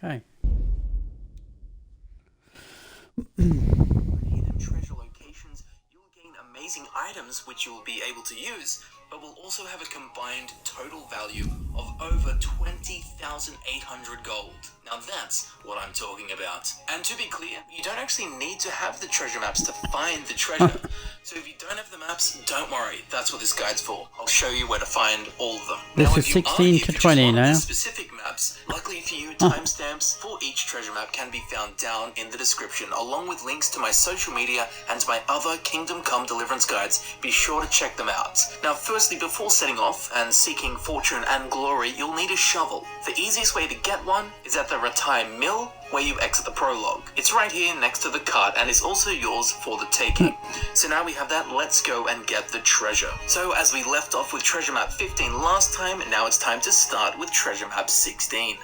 Okay. Hidden treasure locations, you'll gain amazing items which you'll be able to use, but will also have a combined total value of over 20,800 gold. Now that's what I'm talking about. And to be clear, you don't actually need to have the treasure maps to find the treasure. So if you don't have the maps, don't worry, that's what this guide's for. I'll show you where to find all of them. This now, is 16 to 20 now. Specific maps, luckily for you, timestamps for each treasure map can be found down in the description, along with links to my social media and my other Kingdom Come Deliverance guides. Be sure to check them out. Now, firstly, before setting off and seeking fortune and glory, you'll need a shovel. The easiest way to get one is at the Retire Mill, where you exit the prologue. It's right here next to the cart and is also yours for the taking. So now we have that, let's go and get the treasure. So as we left off with treasure map 15 last time, now it's time to start with treasure map 16.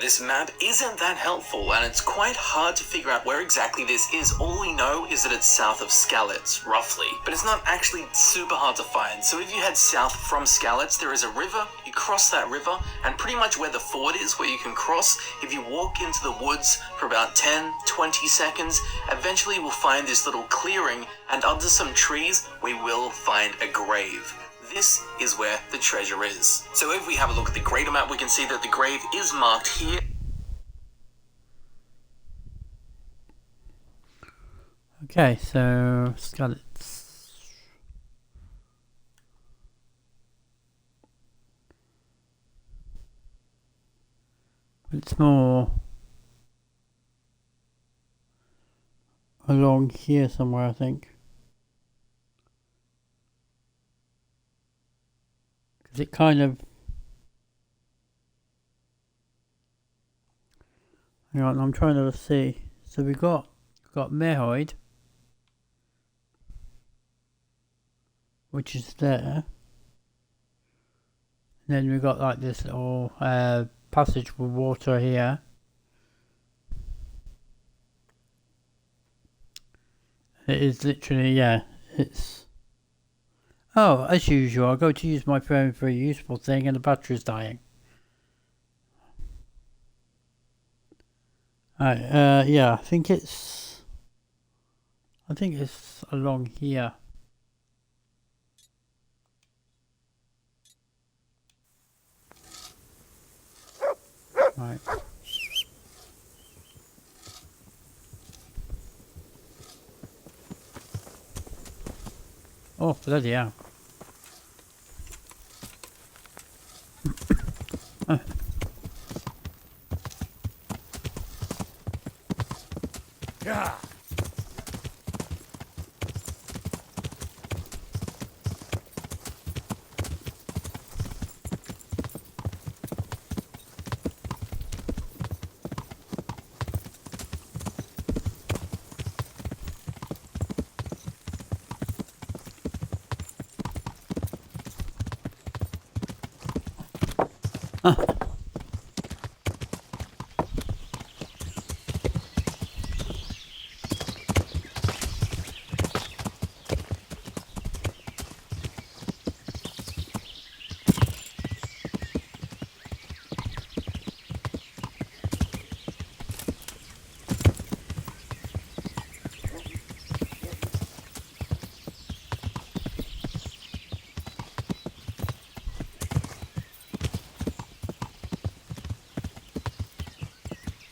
This map isn't that helpful and it's quite hard to figure out where exactly this is. All we know is that it's south of Skalitz, roughly. But it's not actually super hard to find. So if you head south from Skalitz, there is a river, you cross that river, and pretty much where the ford is, where you can cross, if you walk into the woods for about 10-20 seconds, eventually we'll find this little clearing, and under some trees we will find a grave. This is where the treasure is. So if we have a look at the greater map, we can see that the grave is marked here. Okay, so Skalitz. It's more along here somewhere, I think. Because it kind of... Hang on, I'm trying to see. So we've got Mehoid, which is there. And then we've got like this little passage with water here. It is literally, yeah, it's... Oh, as usual, I go to use my phone for a useful thing and the battery's dying. Alright, yeah, I think it's along here. Right. Oh, bloody hell.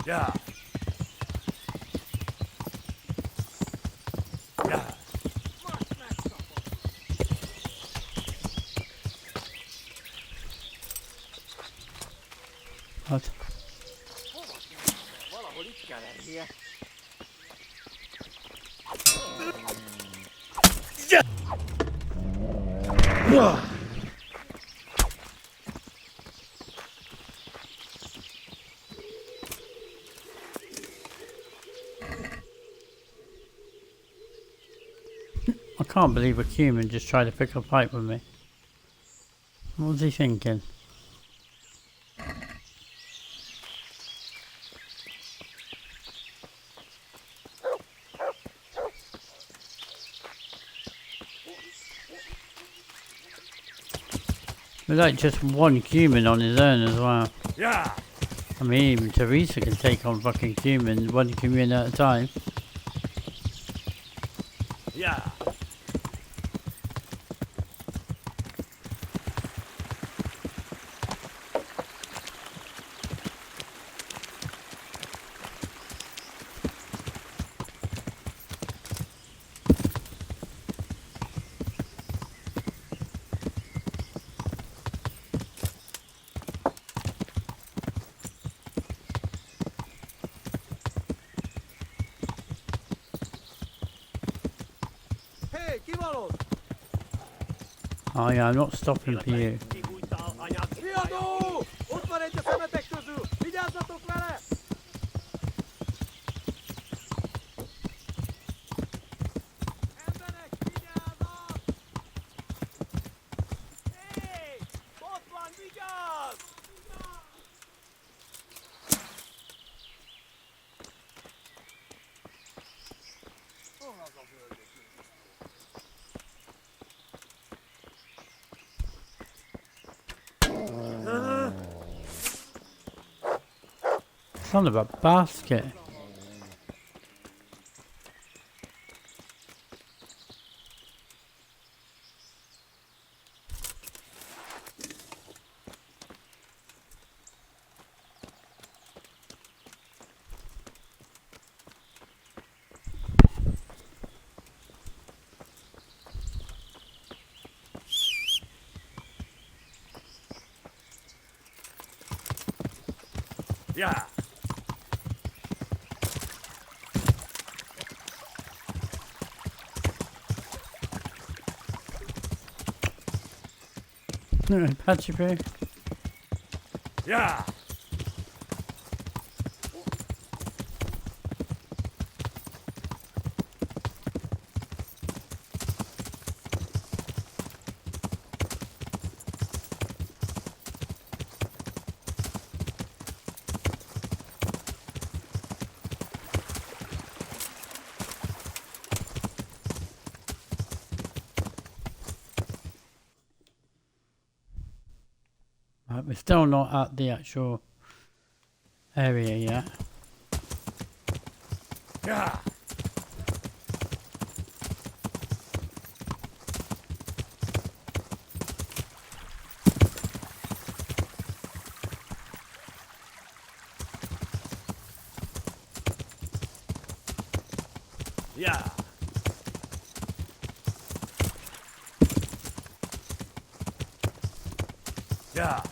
Yeah. Yeah. Yeah. What? Yeah. I can't believe a human just tried to pick a fight with me. What was he thinking? There's like just one human on his own as well. Yeah. I mean, even Teresa can take on fucking human, one human at a time. Yeah. Hei, kivalot! Oh yeah, I'm not stopping for you. Riadó! Ott van egy a szemetek közül! Vigyázzatok vele! Emberek, vigyázat! Hé! Ott van, vigyázz! Hol az a völgyek? Son of a basket. Yeah. Patchy Poo. Yeah. Right, we're still not at the actual area yet. Yeah. Yeah. Yeah.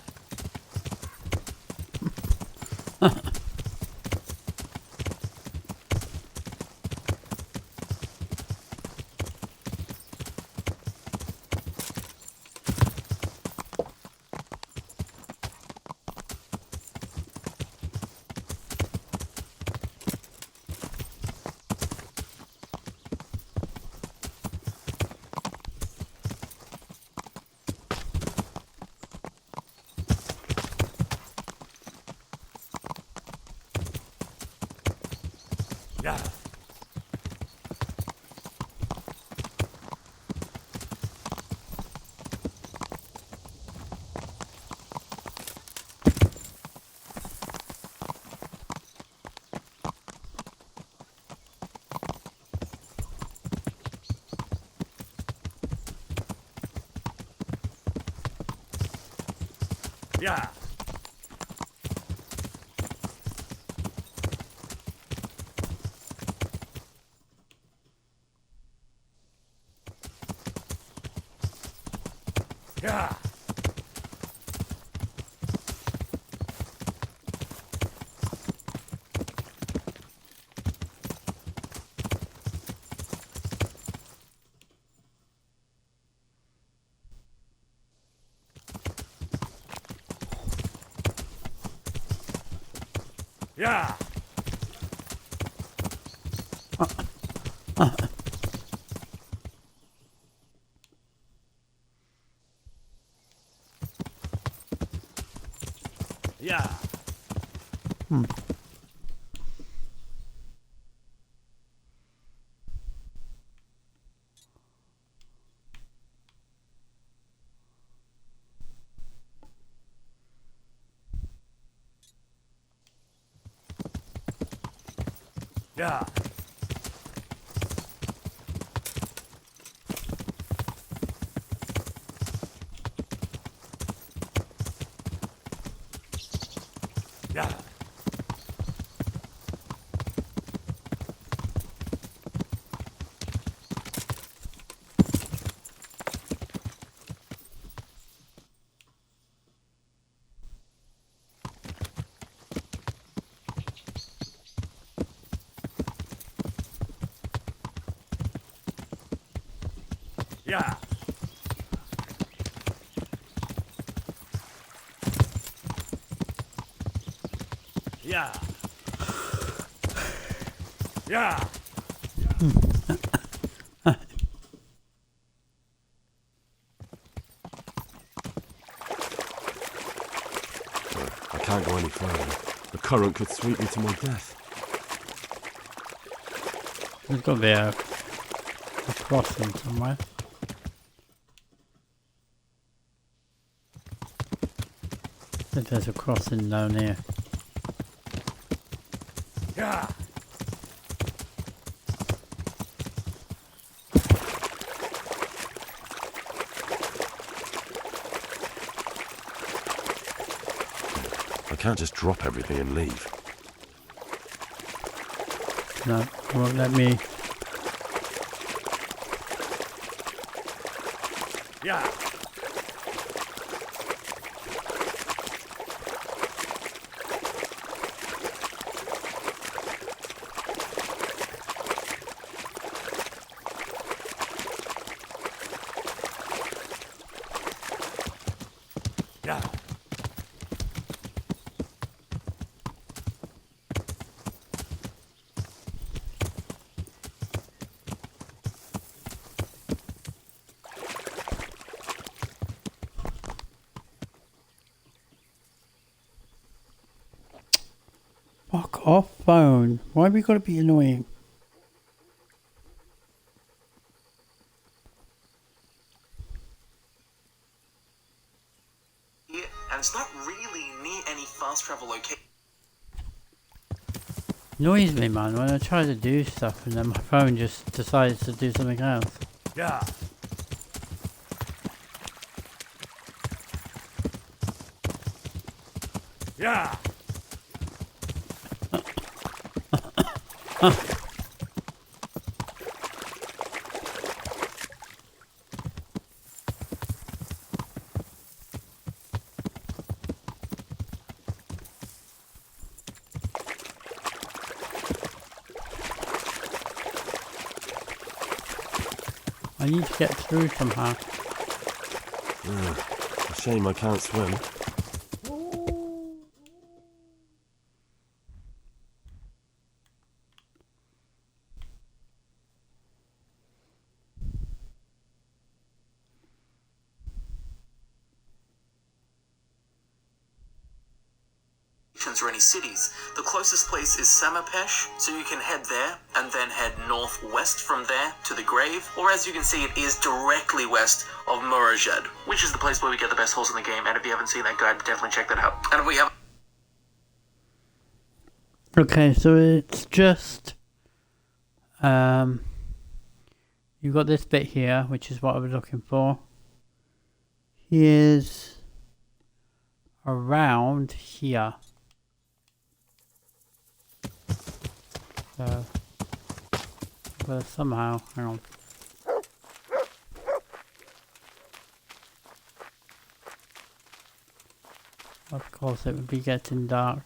Yeah. Yeah. Yeah. Yeah. Yeah. Yeah. Yeah. Yeah. Yeah. Yeah. I can't go any further. The current could sweep me to my death. There's got to be a crossing somewhere. I think there's a crossing down here. Yeah. I can't just drop everything and leave. No, it won't let me. Yeah. Yeah. Fuck off, phone. Why have we got to be annoying? Yeah, and it's not really near any fast travel location. Annoys me, man, when I try to do stuff and then my phone just decides to do something else. Yeah. Yeah. I need to get through somehow. A shame I can't swim. Or any cities. The closest place is Samopesh, so you can head there and then head northwest from there to the grave, or as you can see, it is directly west of Murajed, which is the place where we get the best horse in the game, and if you haven't seen that guide, definitely check that out. And if we have Okay, so it's just you've got this bit here, which is what I was looking for. Here's around here. So, but somehow, hang on. Of course, it would be getting dark.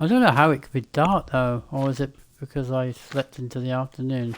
I don't know how it could be dark though, or is it because I slept into the afternoon?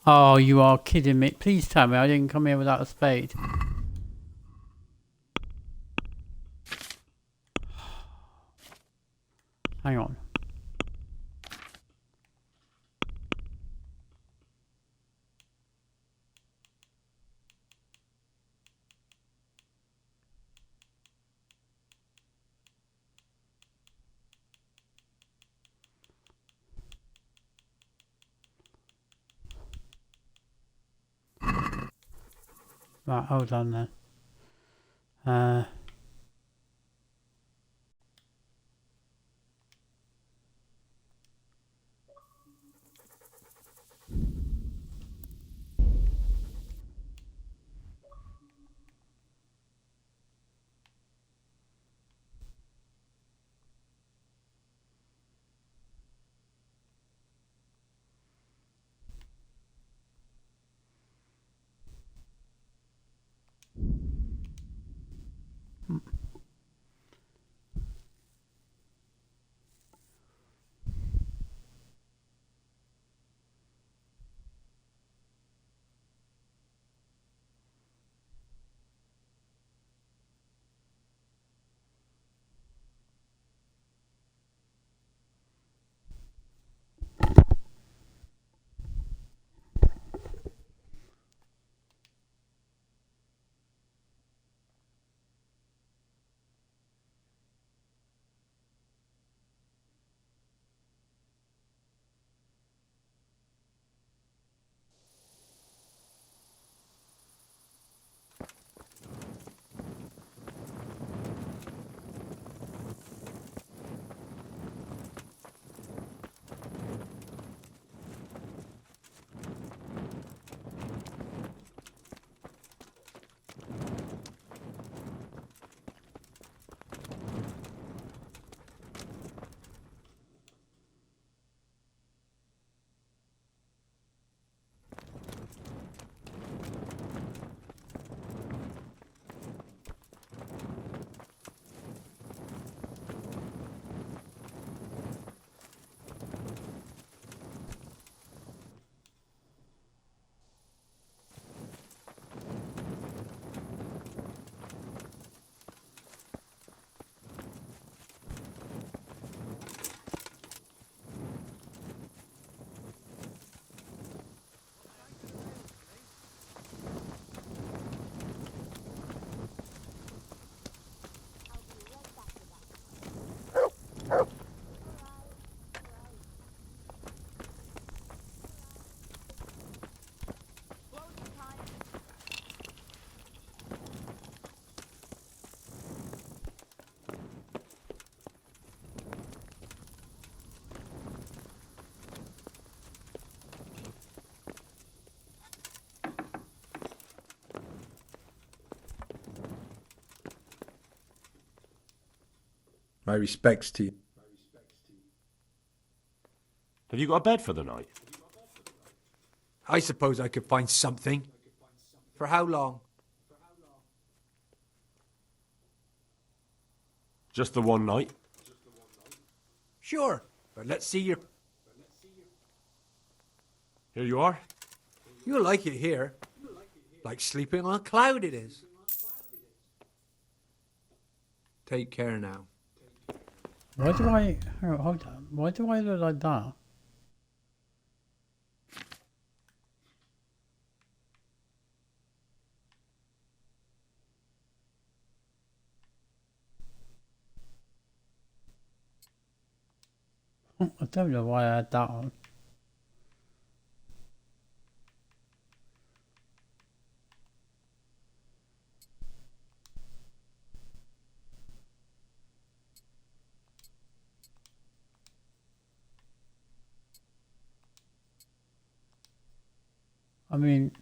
Oh, you are kidding me. Please tell me I didn't come here without a spade. Hang on. Right, hold on then. My respects to you. Have you got a bed for the night? I suppose I could find something. For how long? Just the one night? Sure, but let's see your... Here you are. You'll like it here. Like sleeping on a cloud it is. Take care now. Why do I... Hang on, hold on. Why do I look like that? I don't know why I had that on. I mean...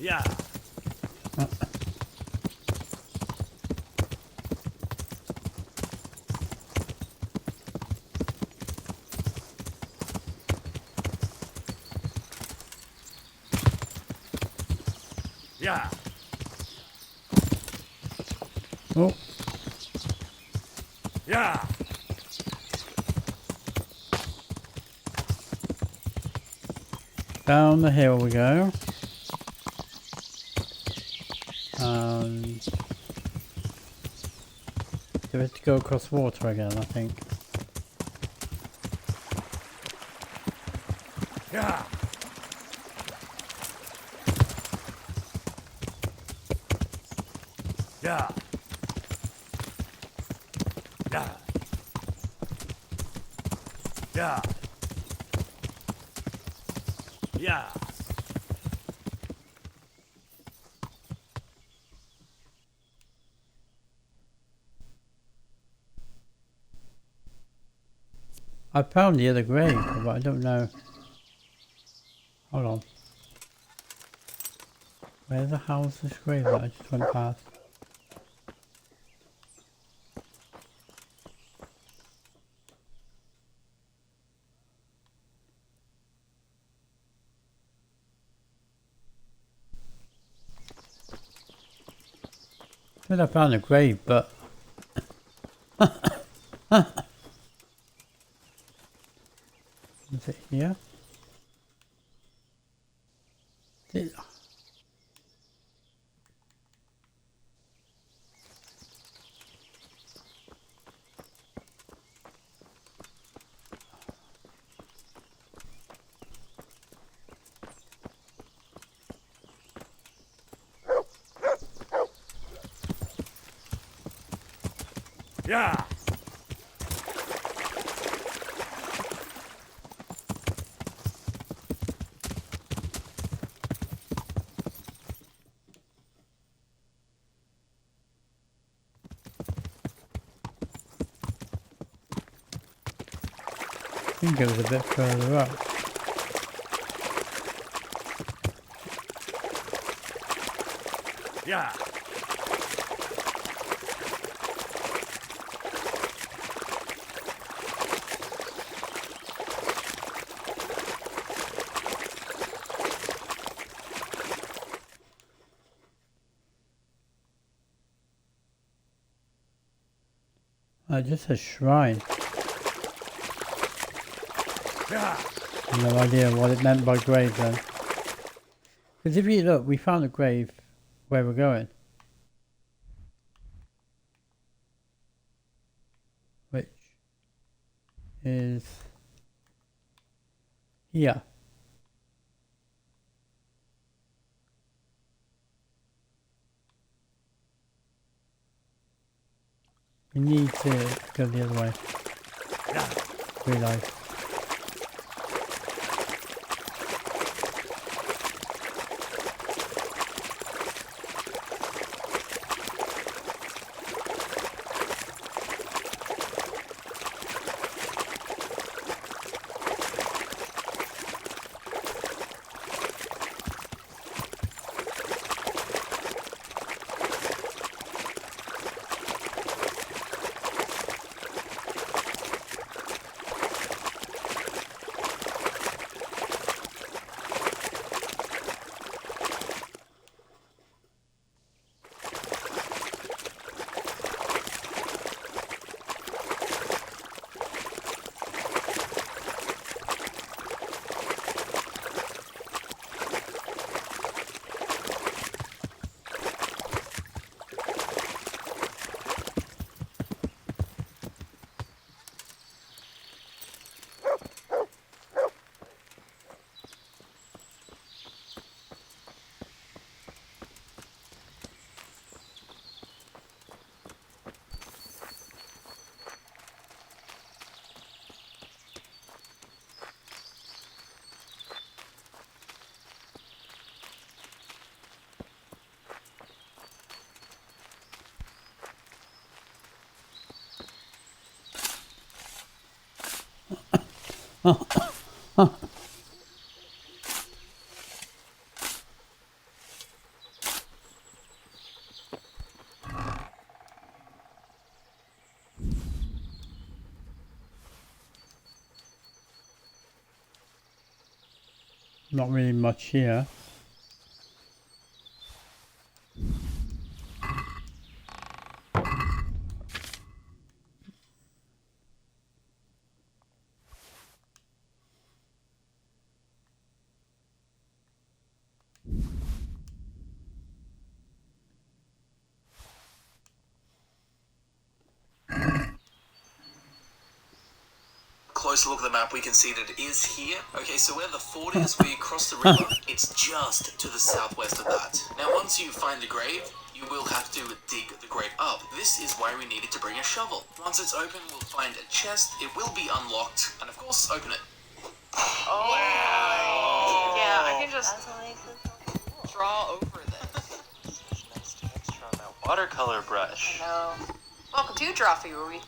Yeah. Yeah. Oh, Yeah. down the hill we go. And do we have to go across water again, I think. Yeah. Yeah. Yeah. Yeah. Yeah. I found the other grave, but I don't know. Hold on. Where the hell's this grave that I just went past? I think I found a grave, but is it here? Is it- Yeah. I think it was a bit further up. Yeah. Just a shrine. Yeah. No idea what it meant by grave then. Because if you look, we found a grave where we're going. Which is here. We need to go the other way. Yeah. Realise. Not really much here. Closer look at the map, we can see that it is here. Okay, so where the fort is, where you cross the river, it's just to the southwest of that. Now, once you find the grave, you will have to dig the grave up. This is why we needed to bring a shovel. Once it's open, we'll find a chest. It will be unlocked, and of course, open it. Oh. Yeah, I can just draw over this. Nice texture on that watercolor brush. No. Welcome to Drawfee, where we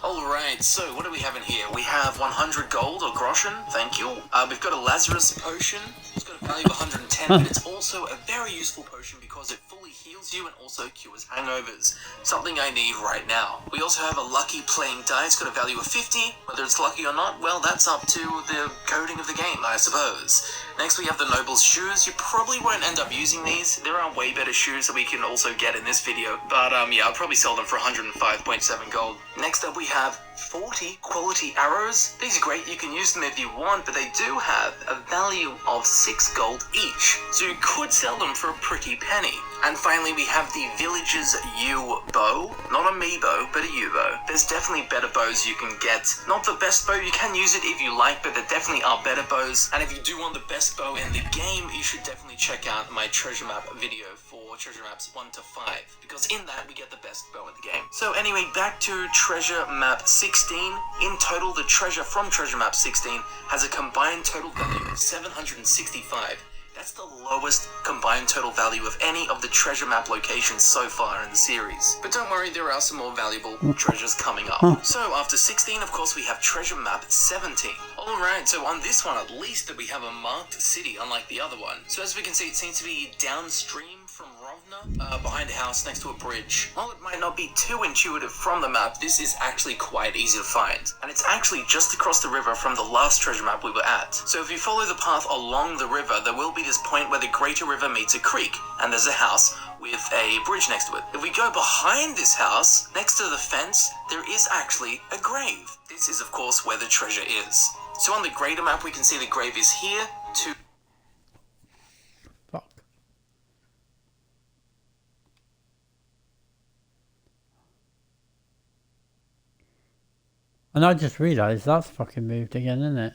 Alright, so what do we have in here? We have 100 gold, or groschen, thank you. We've got a Lazarus potion. It's got a value of 110, but it's also a very useful potion because it fully heals you and also cures hangovers. Something I need right now. We also have a lucky playing die. It's got a value of 50. Whether it's lucky or not, well, that's up to the coding of the game, I suppose. Next, we have the Noble's shoes. You probably won't end up using these. There are way better shoes that we can also get in this video. But, yeah, I'll probably sell them for 105.7 gold. Next up, we have 40 quality arrows. These are great. You can use them if you want, but they do have a value of 6 gold each. So you could sell them for a pretty penny. And finally, we have the Villager's yew bow. Not a me bow, but a yew bow. There's definitely better bows you can get. Not the best bow. You can use it if you like, but there definitely are better bows. And if you do want the best bow in the game, you should definitely check out my treasure map video for treasure maps 1 to 5, because in that we get the best bow in the game. So anyway, back to treasure map 16. In total, the treasure from treasure map 16 has a combined total value of 765. That's the lowest combined total value of any of the treasure map locations so far in the series. But don't worry, there are some more valuable treasures coming up. So after 16, of course, we have treasure map 17. Alright, so on this one at least that we have a marked city, unlike the other one. So as we can see, it seems to be downstream from Rovna, behind a house next to a bridge. While it might not be too intuitive from the map, this is actually quite easy to find. And it's actually just across the river from the last treasure map we were at. So if you follow the path along the river, there will be this point where the greater river meets a creek, and there's a house with a bridge next to it. If we go behind this house, next to the fence, there is actually a grave. This is of course where the treasure is. So on the greater map we can see the grave is here, to Fuck. And I just realised that's fucking moved again, isn't it?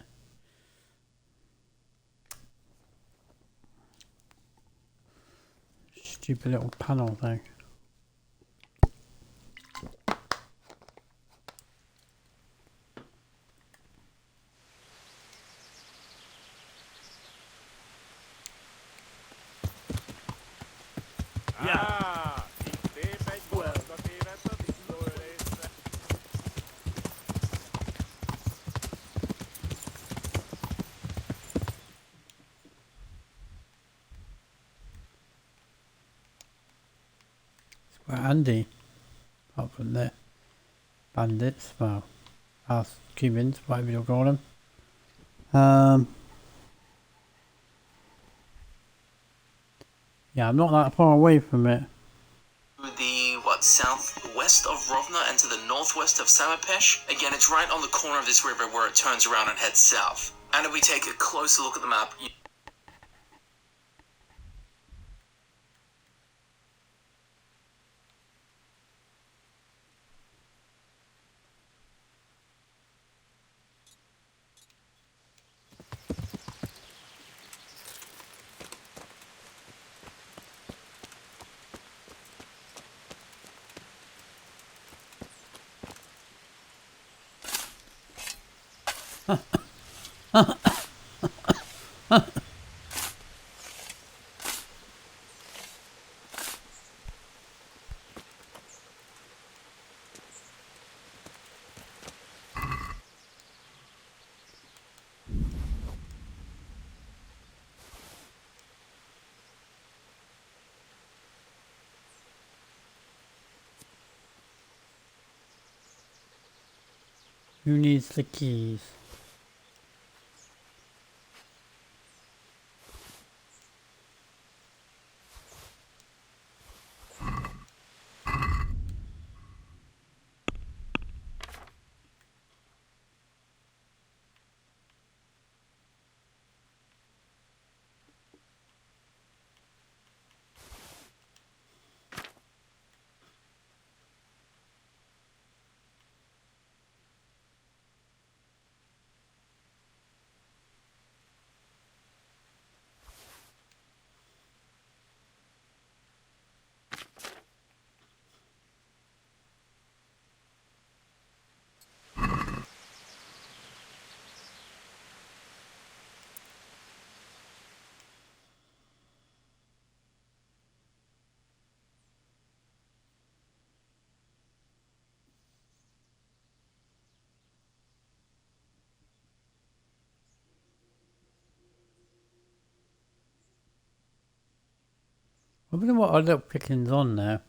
Stupid little panel thing. Itt épp egy boltot érett a tisztó része. It's quite handy. Apart from the bandits, well, us Cubans, whatever you'll call them. Yeah, I'm not that far away from it. the southwest of Rovna and to the northwest of Samapesh. Again, it's right on the corner of this river where it turns around and heads south. And if we take a closer look at the map, who needs the keys? I wonder what our little picking's on now.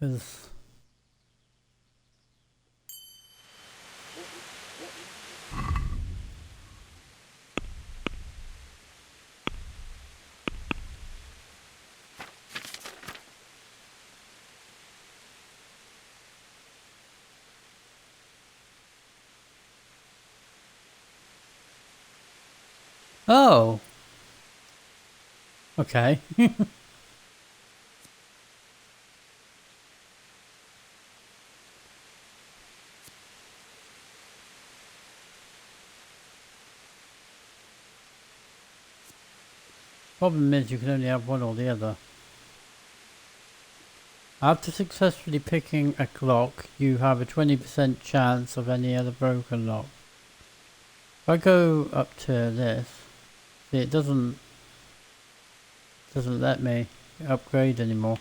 Because... Oh! Okay. Problem is you can only have one or the other. After successfully picking a lock, you have a 20% chance of any other broken lock. If I go up to this, see it doesn't let me upgrade anymore.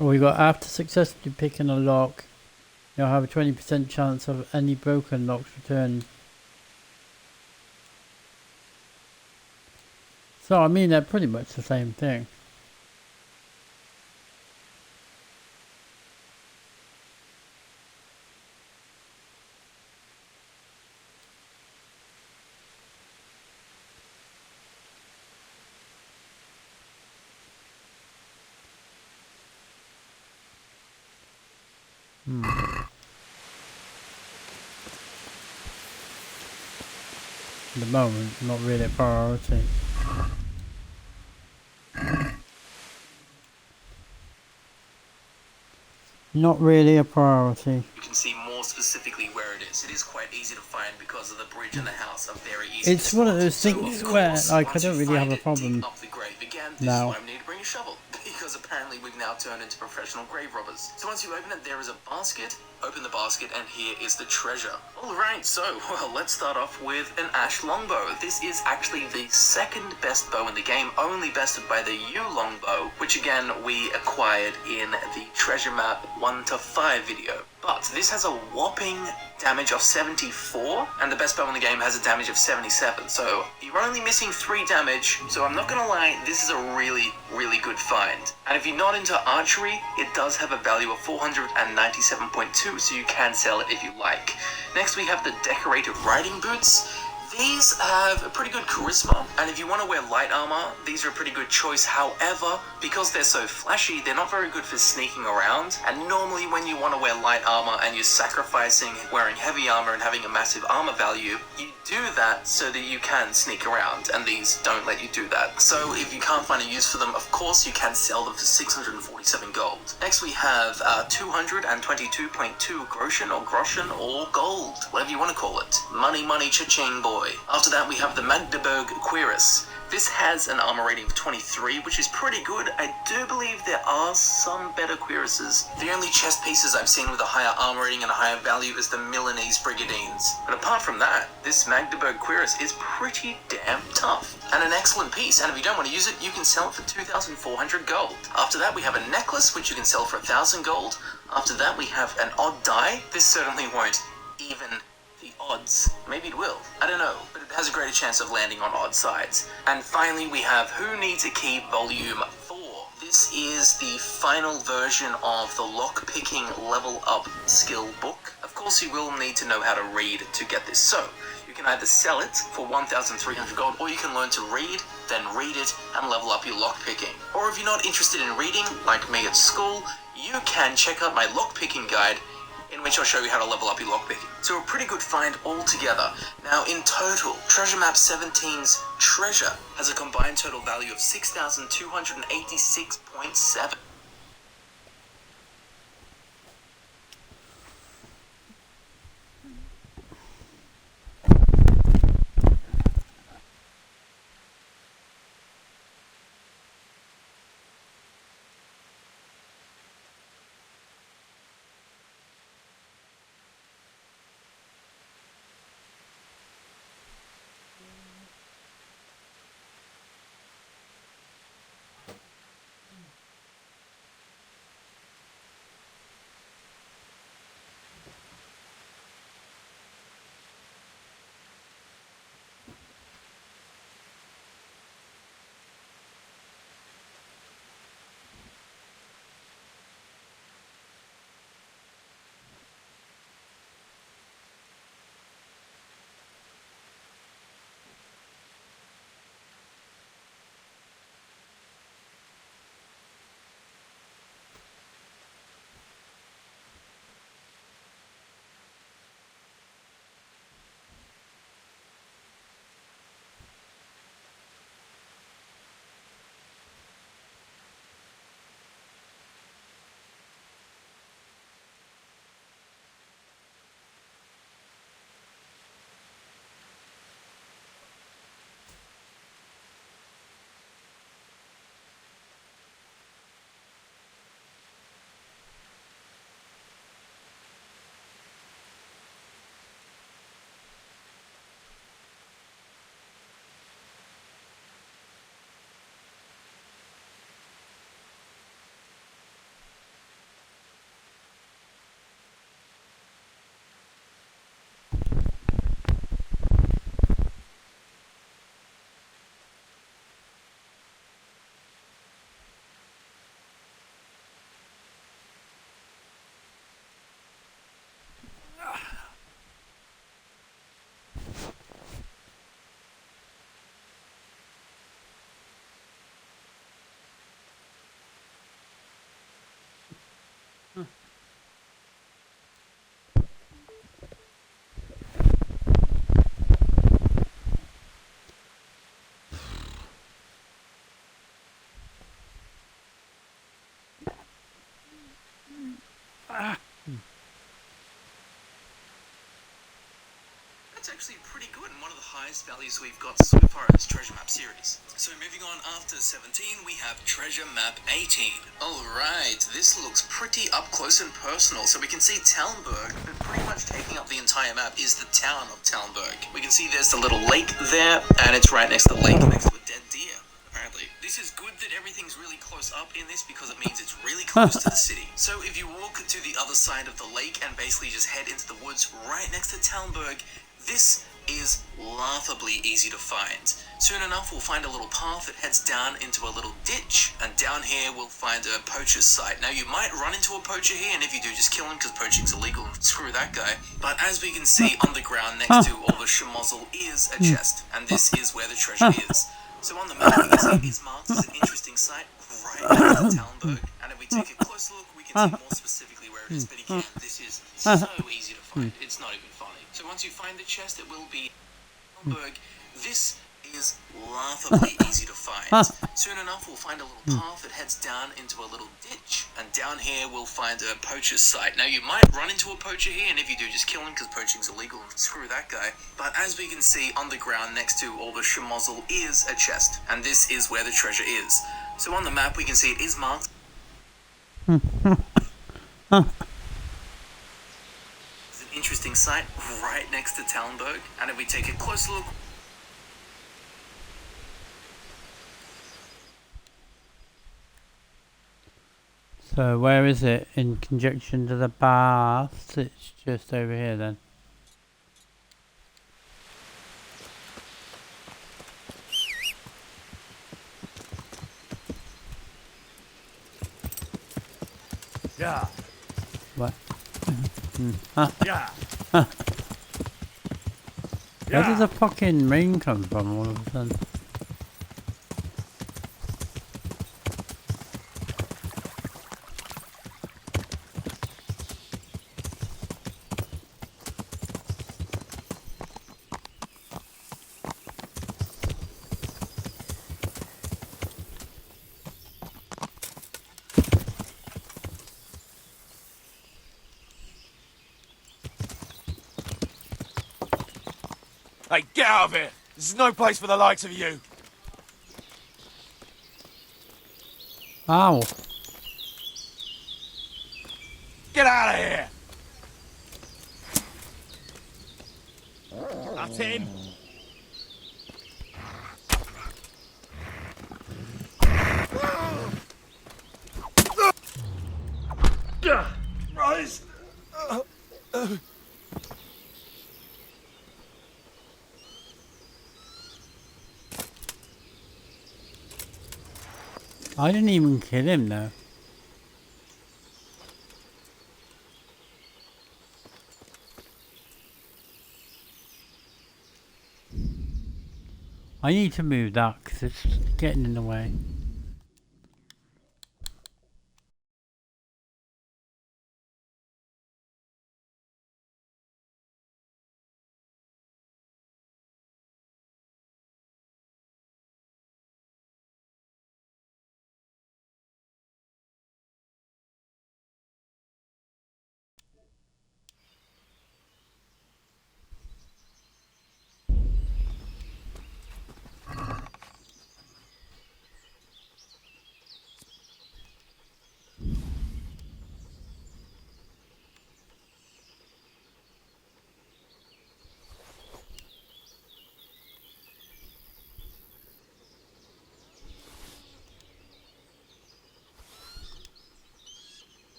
We got after successfully picking a lock, you'll have a 20% chance of any broken locks returned. So I mean they're pretty much the same thing. At the moment, not really a priority. Not really a priority. You can see more specifically where it is. It is quite easy to find because of the bridge and the house are very easy. It's one of those things where, like, I don't really have a problem up the grave again. This now. is why I need to bring a shovel, because apparently we've now turned into professional grave robbers. So once you open it, there is a basket. Open the basket, and here is the treasure. Alright, so, well, let's start off with an ash longbow. This is actually the second best bow in the game, only bested by the yew longbow, which again, we acquired in the treasure map 1 to 5 video. But this has a whopping damage of 74, and the best bow in the game has a damage of 77, so you're only missing 3 damage, so I'm not gonna lie, this is a really, really good find. And if you're not into archery, it does have a value of 497.2, so you can sell it if you like. Next we have the decorative riding boots. These have a pretty good charisma, and if you want to wear light armor, these are a pretty good choice. However, because they're so flashy, they're not very good for sneaking around, and normally when you want to wear light armor and you're sacrificing wearing heavy armor and having a massive armor value, you do that so that you can sneak around, and these don't let you do that. So if you can't find a use for them, of course you can sell them for 647 gold. Next we have 222.2 groschen or gold, whatever you want to call it. Money, money, cha-ching, boy. After that we have the Magdeburg Cuirass. This has an armor rating of 23, which is pretty good. I do believe there are some better cuirasses. The only chest pieces I've seen with a higher armor rating and a higher value is the Milanese Brigadines. But apart from that, this Magdeburg Cuirass is pretty damn tough. And an excellent piece, and if you don't want to use it, you can sell it for 2,400 gold. After that we have a necklace, which you can sell for 1,000 gold. After that we have an odd die. This certainly won't even the odds. Maybe it will. I don't know, but it has a greater chance of landing on odd sides. And finally we have Who Needs a Key Volume 4. This is the final version of the lock-picking level up skill book. Of course you will need to know how to read to get this, so you can either sell it for 1,300 gold, or you can learn to read, then read it, and level up your lock-picking. Or if you're not interested in reading, like me at school, you can check out my lock-picking guide in which I'll show you how to level up your lockpicking. So a pretty good find altogether. Now in total, Treasure Map 17's treasure has a combined total value of 6,286.7. That's actually pretty good and one of the highest values we've got so far in this treasure map series. So moving on, after 17 we have treasure map 18. Alright, this looks pretty up close and personal. So we can see Talmberg, but pretty much taking up the entire map is the town of Talmberg. We can see there's the little lake there, and it's right next to the lake next to a dead deer. Apparently. This is good that everything's really close up in this because it means it's really close to the city. So if you walk to the other side of the lake and basically just head into the woods right next to Talmberg, this is laughably easy to find. Soon enough we'll find a little path that heads down into a little ditch, and down here we'll find a poacher's site. Now you might run into a poacher here, and if you do, just kill him because poaching's illegal and screw that guy. But as we can see on the ground next to all the schmozzle is a chest, and this is where the treasure is. So on the map we can see it is marked as an interesting site right next to Talmberg, and if we take a closer look we can see more specifically where it is. But again, this is so easy to find, it's not even funny. So once you find the chest, it will be Talmberg. This is laughably easy to find. Soon enough we'll find a little path that heads down into a little ditch, and down here we'll find a poacher's site. Now you might run into a poacher here, and if you do, just kill him because poaching's illegal and screw that guy. But as we can see on the ground next to all the schmozzle is a chest, and this is where the treasure is. So on the map we can see it is marked. It's an interesting site right next to Talmberg, and if we take a closer look. So where is it in conjunction to the baths? It's just over here then. Yeah. What? Yeah. Where does the fucking rain come from all of a sudden? Hey, get out of here! This is no place for the likes of you! Ow. Get out of here! That's him! Rise! I didn't even kill him though. I need to move that because it's getting in the way.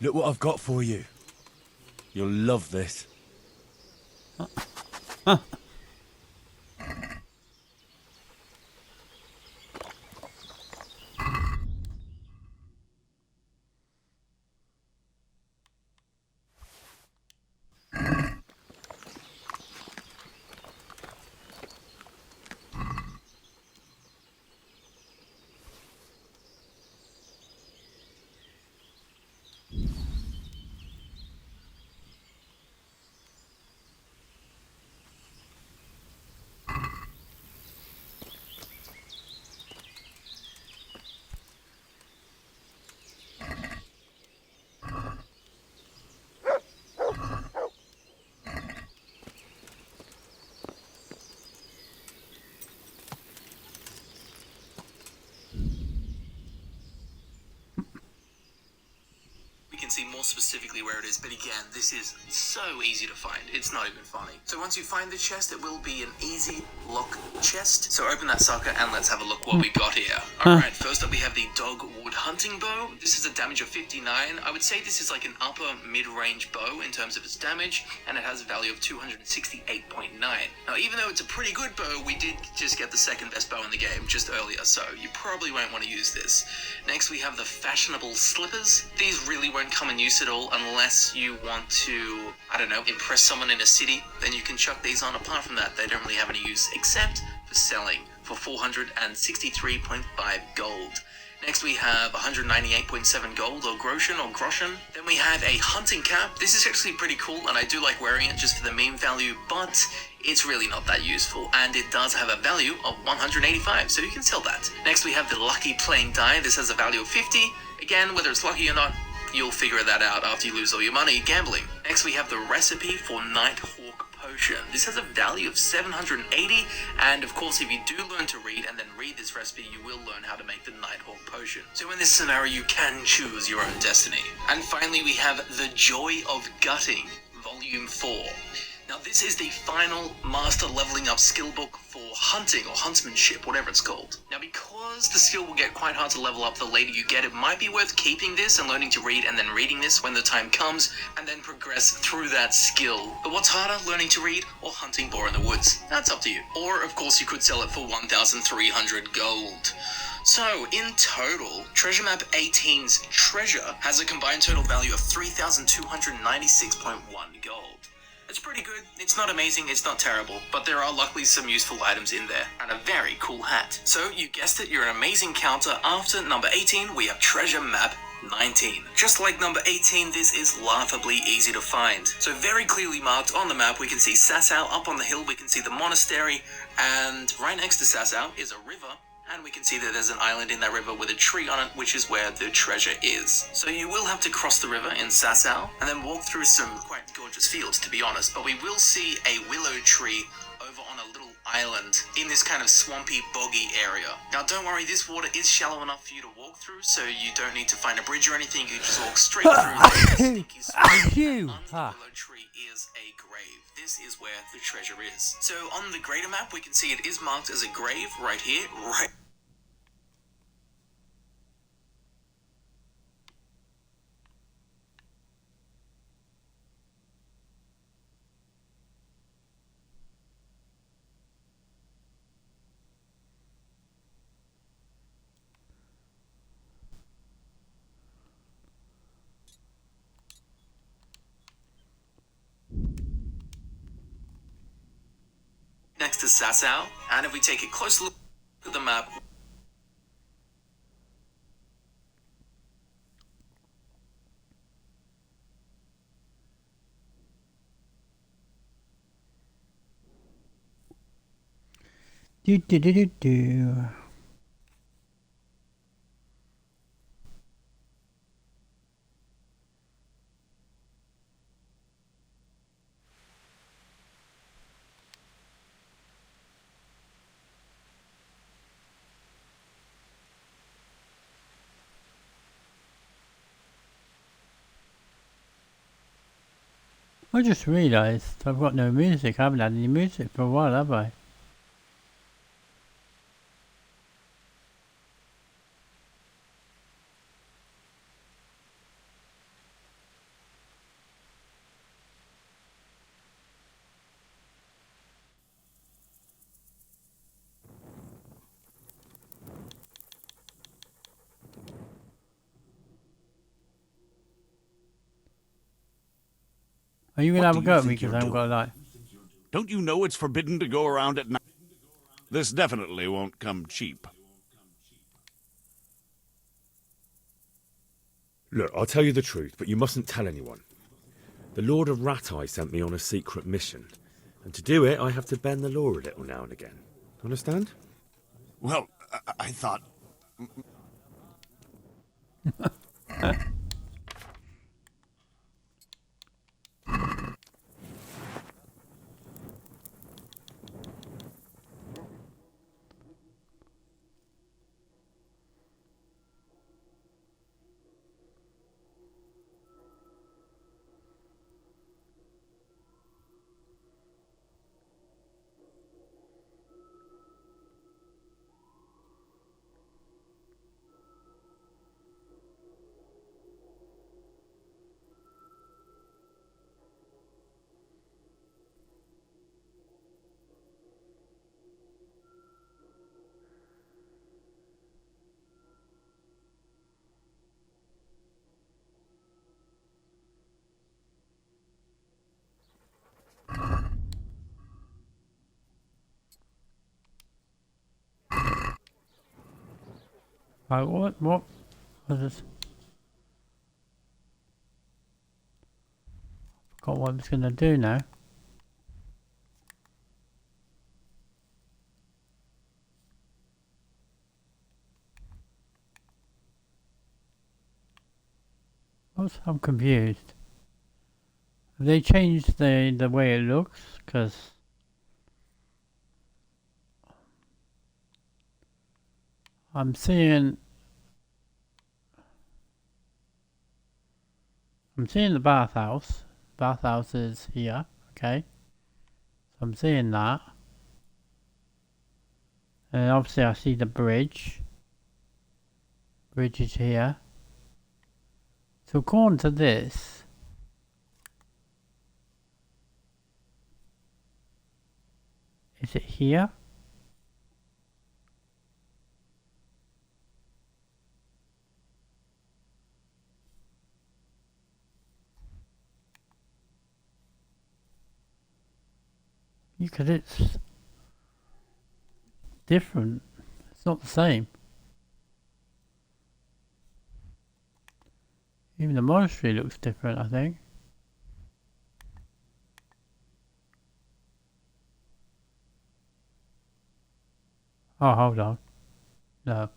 Look what I've got for you. You'll love this. Can see more specifically where it is, but again, this is so easy to find, it's not even funny. So once you find the chest, it will be an easy lock chest. So open that sucker and let's have a look what we've got here. Alright, first up we have the Dogwood Hunting Bow. This is a damage of 59. I would say this is like an upper mid-range bow in terms of its damage, and it has a value of 268.9. Now even though it's a pretty good bow, we did just get the second best bow in the game just earlier, so you probably won't want to use this. Next we have the Fashionable Slippers. These really won't come in use at all unless you want to, I don't know, impress someone in a city, then you can chuck these on. Apart from that, they don't really have any use except for selling for 463.5 gold. Next we have 198.7 gold, or groschen. Then we have a hunting cap. This is actually pretty cool and I do like wearing it just for the meme value, but it's really not that useful, and it does have a value of 185, so you can sell that. Next we have the Lucky Playing Die. This has a value of 50. Again, whether it's lucky or not, you'll figure that out after you lose all your money gambling. Next we have the Recipe for Nighthawk Potion. This has a value of 780, and of course if you do learn to read and then read this recipe, you will learn how to make the Nighthawk Potion. So in this scenario, you can choose your own destiny. And finally we have the Joy of Gutting, Volume 4. Now this is the final master leveling up skill book for hunting or huntsmanship, whatever it's called. Now because the skill will get quite hard to level up the later you get, it might be worth keeping this and learning to read and then reading this when the time comes, and then progress through that skill. But what's harder, learning to read or hunting boar in the woods? That's up to you. Or of course you could sell it for 1,300 gold. So, in total, Treasure Map 18's treasure has a combined total value of 3,296.1 gold. It's pretty good, it's not amazing, it's not terrible, but there are luckily some useful items in there, and a very cool hat. So, you guessed it, you're an amazing counter. After number 18, we have Treasure Map 19. Just like number 18, this is laughably easy to find. So very clearly marked on the map, we can see Sasau. Up on the hill, we can see the monastery, and right next to Sasau is a river, and we can see that there's an island in that river with a tree on it, which is where the treasure is. So you will have to cross the river in Sasau, and then walk through some quite gorgeous fields, to be honest, but we will see a willow tree over on a little island in this kind of swampy, boggy area. Now don't worry, this water is shallow enough for you to walk through, so you don't need to find a bridge or anything, you just walk straight through the stinky swamp. Under the willow tree is a grave. This is where the treasure is. So on the greater map, we can see it is marked as a grave right here, right. Next to Sasau, and if we take a close look at the map, Do do do do do. I just realised I've got no music. I haven't had any music for a while, have I? Are you going to have a go at me because I haven't got a light? Don't you know it's forbidden to go around at night? This definitely won't come cheap. Look, I'll tell you the truth, but you mustn't tell anyone. The Lord of Ratai sent me on a secret mission, and to do it, I have to bend the law a little now and again. Understand? Well, I thought... Right, what was this? Forgot what I was going to do now. I'm confused. Have they changed the way it looks? Because I'm seeing the bathhouse. Bathhouse is here, okay. So I'm seeing that. And obviously I see the bridge. Bridge is here. So according to this, is it here? Because it's different. It's not the same. Even the monastery looks different, I think. Oh, hold on. No.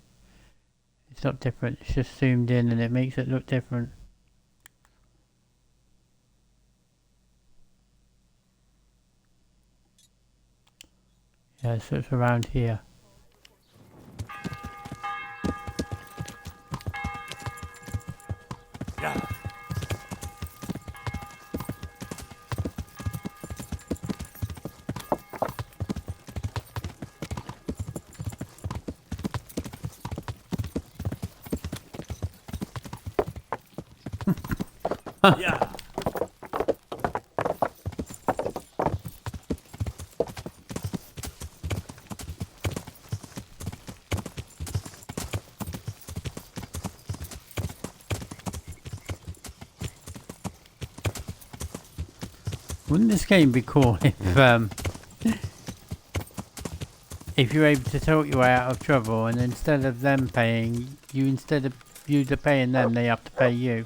It's not different. It's just zoomed in and it makes it look different. Yeah, so it's around here. Yeah. Yeah. Wouldn't this game be cool if you're able to talk your way out of trouble and instead of them paying, instead of you paying them, they have to pay you?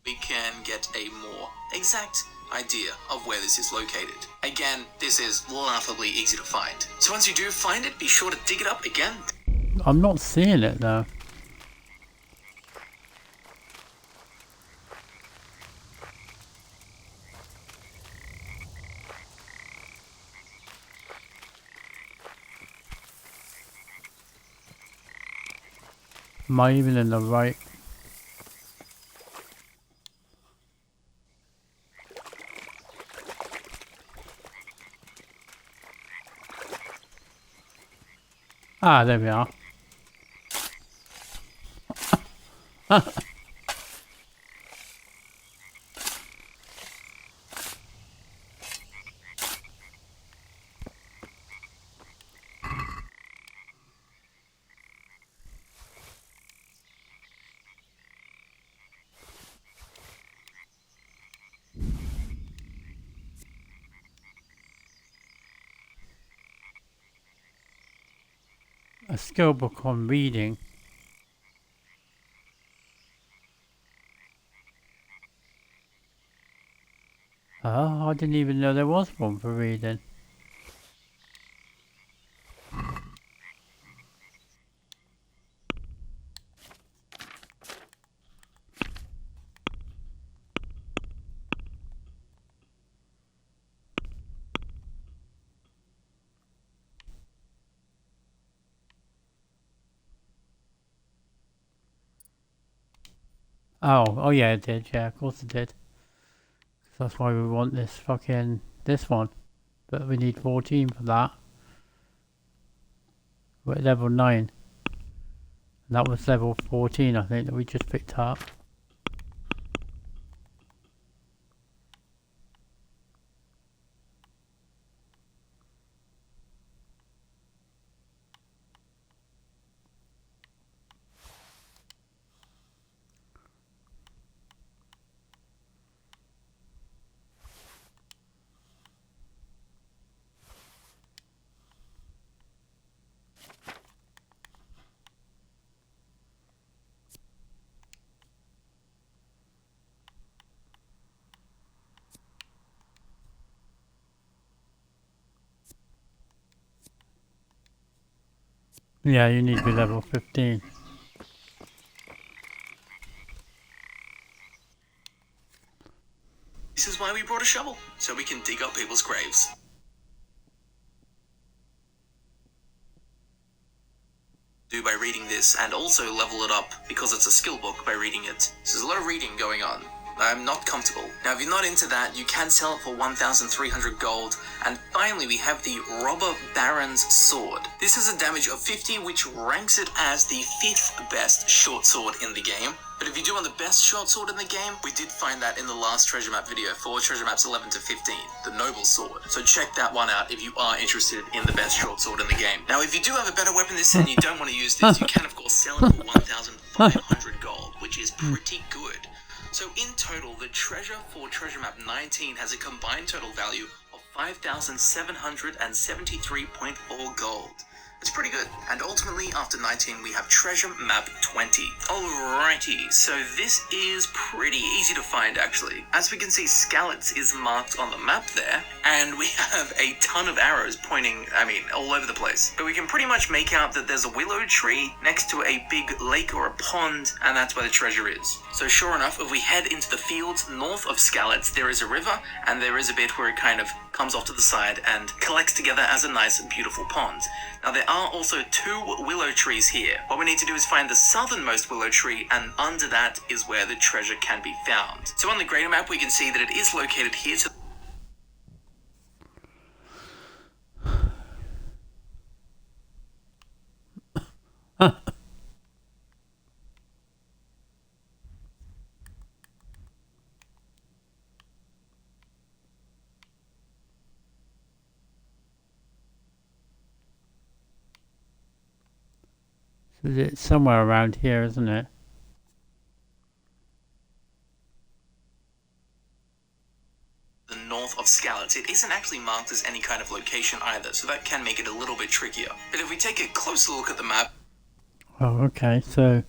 We can get a more exact idea of where this is located. Again, this is laughably easy to find. So once you do find it, be sure to dig it up again. I'm not seeing it though. Am I even in the right? Ah, there we are. A skill book on reading. Oh, I didn't even know there was one for reading. Oh yeah, it did. Yeah, of course it did. That's why we want this one. But we need 14 for that. We're at level 9. And that was level 14, I think, that we just picked up. Yeah, you need to be level 15. This is why we brought a shovel, so we can dig up people's graves. Do by reading this, and also level it up because it's a skill book by reading it. So there's a lot of reading going on. I'm not comfortable. Now, if you're not into that, you can sell it for 1,300 gold. And finally, we have the Robber Baron's Sword. This has a damage of 50, which ranks it as the 5th best short sword in the game. But if you do want the best short sword in the game, we did find that in the last treasure map video for treasure maps 11 to 15, the Noble Sword. So check that one out if you are interested in the best short sword in the game. Now, if you do have a better weapon this and you don't want to use this, you can of course sell it for 1,500 gold, which is pretty good. So in total, the treasure for treasure map 19 has a combined total value of 5,773.4 gold. It's pretty good. And ultimately, after 19, we have treasure map 20. Alrighty, so this is pretty easy to find, actually. As we can see, Skalitz is marked on the map there, and we have a ton of arrows pointing, all over the place. But we can pretty much make out that there's a willow tree next to a big lake or a pond, and that's where the treasure is. So sure enough, if we head into the fields north of Skalitz, there is a river, and there is a bit where it kind of comes off to the side and collects together as a nice, beautiful pond. Now, there are also 2 willow trees here. What we need to do is find the southernmost willow tree, and under that is where the treasure can be found. So on the greater map, we can see that it is located here to It's somewhere around here, isn't it? the north of Skalitz. It isn't actually marked as any kind of location either, so that can make it a little bit trickier. But if we take a closer look at the map, Oh, okay, so...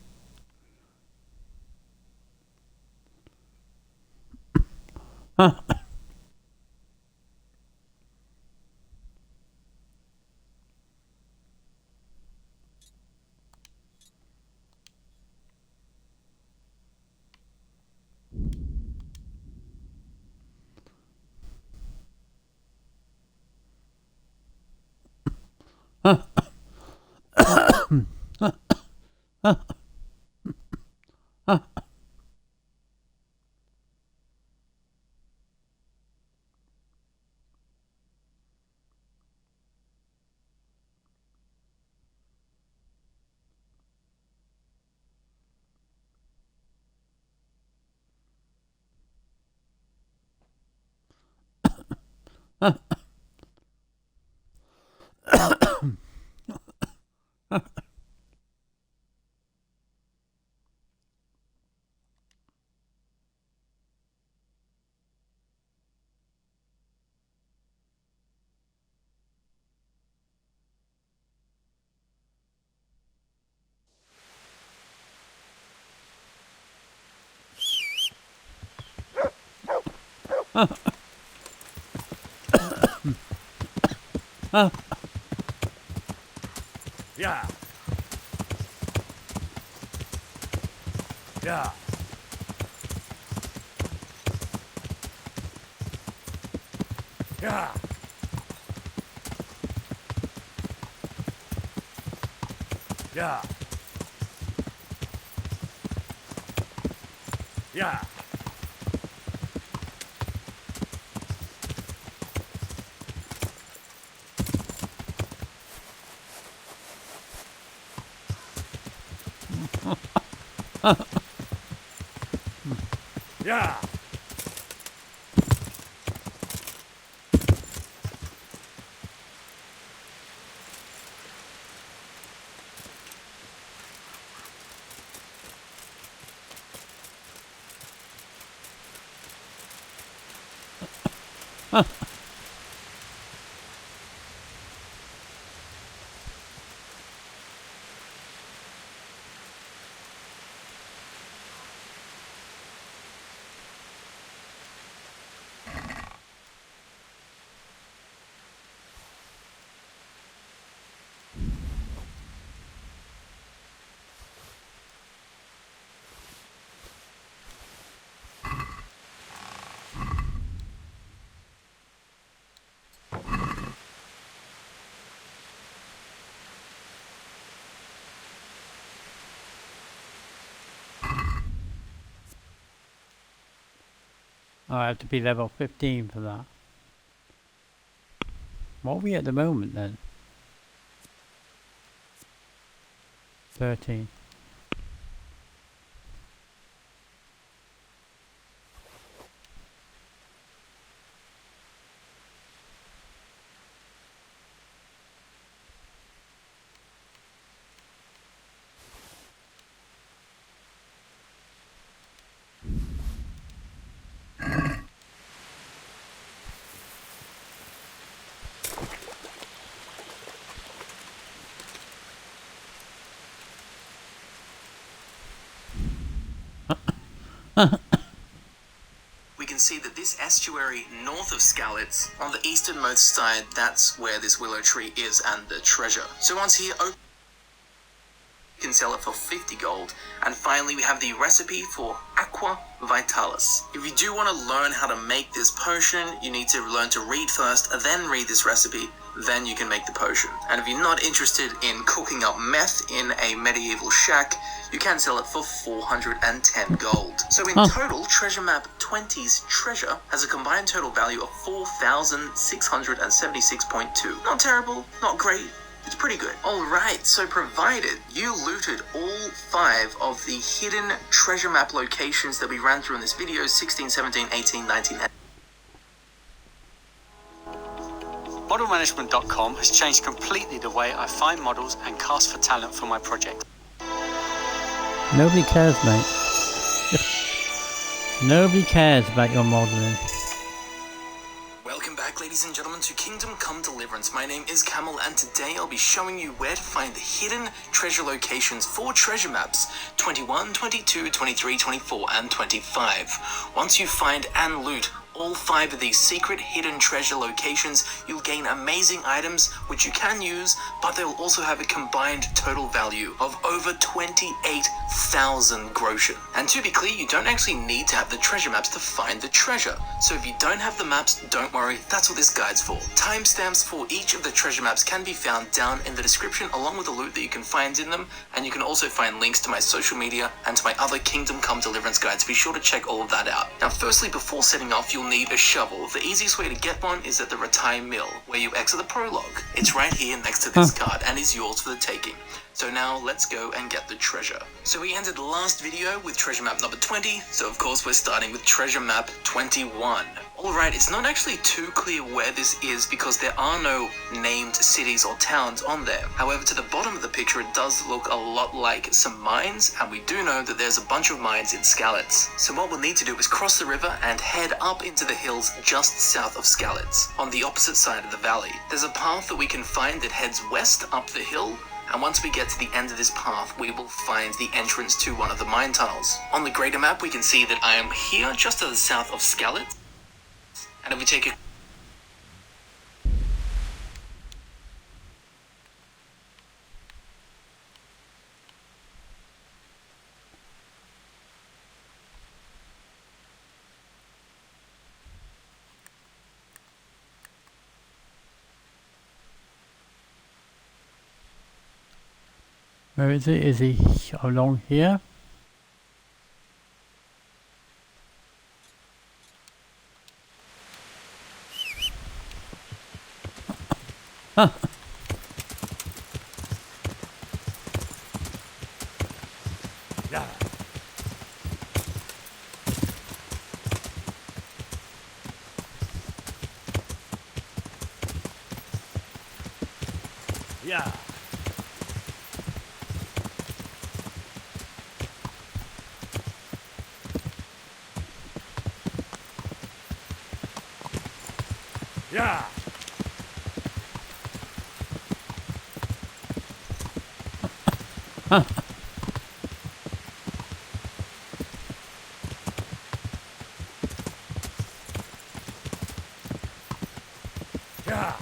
Yeah. Yeah. Yeah. Yeah. Yeah. Yeah. I have to be level 15 for that. What are we at the moment then? 13. We can see that this estuary north of Skalitz, on the easternmost side, that's where this willow tree is and the treasure. So once here, you can sell it for 50 gold. And finally, we have the recipe for Aqua Vitalis. If you do want to learn how to make this potion, you need to learn to read first, then read this recipe, then you can make the potion. And if you're not interested in cooking up meth in a medieval shack, you can sell it for 410 gold. So in total, Treasure Map 20's treasure has a combined total value of 4,676.2. Not terrible, not great. It's pretty good. Alright, so provided you looted all 5 of the hidden treasure map locations that we ran through in this video, 16, 17, 18, 19, and ModelManagement.com has changed completely the way I find models and cast for talent for my project. Nobody cares, mate. Nobody cares about your modeling. welcome back, ladies and gentlemen, to Kingdom Come Deliverance. My name is Camel, and today I'll be showing you where to find the hidden treasure locations for treasure maps 21, 22, 23, 24, and 25. Once you find and loot all 5 of these secret hidden treasure locations, you'll gain amazing items which you can use, but they'll also have a combined total value of over 28,000 groschen. And to be clear, you don't actually need to have the treasure maps to find the treasure. So if you don't have the maps, don't worry, that's what this guide's for. Timestamps for each of the treasure maps can be found down in the description, along with the loot that you can find in them, and you can also find links to my social media and to my other Kingdom Come Deliverance guides. Be sure to check all of that out. Now firstly, before setting off, you'll need a shovel. The easiest way to get one is at the Rattay Mill, where you exit the prologue. It's right here next to this card and is yours for the taking. So now let's go and get the treasure. So we ended the last video with treasure map number 20, so of course we're starting with treasure map 21. Alright, it's not actually too clear where this is because there are no named cities or towns on there. However, to the bottom of the picture it does look a lot like some mines, and we do know that there's a bunch of mines in Skalitz. So what we'll need to do is cross the river and head up into the hills just south of Skalitz, on the opposite side of the valley. There's a path that we can find that heads west up the hill, and once we get to the end of this path, we will find the entrance to one of the mine tunnels. On the greater map, we can see that I am here just to the south of Skalitz, and if we take a Where is it? Is he along here? Yeah. Yeah. Yeah. Yeah.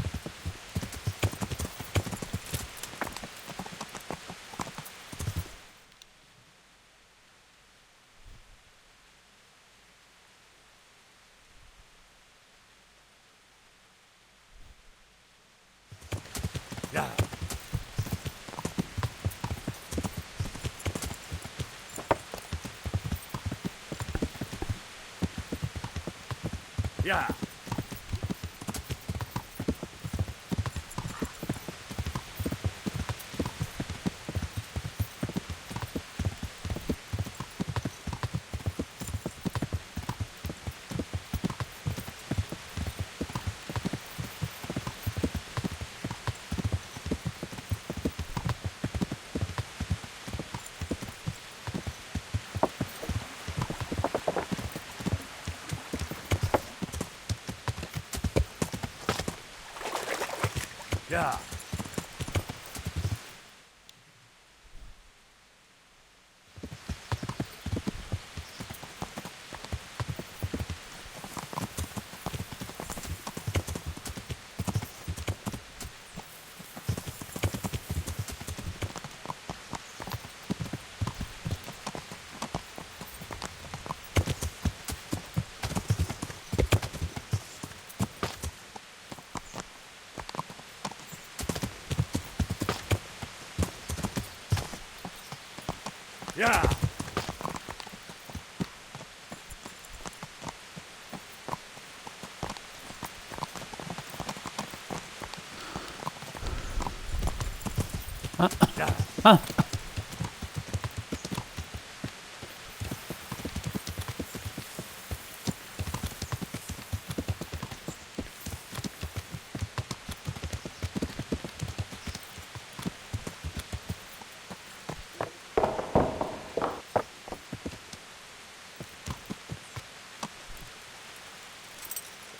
Yeah. Yeah. Yeah. Yeah. Yeah.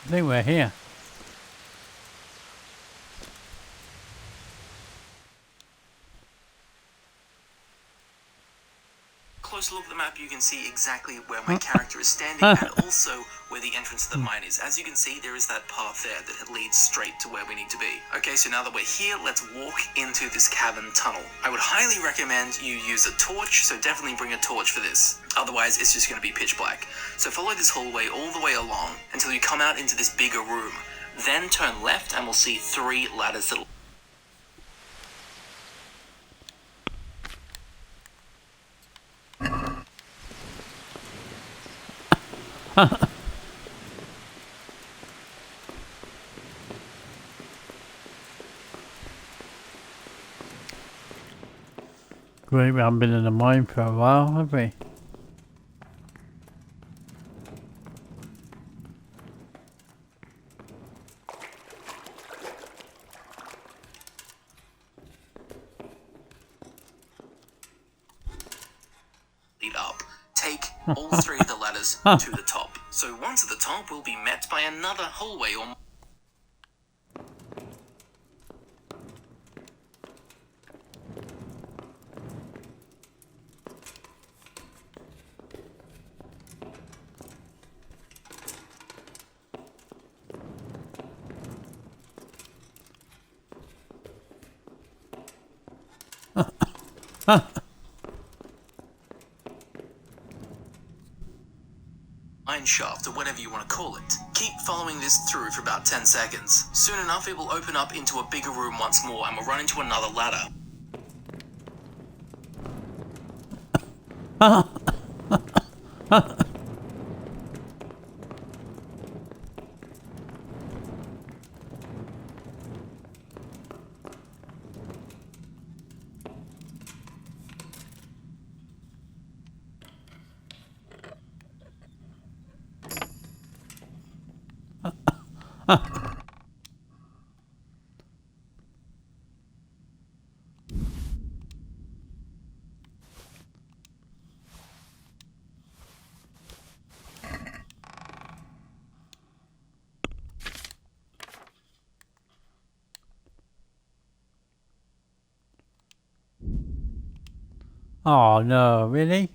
I think we're here. Closer look at the map, you can see exactly where my character is standing and also where the entrance to the mine is. As you can see, there is that path there that leads straight to where we need to be. Okay, so now that we're here, let's walk into this cavern tunnel. I would highly recommend you use a torch, so definitely bring a torch for this. Otherwise, it's just going to be pitch black. So follow this hallway all the way along until you come out into this bigger room. Then turn left and we'll see 3 ladders that Great, we haven't been in a mine for a while, have we? lead up. Take all 3 of the ladders to the top. So once at the top, we'll be met by another hallway or mine shaft or whatever you want to call it. Keep following this through for about 10 seconds. Soon enough, it will open up into a bigger room once more and we'll run into another ladder. Oh no, really?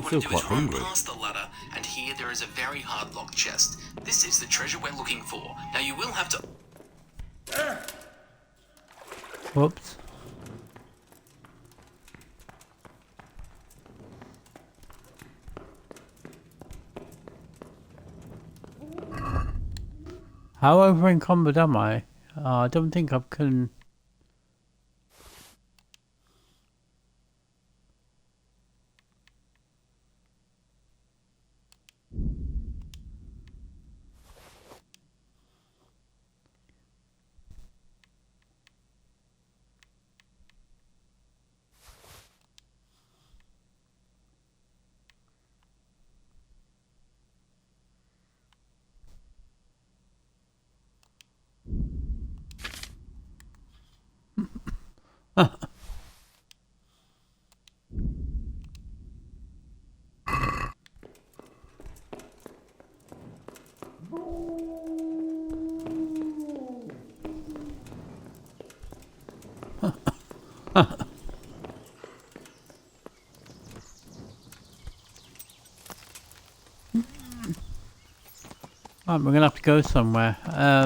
you feel want to do is quite run hungry. past the ladder, and here there is a very hard locked chest. This is the treasure we're looking for. Now you will have to... Whoops. How over encumbered am I? I don't think I can... Right, we're gonna have to go somewhere. I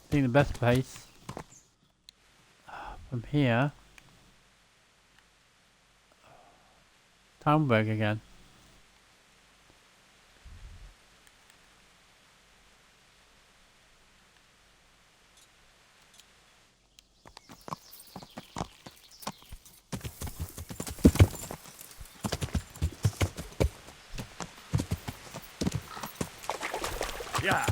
think the best place from here. Townburg again. Yeah.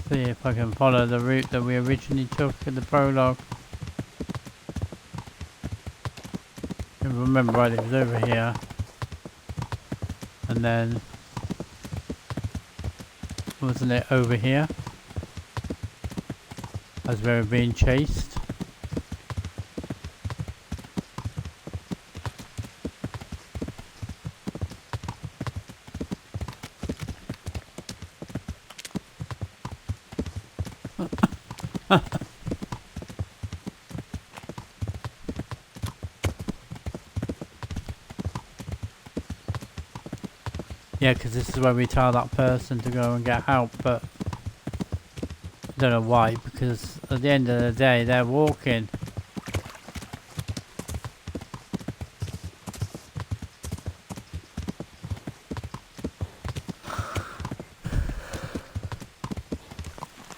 See if I can follow the route that we originally took in the prologue. If I remember right, it was over here. And then... wasn't it over here? As we were being chased. Yeah, because this is where we tell that person to go and get help, but I don't know why, because at the end of the day they're walking.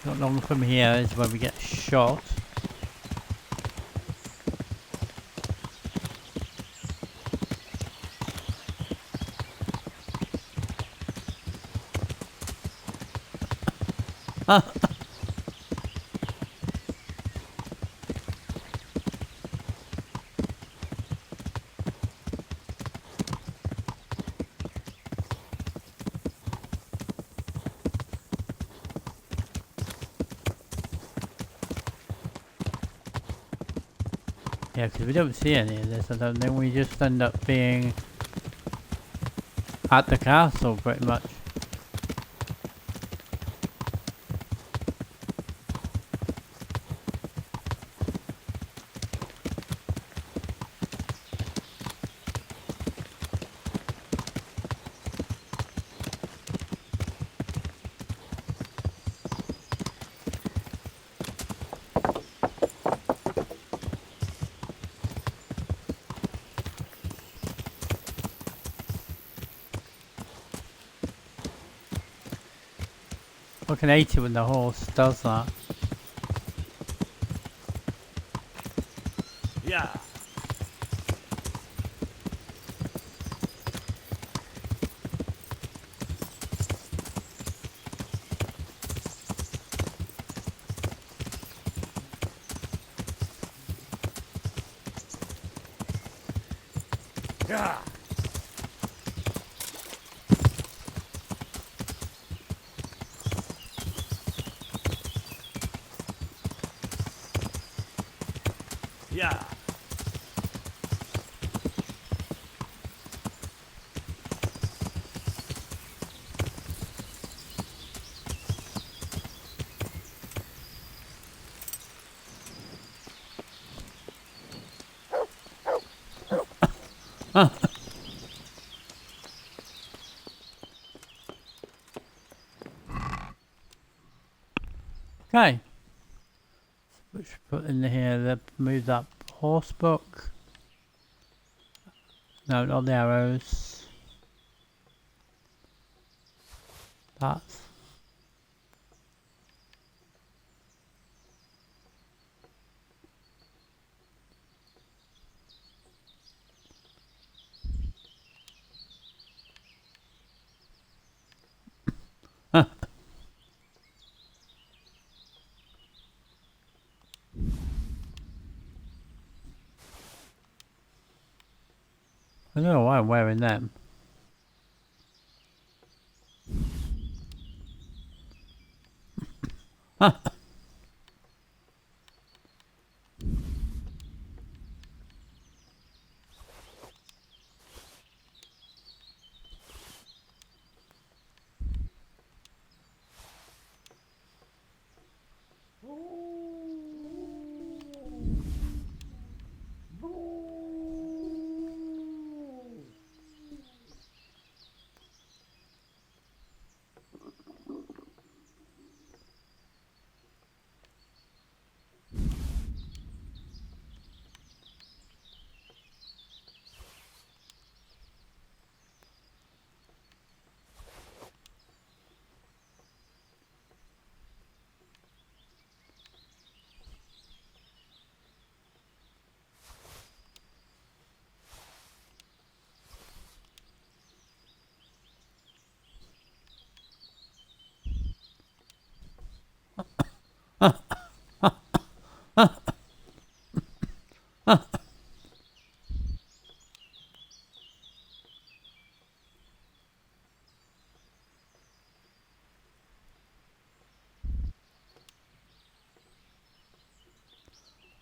Not long from here is where we get shot. Yeah, because we don't see any of this, I don't think. We just end up being at the castle, pretty much. I can hate it when the horse does that. Yeah. Yeah. Yeah. Okay. We should put in here the move that horse book. No, not the arrows. That's I don't know why I'm wearing them.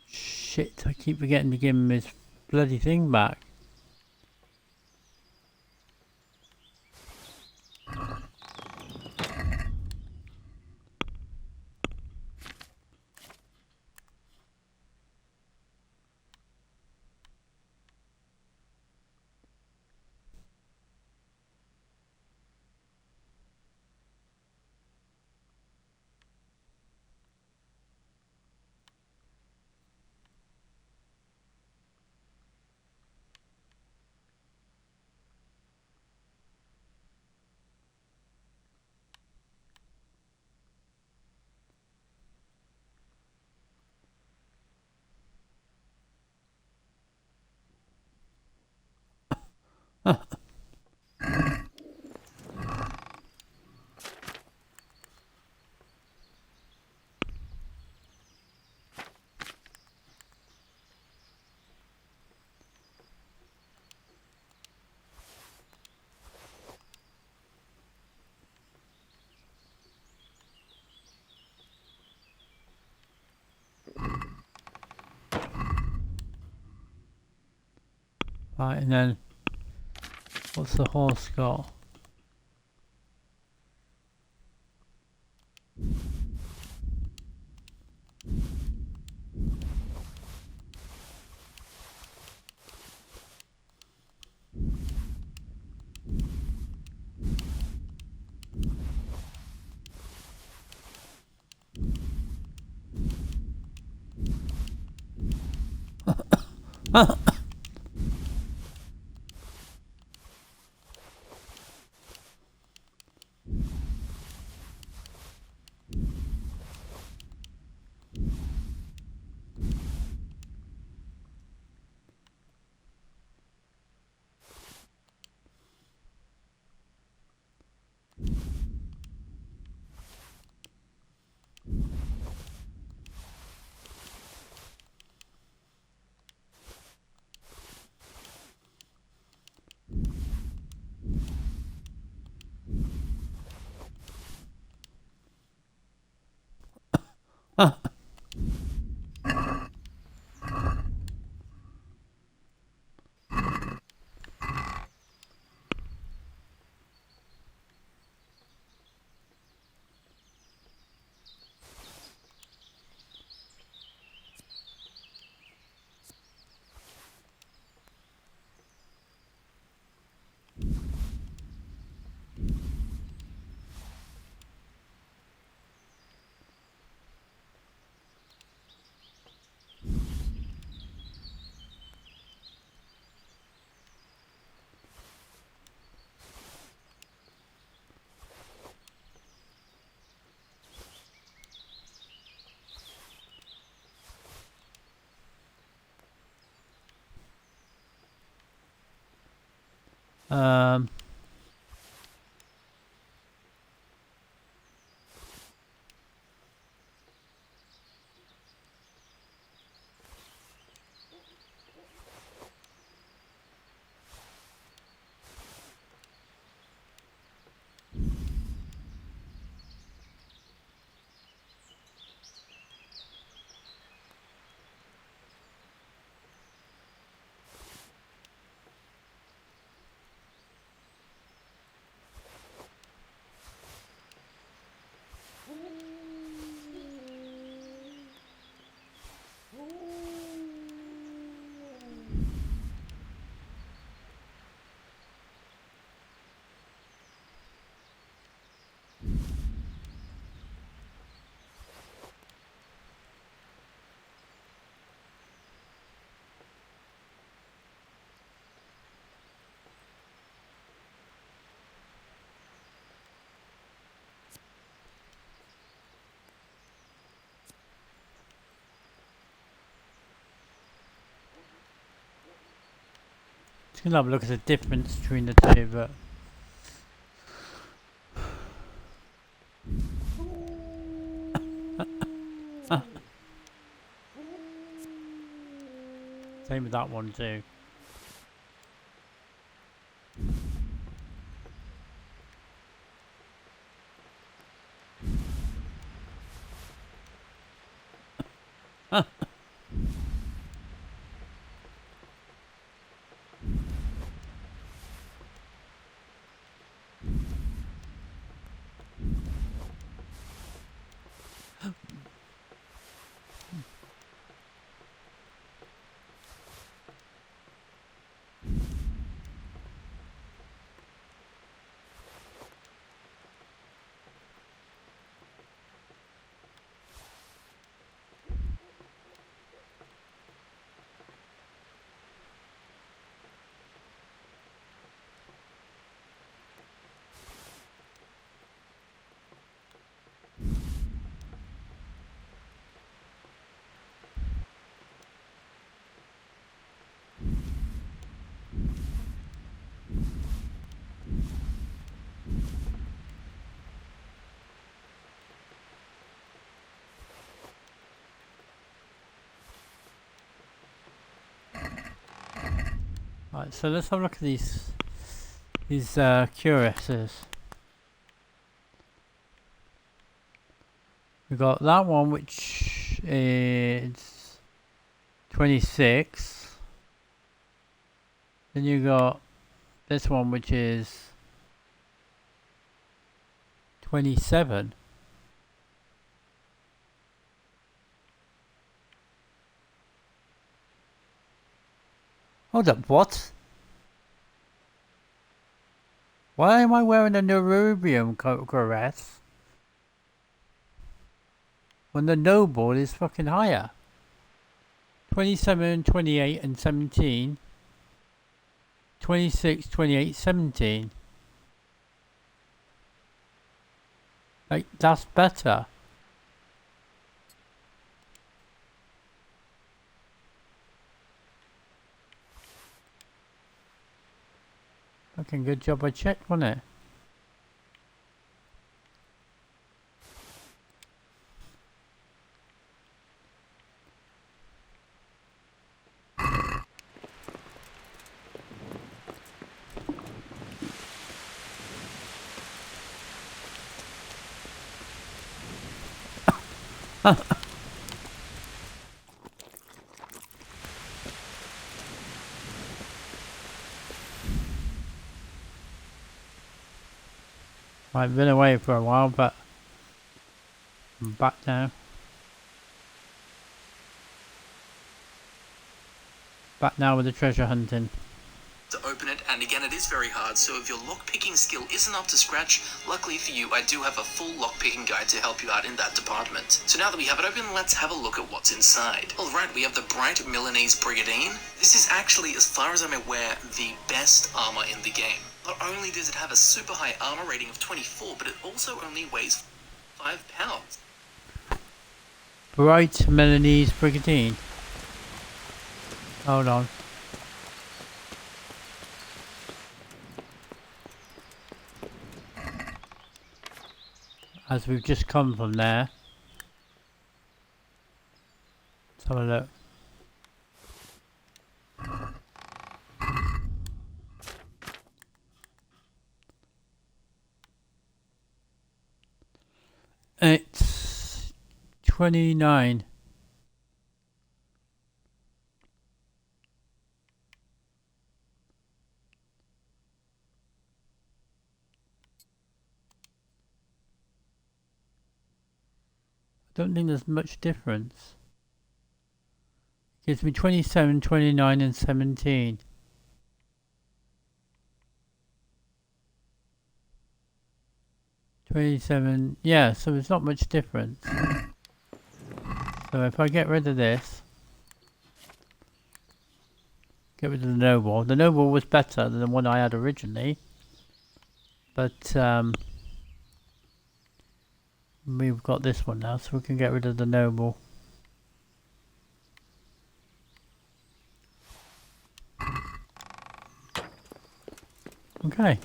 Shit, I keep forgetting to give him his bloody thing back. Right, and then what's the horse got? Um. Just gonna have a look at the difference between the two, but same with that one too. Right, so let's have a look at these cuirasses. We got that one which is 26. Then you got this one which is 27. Hold up, what? Why am I wearing a Nerubium cuirass when the noble is fucking higher? 27, 28 and 17. 26, 28, 17. Like, that's better. Fucking good job I checked, wasn't it? I've been away for a while, but I'm back now. Back now with the treasure hunting. To open it, and again it is very hard, so if your lockpicking skill isn't up to scratch, luckily for you I do have a full lockpicking guide to help you out in that department. So now that we have it open, let's have a look at what's inside. Alright, we have the Bright Milanese Brigandine. This is actually, as far as I'm aware, the best armor in the game. Not only does it have a super high armor rating of 24, but it also only weighs 5 pounds. Bright Milanese Brigandine. Hold on. as we've just come from there. Let's have a look. It's 29. I don't think there's much difference. It gives me 27, 29 and 17. Yeah, so there's not much difference. So if I get rid of this, get rid of the noble. The noble was better than the one I had originally, but we've got this one now, so we can get rid of the noble. Okay.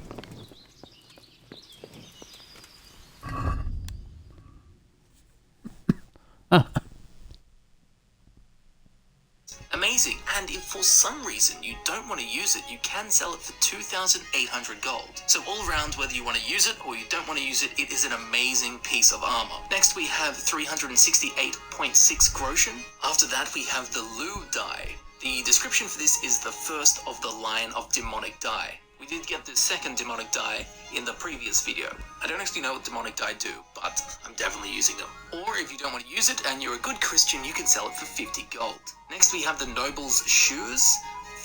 Amazing, and if for some reason you don't want to use it, you can sell it for 2,800 gold. So all around, whether you want to use it or you don't want to use it, it is an amazing piece of armor. Next we have 368.6 groschen. After that we have the Lu die. The description for this is the first of the line of demonic die. We did get the second demonic die in the previous video. I don't actually know what demonic die do, but I'm definitely using them. Or if you don't want to use it and you're a good Christian, you can sell it for 50 gold. Next we have the noble's shoes.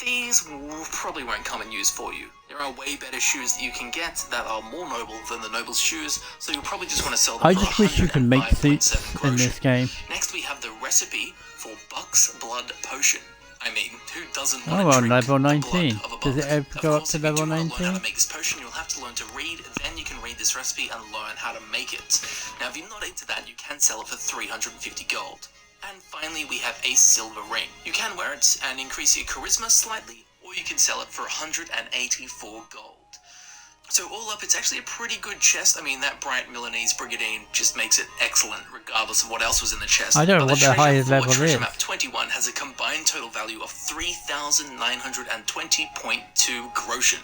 These probably won't come in use for you. There are way better shoes that you can get that are more noble than the noble's shoes, so you'll probably just want to sell them I for just wish you could make 105.7 suits in this game. Next we have the recipe for Buck's Blood Potion. I mean, who doesn't Oh, want to on drink level the 19. blood of a Does it buck? ever Of go up course, to if you level do want to learn how 19? to make this potion, you'll have to learn to read, then you can read this recipe and learn how to make it. Now, if you're not into that, you can sell it for 350 gold. And finally, we have a silver ring. You can wear it and increase your charisma slightly, or you can sell it for 184 gold. So all up, it's actually a pretty good chest. I mean, that bright Milanese Brigandine just makes it excellent, regardless of what else was in the chest. I don't know But what the treasure highest for level treasure is. map 21 has a combined total value of 3,920.2 groschen.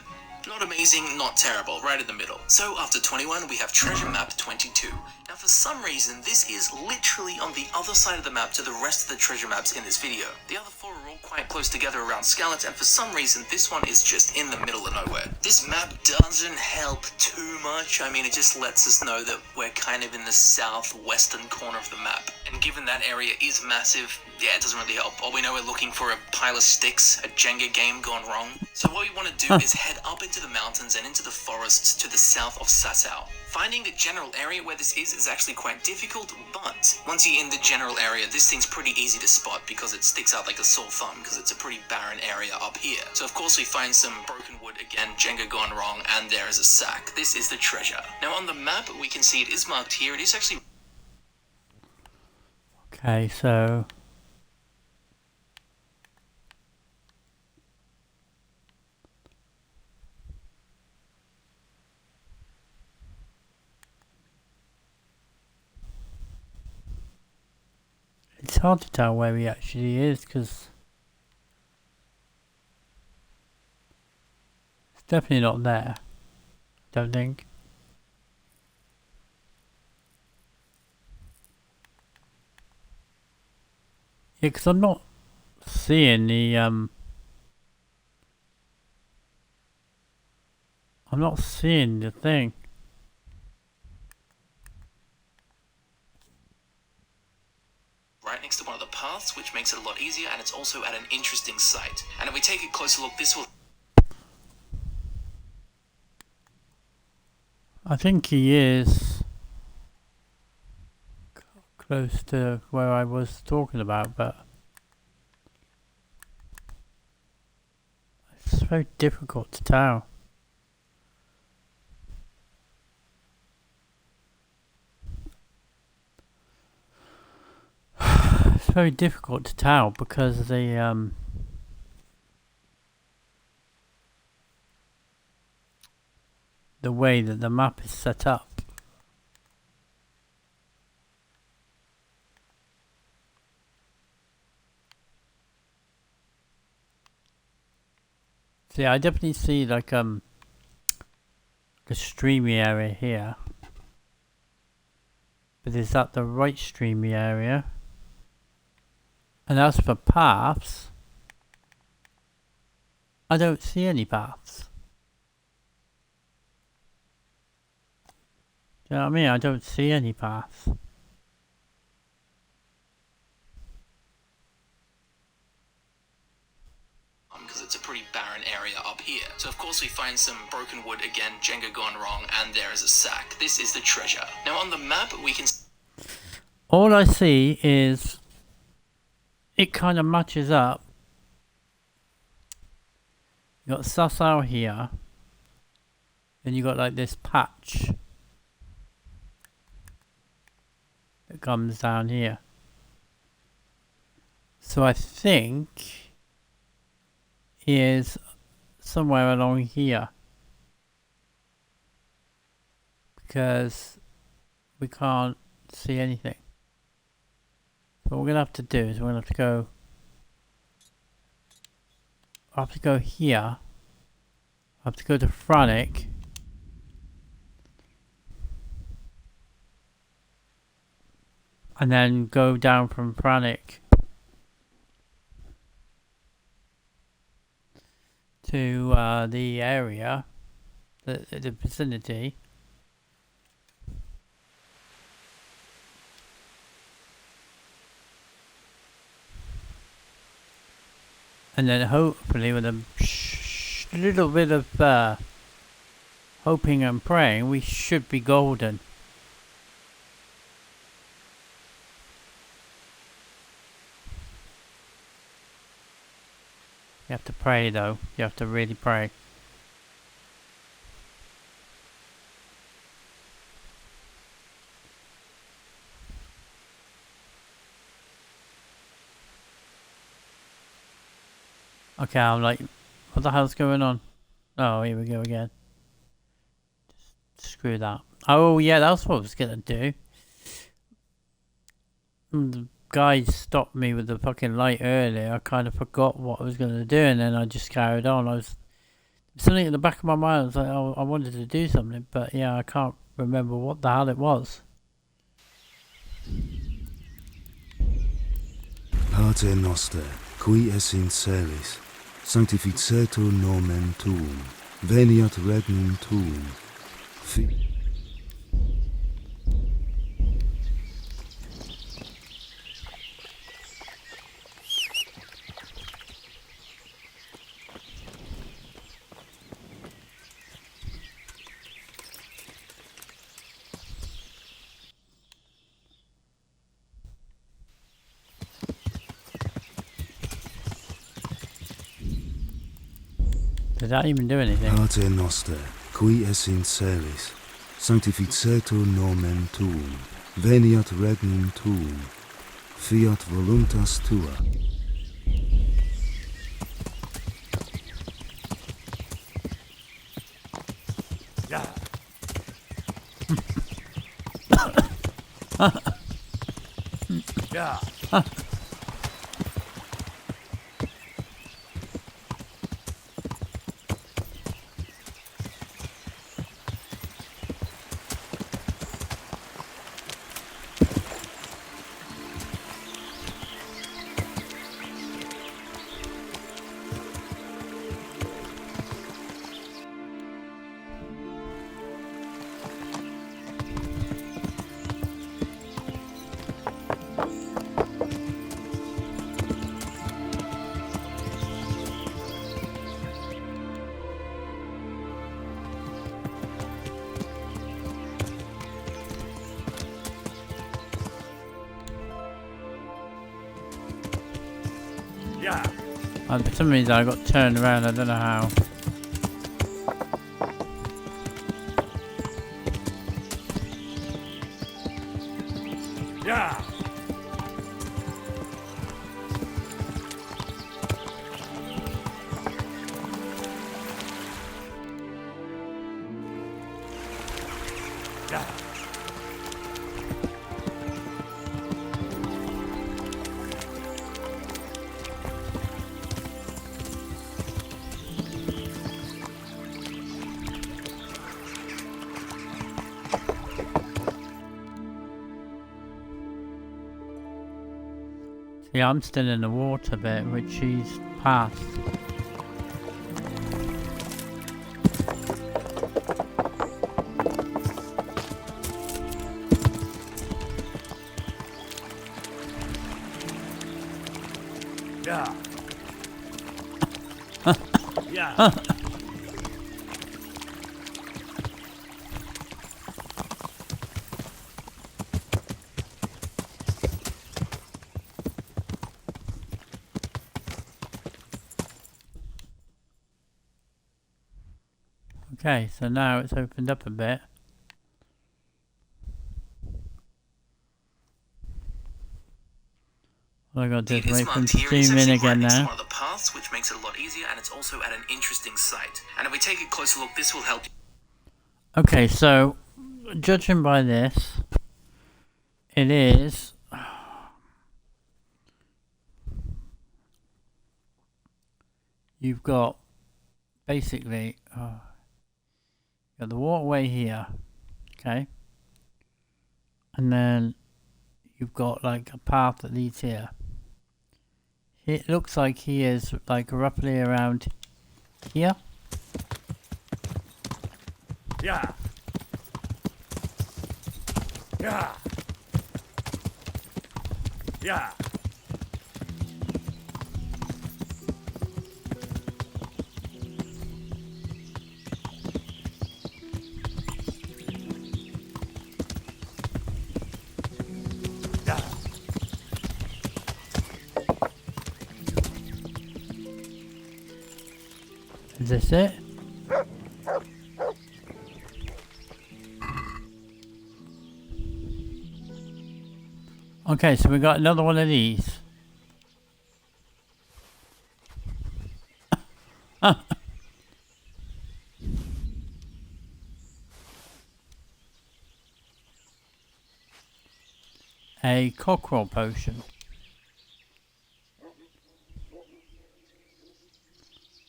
Not amazing, not terrible, right in the middle. So after 21, we have treasure map 22. Now for some reason, this is literally on the other side of the map to the rest of the treasure maps in this video. The other four are all quite close together around Scarlet, and for some reason, this one is just in the middle of nowhere. This map doesn't help too much. I mean, it just lets us know that we're kind of in the southwestern corner of the map. And given that area is massive, yeah, it doesn't really help. All we know, we're looking for a pile of sticks, a Jenga game gone wrong. So what we want to do is head up into the mountains and into the forests to the south of Sasau. Finding the general area where this is actually quite difficult, but once you're in the general area, this thing's pretty easy to spot because it sticks out like a sore thumb because it's a pretty barren area up here. So of course we find some broken wood again, Jenga gone wrong, and there is a sack. This is the treasure. Now on the map, we can see it is marked here. It is actually... Okay, so... It's hard to tell where he actually is because it's definitely not there. Don't think. Yeah, because I'm not seeing the I'm not seeing the thing. right next to one of the paths, which makes it a lot easier, and it's also at an interesting site. And if we take a closer look, this will... I think he is close to where I was talking about, but it's very difficult to tell. It's very difficult to tell because the way that the map is set up. See, I definitely see like the streamy area here. But is that the right streamy area? And as for paths, I don't see any paths. Do you know what I mean? I don't see any paths. Because it's a pretty barren area up here. So of course we find some broken wood again, Jenga gone wrong, and there is a sack. This is the treasure. Now on the map we can... All I see is it kind of matches up. You got Sasau here, then you got like this patch that comes down here. So I think is somewhere along here, because we can't see anything. So what we're gonna have to do is we're gonna have to go. I have to go here. I have to go to Franic. And then go down from Franic to the area, the vicinity. And then hopefully with a little bit of hoping and praying, we should be golden. You have to pray though, you have to really pray. Okay, I'm like, what the hell's going on? Oh, here we go again. Just screw that. Oh yeah, that's what I was gonna do. The guy stopped me with the fucking light earlier. I kind of forgot what I was gonna do, and then I just carried on. I was something in the back of my mind. I was like, oh, I wanted to do something, but yeah, I can't remember what the hell it was. Pater noster, qui es in celis, sanctificetur nomen tuum, veniat regnum tuum. Did that even do anything? Pater noster, qui es in celis, sanctificetur nomen tuum, veniat regnum tuum, fiat voluntas tua. Yeah. Yeah. Yeah. And for some reason I got turned around, I don't know how. Yeah. Yeah. Yeah, I'm still in the water bit, which she's past. Yeah. Yeah. Okay, so now it's opened up a bit. All I gotta do is wait for him to zoom in again now. One of the paths, which makes it a lot easier, and it's also at an interesting site. And if we take a closer look, this will help. Okay, so judging by this, it is you've got basically you've got the waterway here, okay, and then you've got like a path that leads here. It looks like he is like roughly around here. Yeah. Yeah. Yeah. Is this it? Okay, so we got another one of these. A cockerel potion.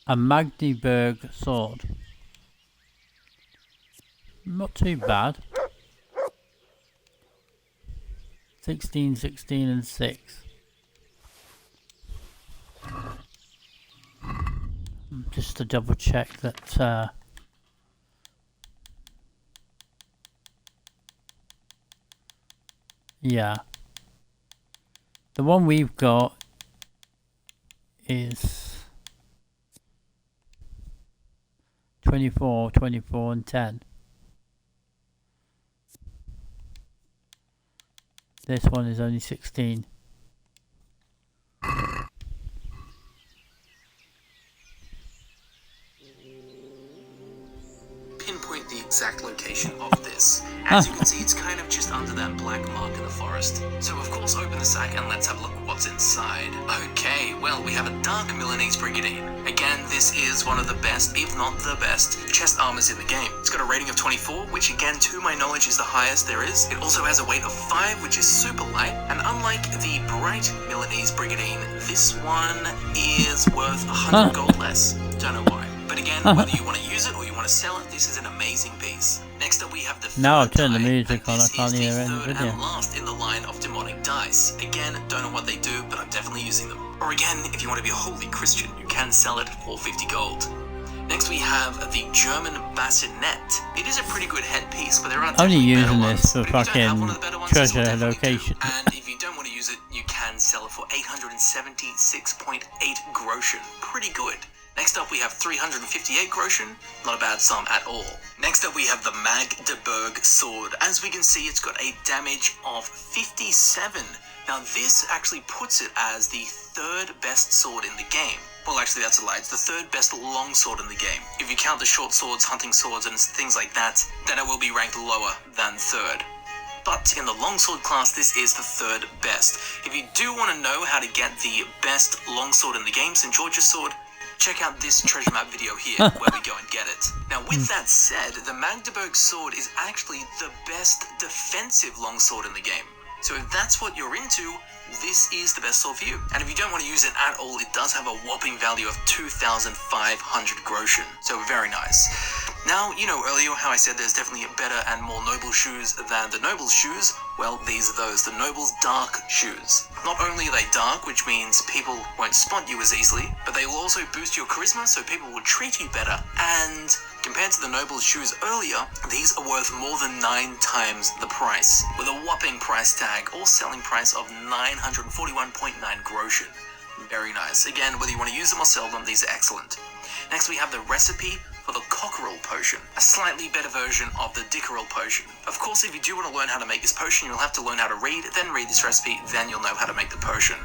A Magdeburg sword. Not too bad. 16, 16 and 6. Just to double check that yeah. The one we've got is 24, 24 and 10. This one is only 16. Pinpoint the exact location of this. As you can see, it's kind of just under that black mark in the forest. So of course open the sack and let's have a look what's inside. Okay, well we have a Dark Milanese Brigandine. Again, this is one of the best, if not the best, chest armors in the game. It's got a rating of 24, which again, to my knowledge, is the highest there is. It also has a weight of 5, which is super light. And unlike the Bright Milanese Brigandine, this one is worth 100 gold less. Don't know why. But again, whether you want to use it or you want to sell it, this is an amazing piece. Next up we have the Now I've turned the Third music on, I This can't is hear the any third video. and last in the line of demonic dice. Again, don't know what they do, but I'm definitely using them. Or again, if you want to be a holy Christian, you can sell it for 50 gold. Next we have the German bassinet. It is a pretty good headpiece, but there are Only definitely better using ones. this for But if you don't have fucking one of the better ones, this will treasure definitely do. location. And if you don't want to use it, you can sell it for 876.8 groschen. Pretty good. Next up we have 358 groschen, not a bad sum at all. Next up we have the Magdeburg sword. As we can see, it's got a damage of 57. Now this actually puts it as the third best sword in the game. Well, actually that's a lie, it's the third best long sword in the game. If you count the short swords, hunting swords and things like that, then it will be ranked lower than third. But in the longsword class, this is the third best. If you do want to know how to get the best longsword in the game, St. George's sword, check out this treasure map video here where we go and get it. Now with that said, the Magdeburg sword is actually the best defensive longsword in the game. So if that's what you're into, this is the best sword for you. And if you don't want to use it at all, it does have a whopping value of 2,500 groschen. So very nice. Now, you know earlier how I said there's definitely better and more noble shoes than the Noble's shoes? Well, these are those, the Noble's dark shoes. Not only are they dark, which means people won't spot you as easily, but they will also boost your charisma so people will treat you better. And compared to the Noble's shoes earlier, these are worth more than 9 times the price, with a whopping price tag or selling price of 941.9 groschen. Very nice. Again, whether you want to use them or sell them, these are excellent. Next we have the recipe for the Cockerel potion, a slightly better version of the Dickerel potion. Of course, if you do want to learn how to make this potion, you'll have to learn how to read, then read this recipe, then you'll know how to make the potion.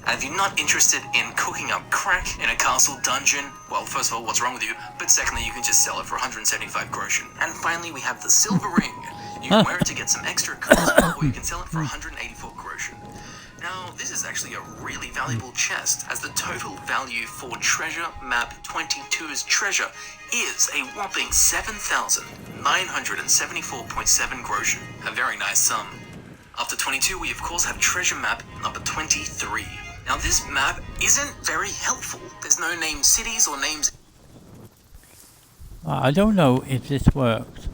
And if you're not interested in cooking up crack in a castle dungeon, well, first of all, what's wrong with you? But secondly, you can just sell it for 175 groschen. And finally, we have the silver ring. You can wear it to get some extra charisma, or you can sell it for 184 groschen. Now, this is actually a really valuable chest, as the total value for Treasure Map 22's treasure is a whopping 7,974.7 groschen. A very nice sum. After 22, we of course have Treasure Map number 23. Now, this map isn't very helpful. There's no named cities or names. I don't know if this works.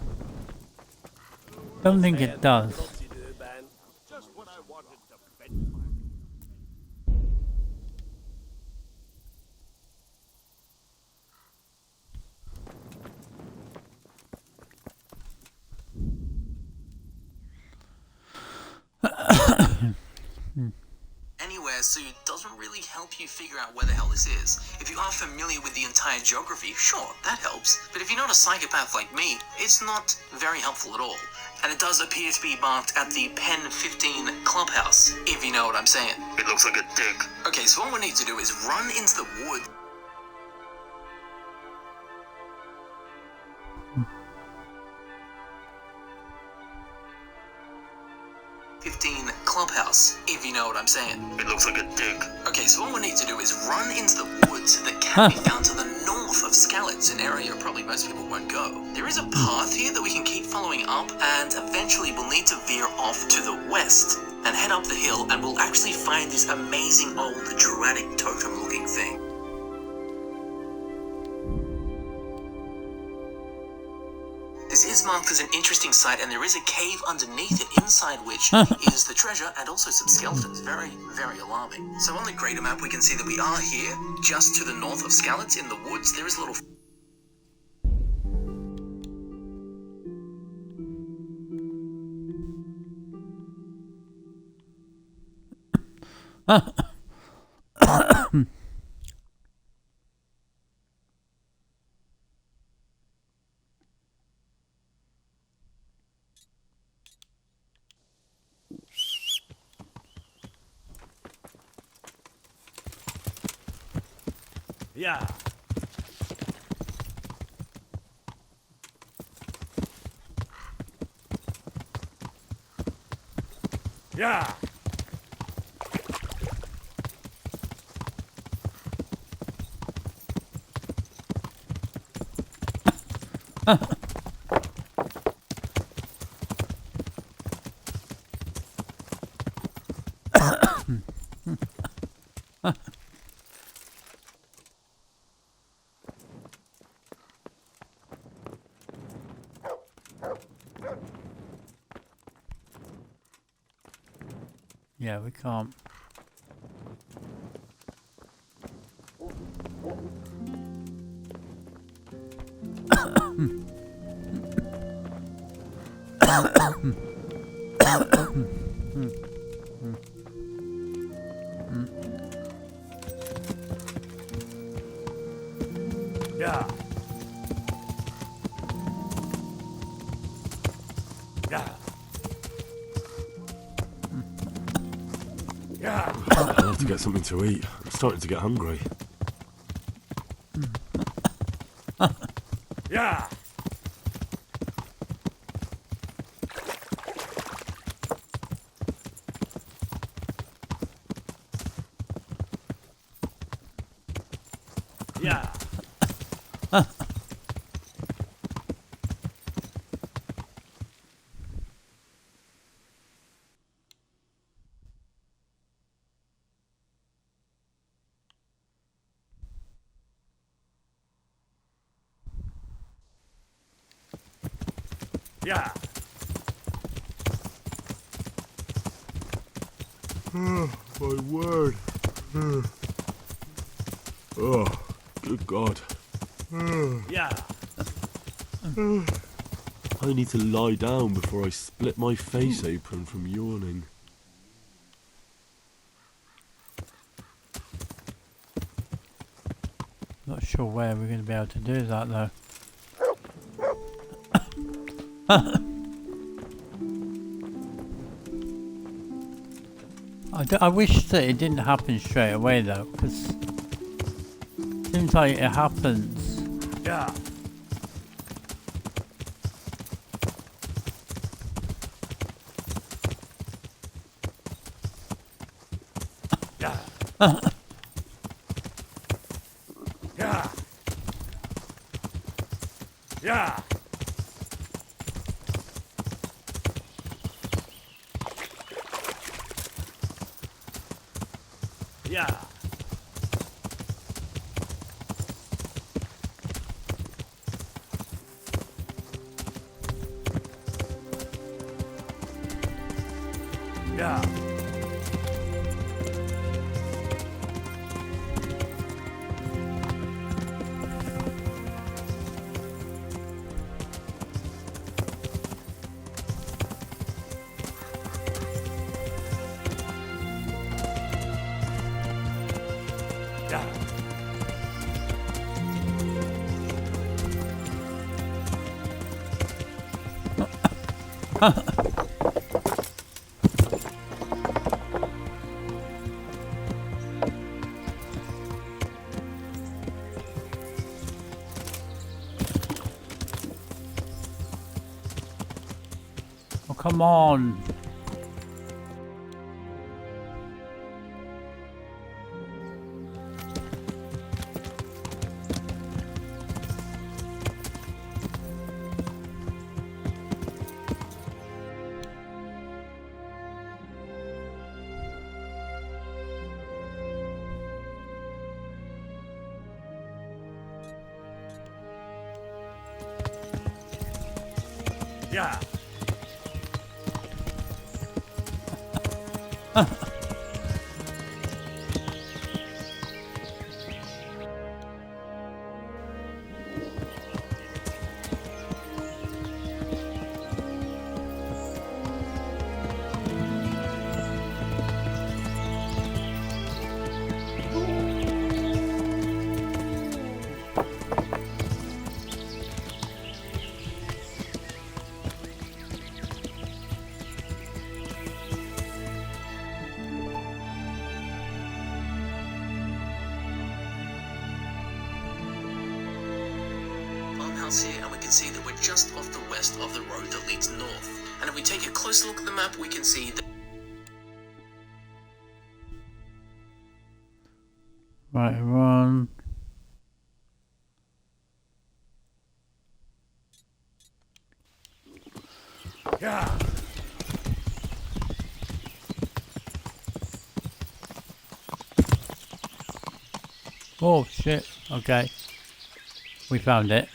Don't think it does. Just what I wanted to bet. Anywhere, so it doesn't really help you figure out where the hell this is. If you are familiar with the entire geography, sure, that helps. But if you're not a psychopath like me, it's not very helpful at all. And it does appear to be marked at the Pen 15 clubhouse, if you know what I'm saying. It looks like a dick. Okay, so what we need to do is run into the woods. 15 clubhouse, if you know what I'm saying. It looks like a dick. Okay, so what we need to do is run into the woods that can be found to the north of Skalitz, an area probably most people won't go. There is a path here that we can keep following up, and eventually we'll need to veer off to the west and head up the hill, and we'll actually find this amazing old Druidic totem-looking thing. This is marked as an interesting site, and there is a cave underneath it, inside which is the treasure and also some skeletons. Very, very alarming. So on the greater map, we can see that we are here, just to the north of Skalitz in the woods. There is a little... Yeah. Yeah. Yeah, we can't. Yeah. Yeah. Yeah. I'll have to get something to eat. I'm starting to get hungry. Yeah. Yeah. Yeah. Oh, my word. Oh, good God. Yeah. I need to lie down before I split my face open from yawning. Not sure where we're going to be able to do that though. I wish that it didn't happen straight away though, because it seems like it happens. Yeah. Yeah. Yeah. Yeah. Yeah. Yeah. Oh, come on. Yeah. Farmhouse here, and we can see that we're just off the west of the road that leads north. And if we take a closer look at the map, we can see that Right, run. Yeah. Oh shit, okay. We found it.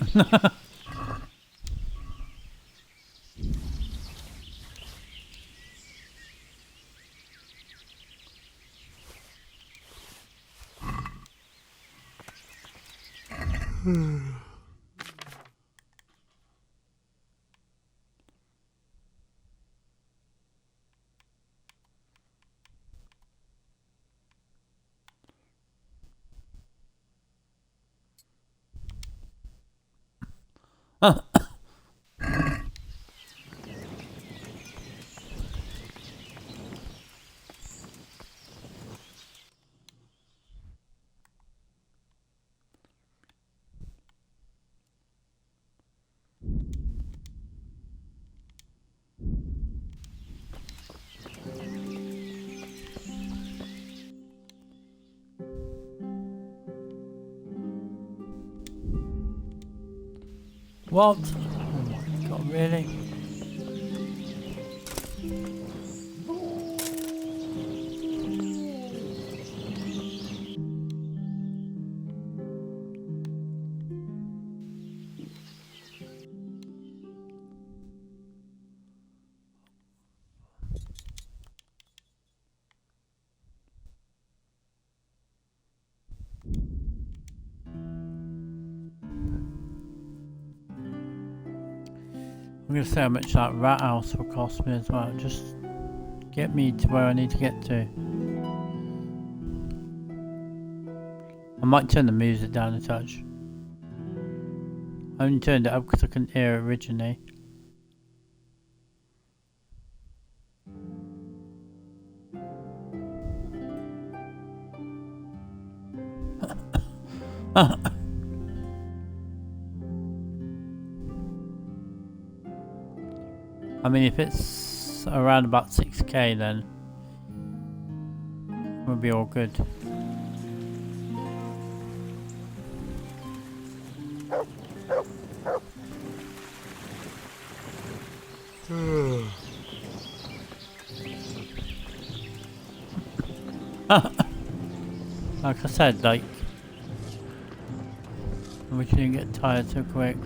What? Oh my god, really? I'm gonna see how much that rat house will cost me as well. Just get me to where I need to get to. I might turn the music down a touch. I only turned it up because I couldn't hear it originally. I mean, if it's around about 6k, then we'll be all good. Like I said, like, we shouldn't get tired so quick.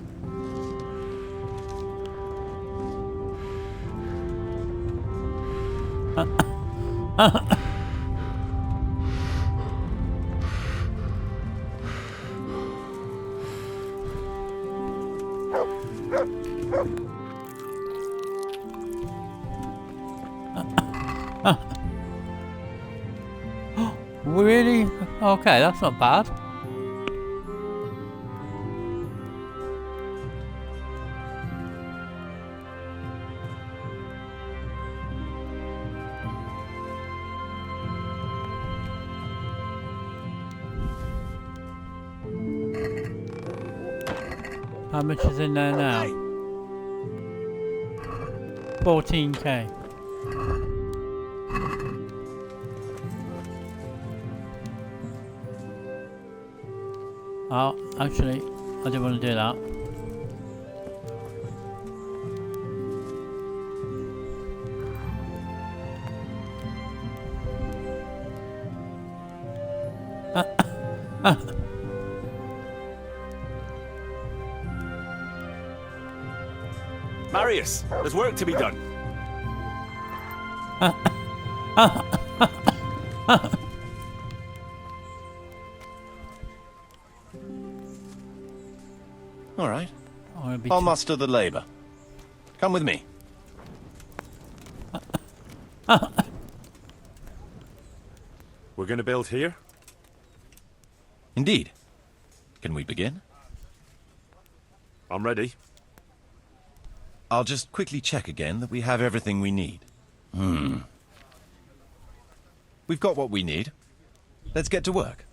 Really? Okay, that's not bad. How much is in there now? 14k. Oh, actually, I didn't want to do that. Marius, there's work to be done. All right. I'll muster the labour. Come with me. We're going to build here? Indeed. Can we begin? I'm ready. I'll just quickly check again that we have everything we need. We've got what we need. Let's get to work.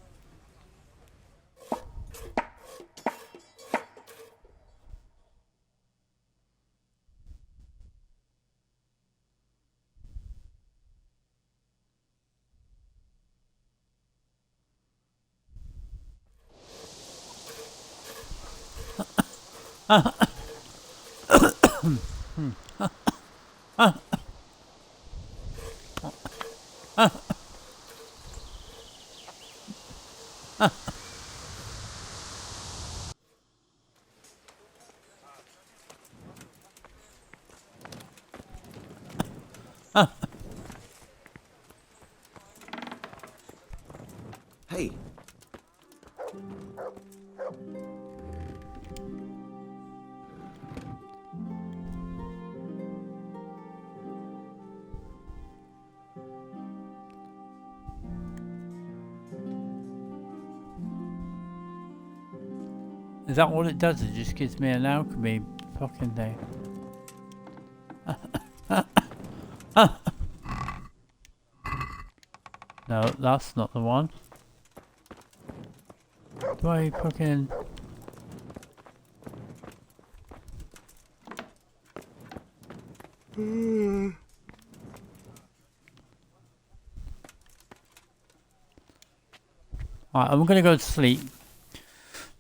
Hey. Is that all it does? It just gives me an alchemy fucking thing. No, that's not the one. Do I fucking... Alright, I'm gonna go to sleep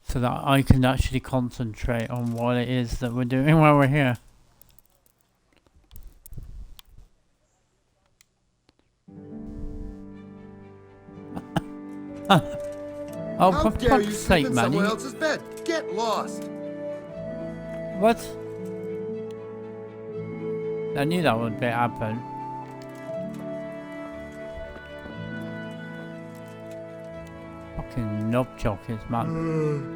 so that I can actually concentrate on what it is that we're doing while we're here. Oh, How for dare you fuck's sleep sake, in man. someone You... else's bed? Get lost. What? I knew that would happen. Fucking knob jockeys, man.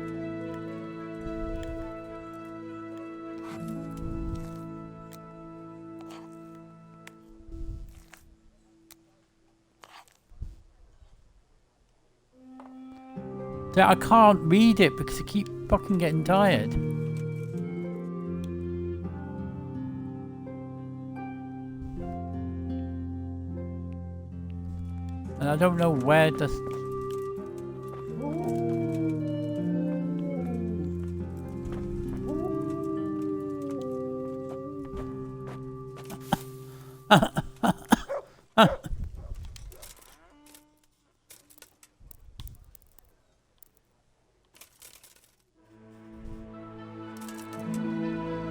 that I can't read it because I keep fucking getting tired. And I don't know where the...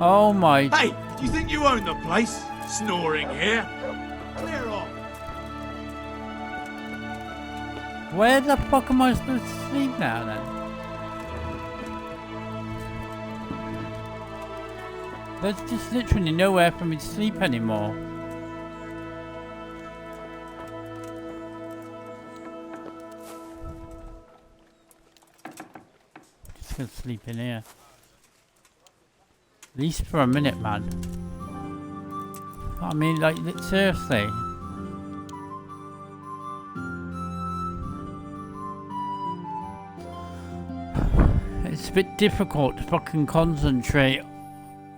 Oh my... Hey, do you think you own the place? Snoring here? Clear off. Where the fuck am I supposed to sleep now then? There's just literally nowhere for me to sleep anymore. Just gonna sleep in here. At least for a minute, man. I mean, like, seriously. It's a bit difficult to fucking concentrate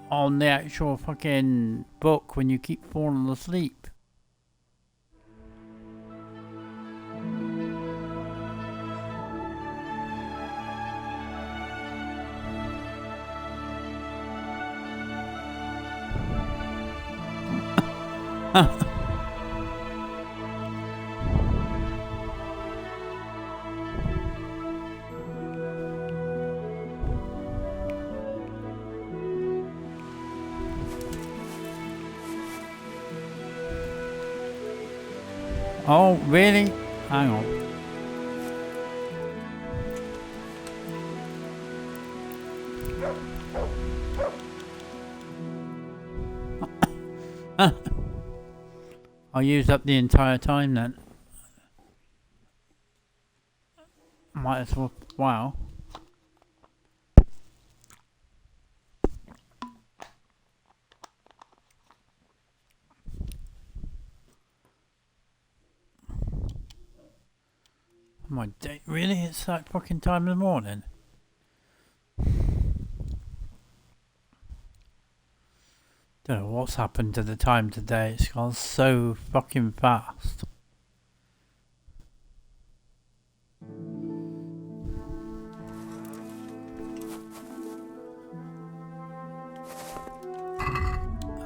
on the actual fucking book when you keep falling asleep. Oh, really? Hang on. I used up the entire time then. Might as well. Wow. My day, really? It's that fucking time in the morning? Don't know what's happened to the time today. It's gone so fucking fast.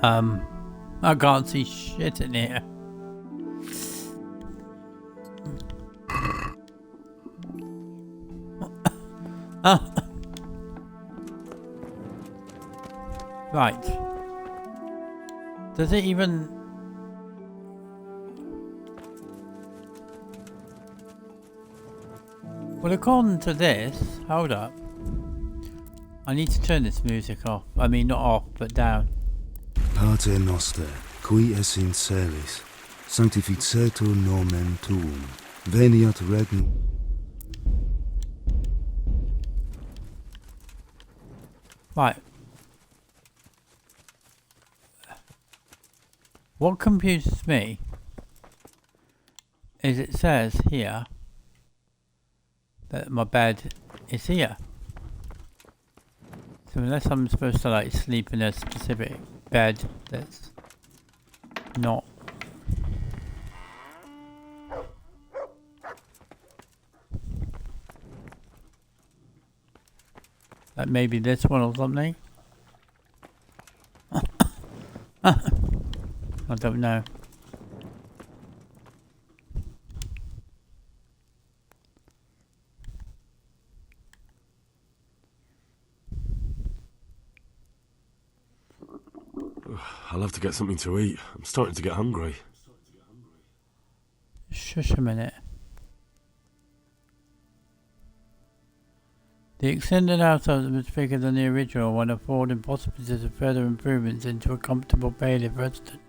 I can't see shit in here. Right. Does it even... Well, according to this, hold up. I need to turn this music off. I mean, not off, but down. Pater noster, qui es in celis, sanctificetur nomen tuum, veniat regnum. Right. What confuses me is it says here that my bed is here. So unless I'm supposed to like sleep in a specific bed that's not like maybe this one or something. I don't know. I'll have to get something to eat. I'm starting to get hungry. Shush a minute. The extended household was bigger than the original one, affording possibilities of further improvements into a comfortable bailiff residence.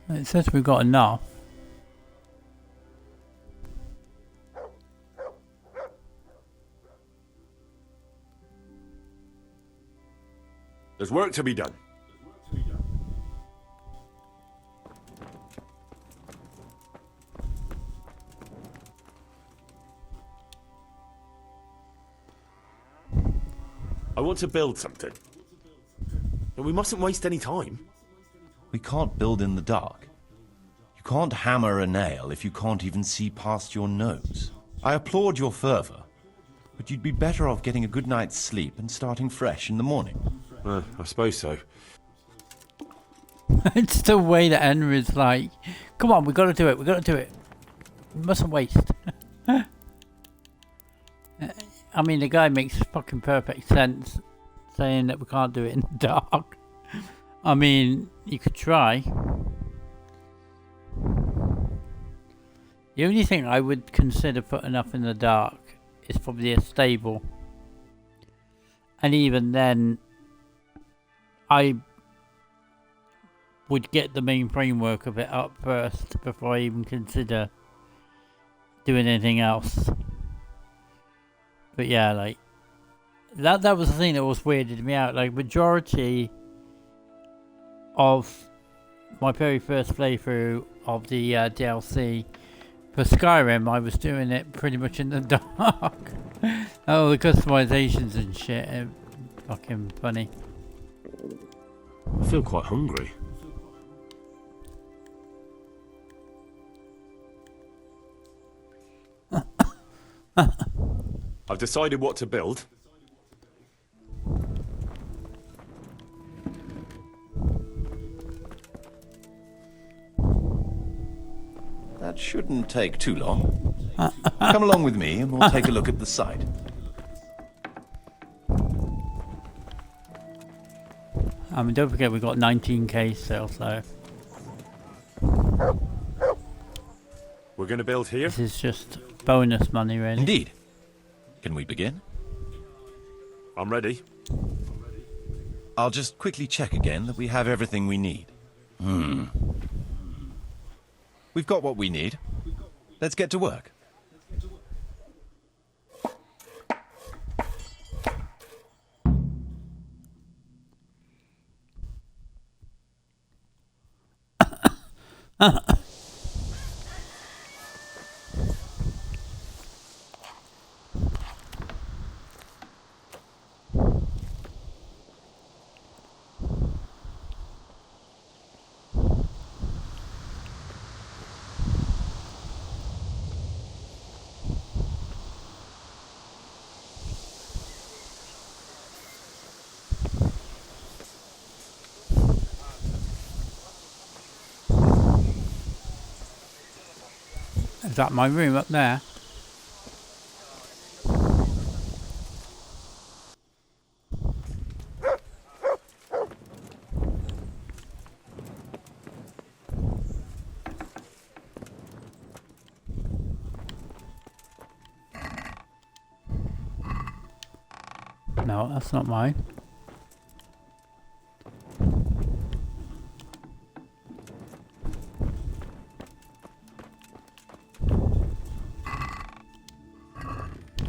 It says we've got enough. There's work to be done. I want to build something. But we mustn't waste any time. We can't build in the dark. You can't hammer a nail if you can't even see past your nose. I applaud your fervour, but you'd be better off getting a good night's sleep and starting fresh in the morning. I suppose so. It's the way that Henry's like, come on, we got to do it, we got to do it. We mustn't waste. I mean, the guy makes fucking perfect sense saying that we can't do it in the dark. I mean, you could try. The only thing I would consider putting up in the dark is probably a stable. And even then, I would get the main framework of it up first before I even consider doing anything else. But yeah, like that was the thing that was weirded me out. Like, majority of my very first playthrough of the DLC for Skyrim, I was doing it pretty much in the dark. Oh, the customizations and shit are fucking funny. I feel quite hungry. I've decided what to build. That shouldn't take too long. Come along with me and we'll take a look at the site. I mean, don't forget we've got 19k still, so... We're going to build here? This is just bonus money, really. Indeed. Can we begin? I'm ready. I'll just quickly check again that we have everything we need. We've got what we need. Let's get to work. Is that my room up there? No, that's not mine.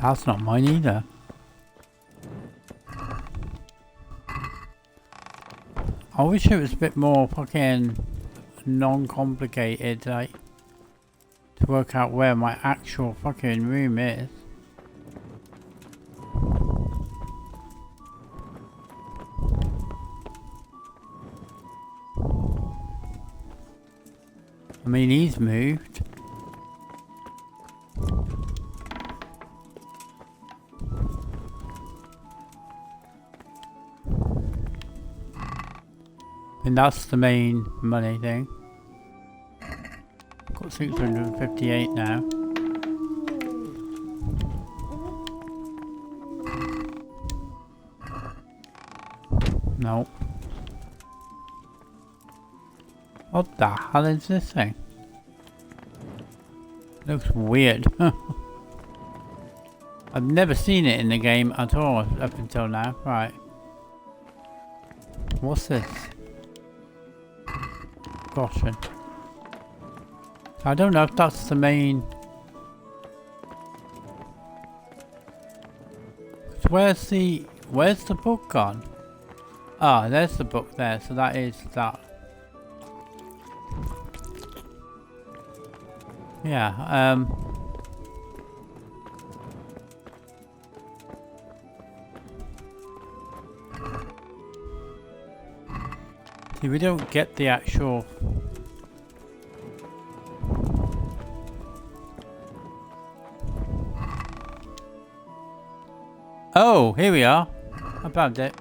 That's not mine either. I wish it was a bit more fucking non-complicated, like, to work out where my actual fucking room is. I mean, he's moved. And that's the main money thing. Got 658 now. Nope. What the hell is this thing? Looks weird. I've never seen it in the game at all up until now. Right. What's this? Caution. I don't know if that's the main... Where's the book gone? Ah, there's the book there, so that is that. Yeah, see, we don't get the actual... Oh, here we are. I found it.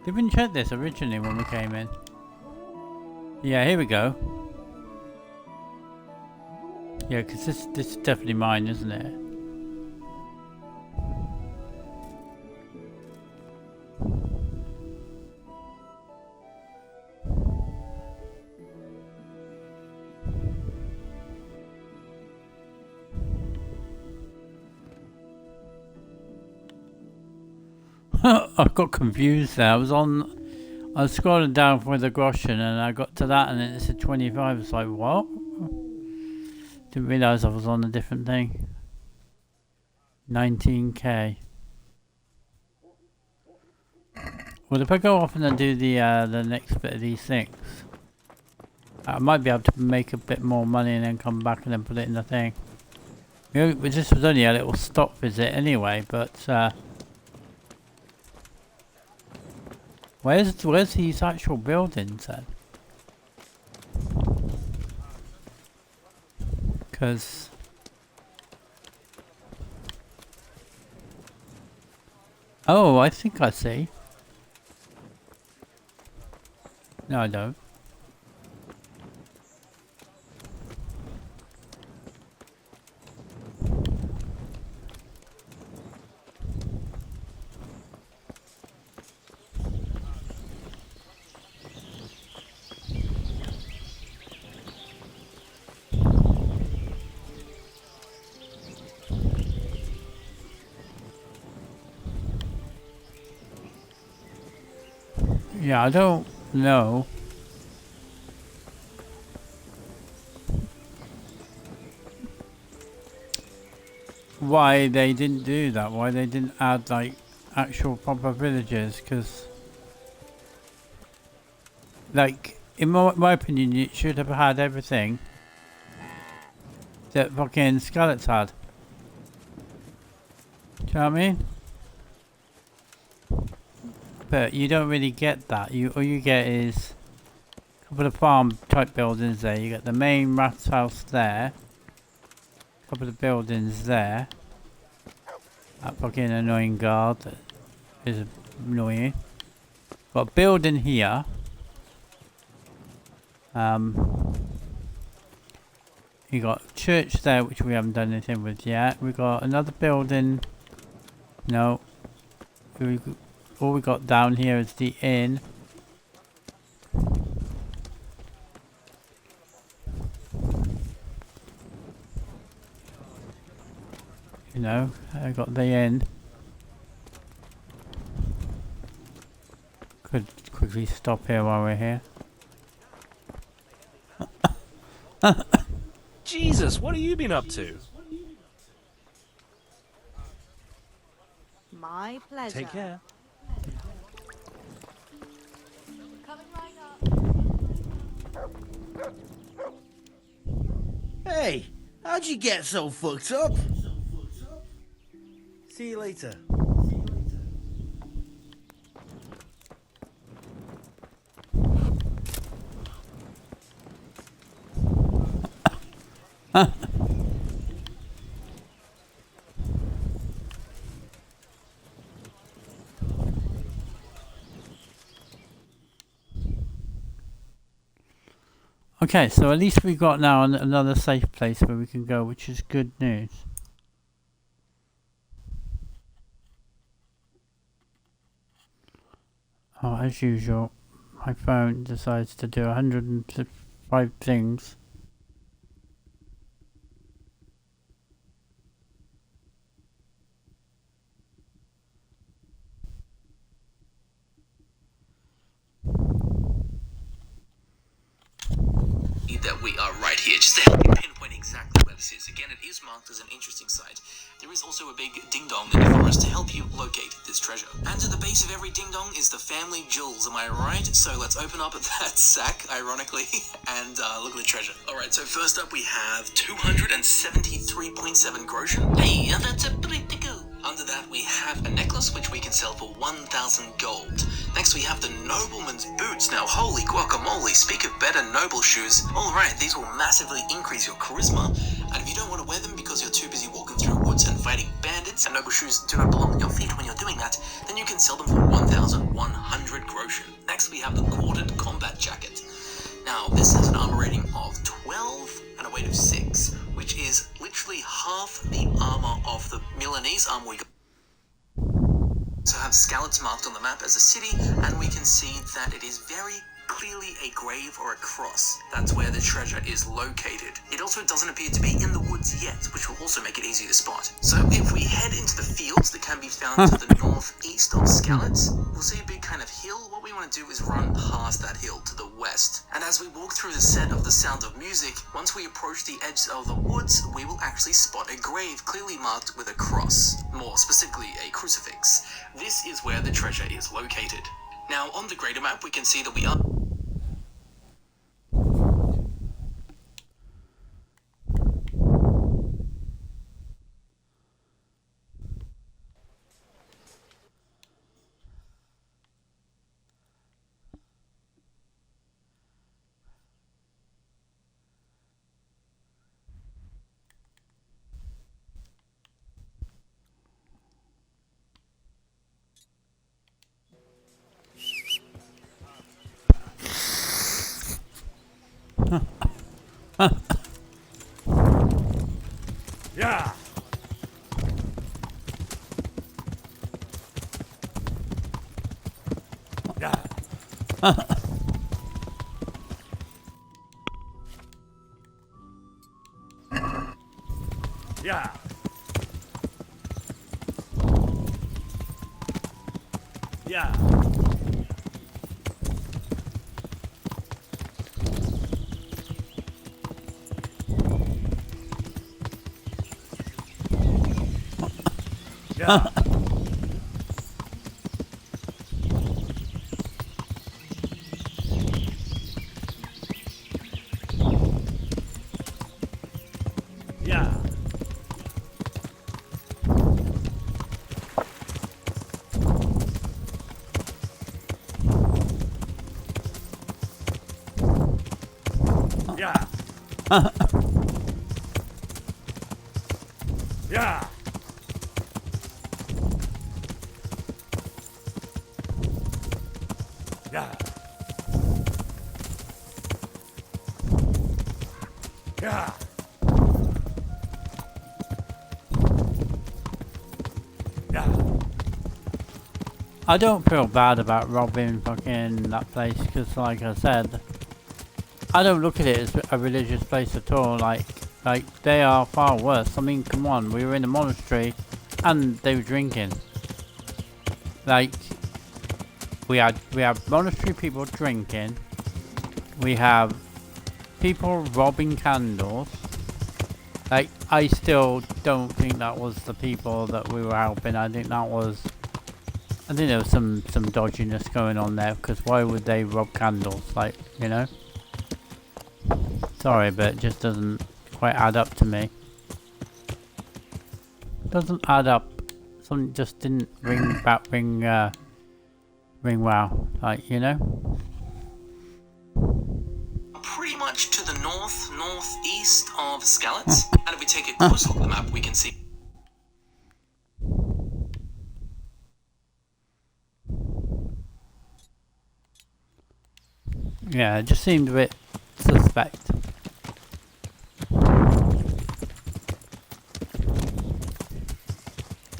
Did we check this originally when we came in? Yeah, here we go. Yeah, because this is definitely mine, isn't it? I got confused there. I was scrolling down for the Groschen and I got to that and it said 25. It's like, what? Didn't realise I was on a different thing. 19k. Well, if I go off and then do the next bit of these things, I might be able to make a bit more money and then come back and then put it in the thing. You know, this was only a little stop visit anyway, but where's these actual buildings then? Because oh, I think I see. No, I don't. Yeah, I don't know. Why they didn't do that, why they didn't add like actual proper villages, because like in my opinion you should have had everything that fucking Skeleton had. Do you know what I mean? But you don't really get that. All you get is a couple of farm type buildings there. You get the main rat's house there. A couple of buildings there. That fucking annoying guard that is annoying. Got a building here. You got a church there which we haven't done anything with yet. We got another building. No. All we got down here is the inn. You know, I got the inn. Could quickly stop here while we're here. Jesus, what have you been up to? My pleasure. Take care. Hey, how'd you get so fucked up? See you later. Okay, so at least we've got now another safe place where we can go, which is good news. Oh, as usual, my phone decides to do 105 things. That we are right here, just to help you pinpoint exactly where this is. Again, it is marked as an interesting site. There is also a big ding-dong in the forest to help you locate this this treasure. And at the base of every ding-dong is the family jewels, am I right? So let's open up that sack, ironically, and look at the treasure. Alright, so first up we have 273.7 groschen. Hey, that's a pretty good. Under that we have a necklace which we can sell for 1,000 gold. Next we have the nobleman's boots. Now holy guacamole, speak of better noble shoes. Alright, these will massively increase your charisma, and if you don't want to wear them because you're too busy walking through woods and fighting bandits and noble shoes do not belong on your feet when you're doing that, then you can sell them for 1,100 groschen. Next we have the corded combat jacket. Now this has an armor rating of 12 and a weight of 6, which is literally half the armor of the Milanese armor we got. So have Skalitz marked on the map as a city, and we can see that it is very clearly a grave or a cross. That's where the treasure is located. It also doesn't appear to be in the woods yet, which will also make it easy to spot. So if we head into the fields that can be found to the northeast of Skalitz, we'll see a big kind of hill. What we want to do is run past that hill to the west. And as we walk through the set of The Sound of Music, once we approach the edge of the woods, we will actually spot a grave clearly marked with a cross, more specifically a crucifix. This is where the treasure is located. Now on the greater map we can see that we are Yeah. Yeah. Yeah. Yeah. Yeah. Yeah. Yeah. Yeah. Yeah. Yeah. Yeah. I don't feel bad about robbing fucking that place because, like I said, I don't look at it as a religious place at all. Like they are far worse. I mean, come on, we were in a monastery and they were drinking. Like, we have monastery people drinking. We have people robbing candles. Like, I still don't think that was the people that we were helping. I think there was some dodginess going on there, because why would they rob candles? Like, you know? Sorry, but it just doesn't quite add up to me. Doesn't add up. Something just didn't ring wow. Like, you know? pretty much to the northeast of Skalitz. And if we take a close look at the map, we can see yeah, it just seemed a bit suspect.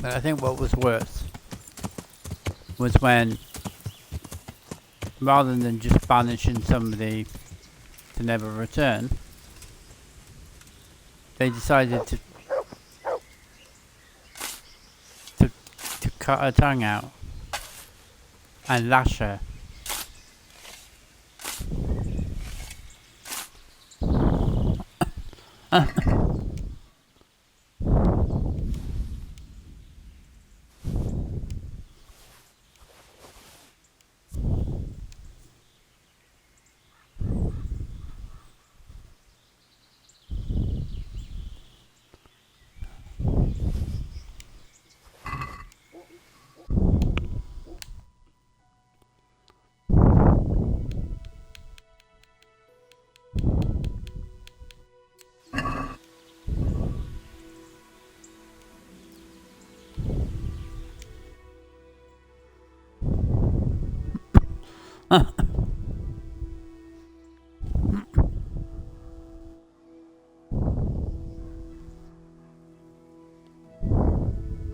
But I think what was worse was when, rather than just banishing somebody to never return, they decided to cut her tongue out and lash her.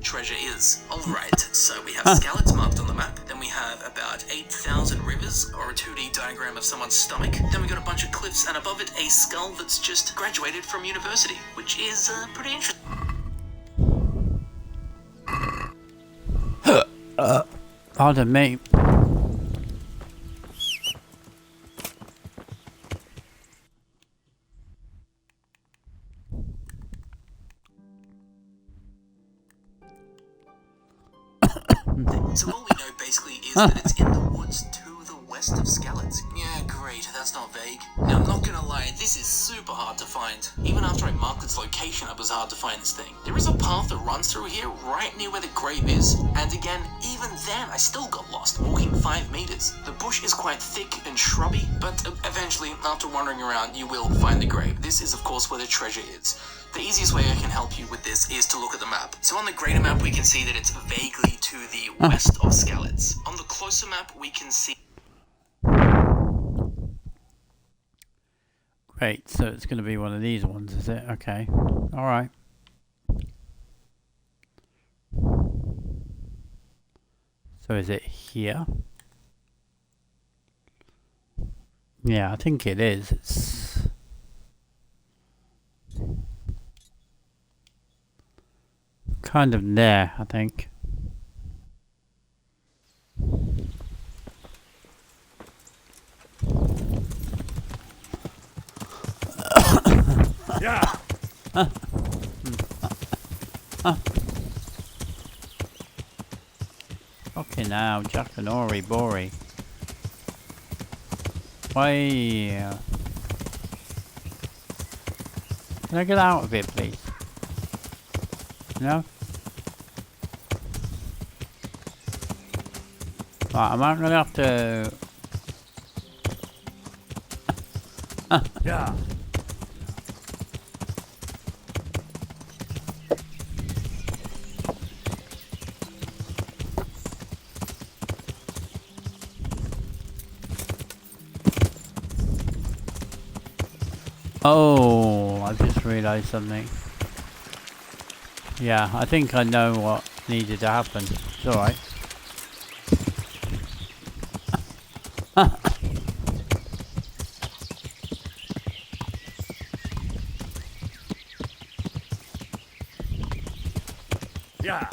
Treasure is. Alright, so we have Skallets marked on the map, then we have about 8,000 rivers, or a 2D diagram of someone's stomach, then we got a bunch of cliffs, and above it a skull that's just graduated from university, which is pretty interesting. Pardon me. So all we know basically is that it's in the woods to the west of Skallets. Yeah, great, that's not vague. Now I'm not gonna lie, this is super hard to find. Even after I marked its location, it was hard to find this thing. There is a path that runs through here right near where the grave is, and again, even then I still got lost, walking 5 meters. The bush is quite thick and shrubby, but eventually, after wandering around, you will find the grave. This is of course where the treasure is. The easiest way I can help you with this is to look at the map. So on the greater map we can see that it's vaguely to the west of Skallets. On the closer map we can see... Great, so it's going to be one of these ones, is it? Okay, alright. So is it here? Yeah, I think it is. It's... kind of there, I think. Yeah. Okay, now Jackanory Bori. Why? Can I get out of it, please? No? Right, I'm gonna have to... Yeah. Oh, I just realised something. Yeah, I think I know what needed to happen. It's alright. Yeah.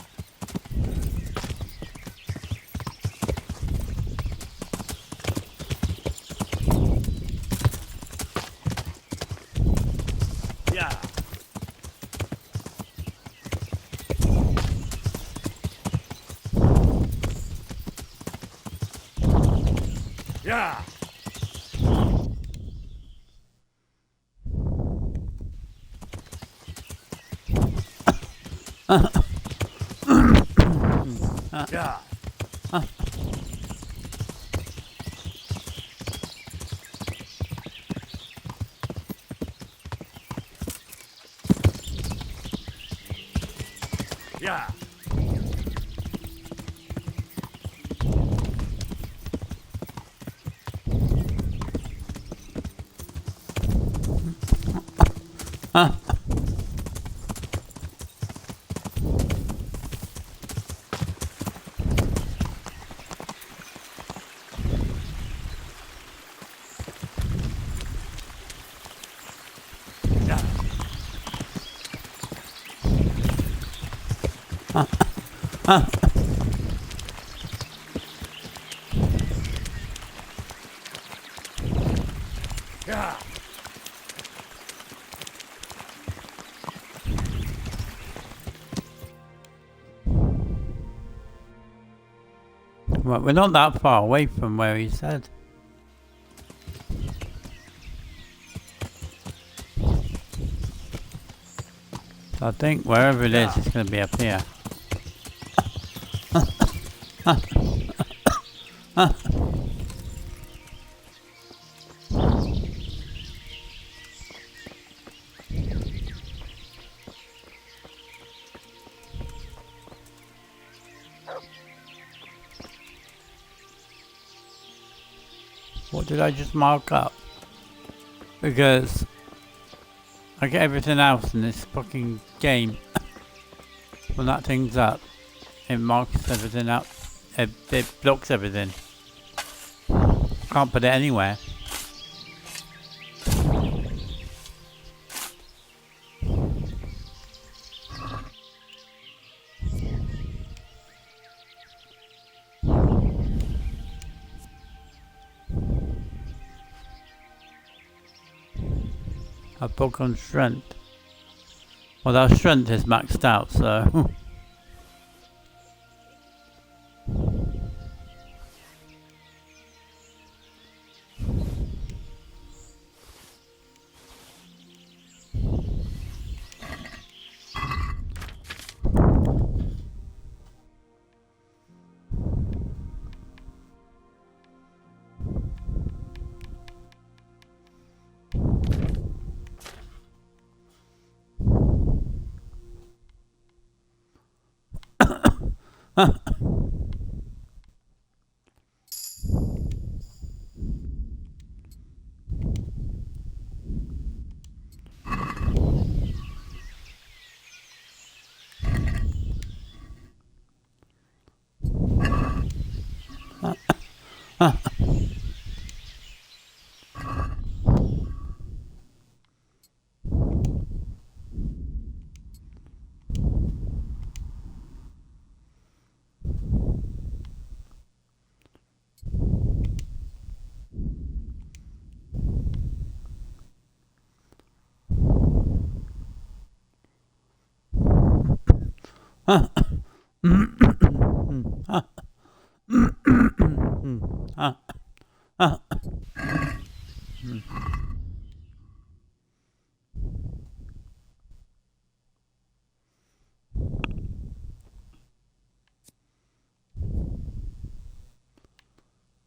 Yeah. Yeah. Yeah. Yeah. Yeah. Right, we're not that far away from where he said. So I think wherever it is, it's going to be up here. What did I just mark up? Because I get everything else in this fucking game. When that thing's up, it marks everything up. It blocks everything. Can't put it anywhere. I book on strength. Well, our strength is maxed out, so.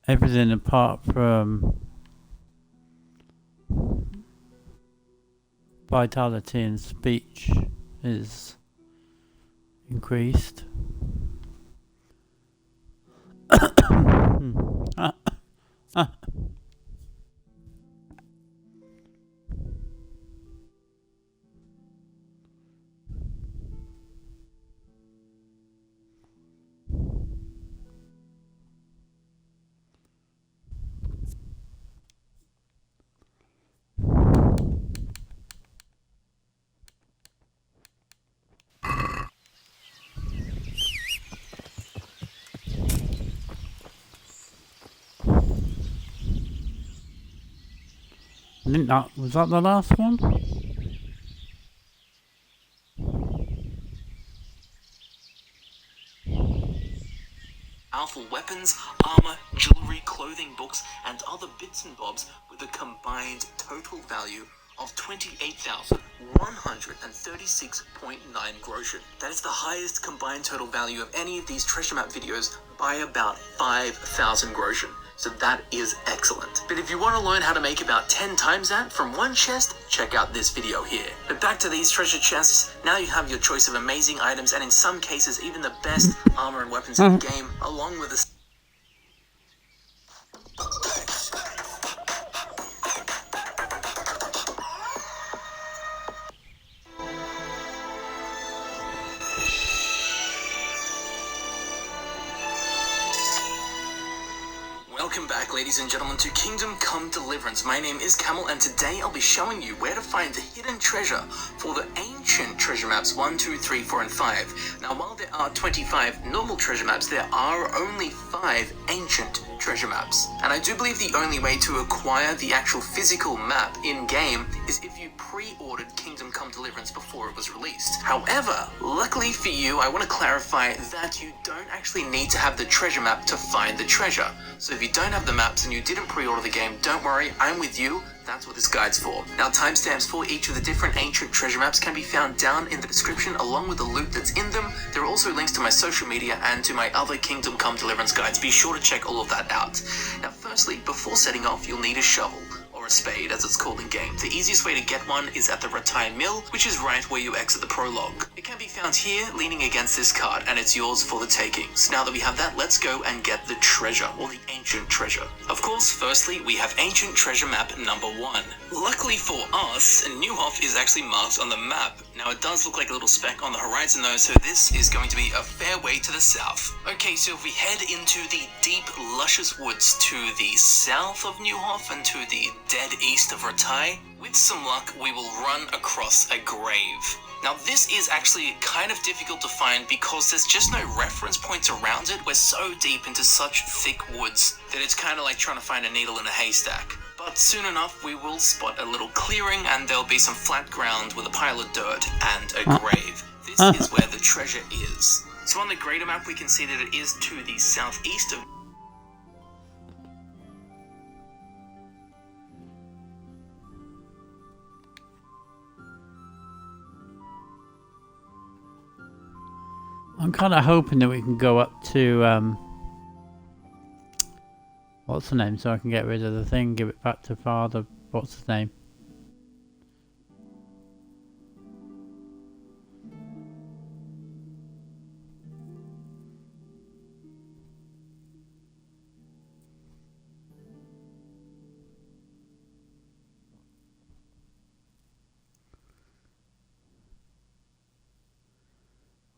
Everything apart from vitality and speech is increased. I think that was that the last one? Powerful weapons, armor, jewelry, clothing, books, and other bits and bobs with a combined total value of 28,136.9 groschen. That is the highest combined total value of any of these treasure map videos by about 5,000 groschen. So that is excellent. But if you want to learn how to make about 10 times that from one chest, check out this video here. But back to these treasure chests, now you have your choice of amazing items and in some cases even the best armor and weapons in the game, along with a Welcome back, ladies and gentlemen, to Kingdom Come Deliverance. My name is Camel, and today I'll be showing you where to find the hidden treasure for the ancient treasure maps 1, 2, 3, 4, and 5. Now, while there are 25 normal treasure maps, there are only 5 ancient treasure maps. And I do believe the only way to acquire the actual physical map in-game is if you pre-ordered Kingdom Come Deliverance before it was released. However, luckily for you, I want to clarify that you don't actually need to have the treasure map to find the treasure. So if you don't have the maps and you didn't pre-order the game, don't worry, I'm with you. That's what this guide's for. Now, timestamps for each of the different ancient treasure maps can be found down in the description along with the loot that's in them. There are also links to my social media and to my other Kingdom Come Deliverance guides. Be sure to check all of that out. Now, firstly, before setting off, you'll need a shovel or a a spade, as it's called in game, the easiest way to get one is at the Rattay Mill, which is right where you exit the prologue. It can be found here, leaning against this cart, and it's yours for the takings. Now that we have that, let's go and get the treasure, or the ancient treasure. Of course, firstly, we have ancient treasure map number 1. Luckily for us, Newhoff is actually marked on the map. Now it does look like a little speck on the horizon though, so this is going to be a fair way to the south. Okay, so if we head into the deep, luscious woods to the south of Newhoff and to the dead east of Rattay, with some luck we will run across a grave. Now this is actually kind of difficult to find because there's just no reference points around it. We're so deep into such thick woods that it's kind of like trying to find a needle in a haystack. But soon enough we will spot a little clearing and there'll be some flat ground with a pile of dirt and a grave. This is where the treasure is. So on the greater map we can see that it is to the southeast of... I'm kind of hoping that we can go up to, what's the name, so I can get rid of the thing, give it back to Father, what's his name?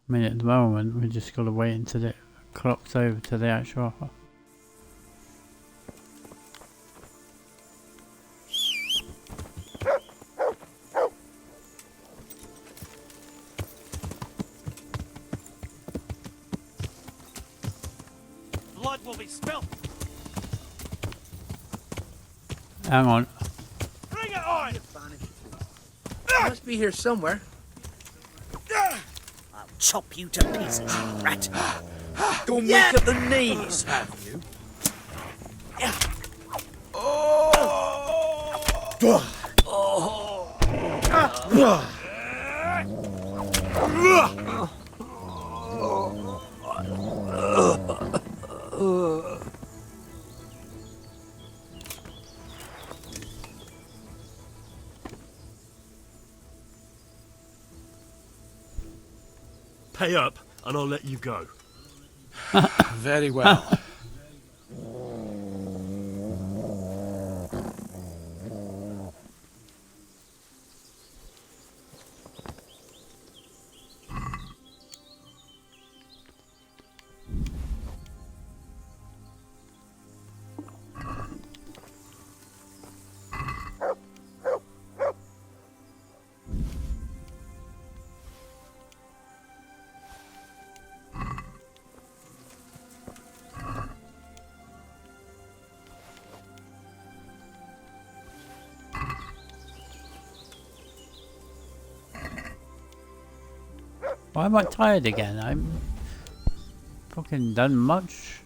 I mean, at the moment, we just got to wait until it clocks over to the actual offer. Blood will be spilt. Hang on. Bring it on! It must be here somewhere. I'll chop you to pieces, you rat. Don't wake up the knees, have you? Pay up, and I'll let you go. Very well. Why am I tired again? I'm fucking done much.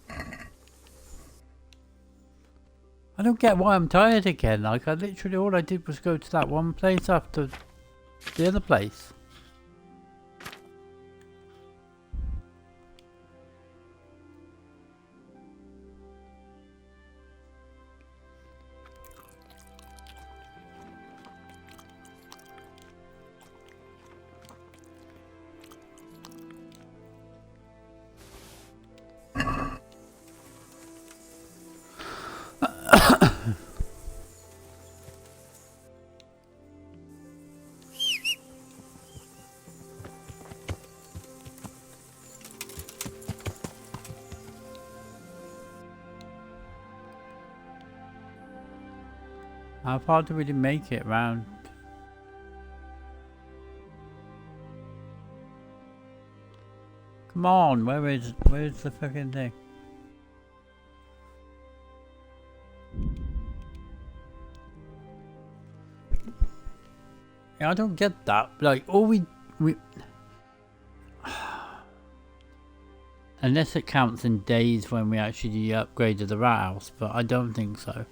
I don't get why I'm tired again. Like, I literally, all I did was go to that one place after the other place. How far do we make it round? Come on, where's the fucking thing? Yeah, I don't get that. Like, all we unless it counts in days when we actually upgraded the rat house, but I don't think so.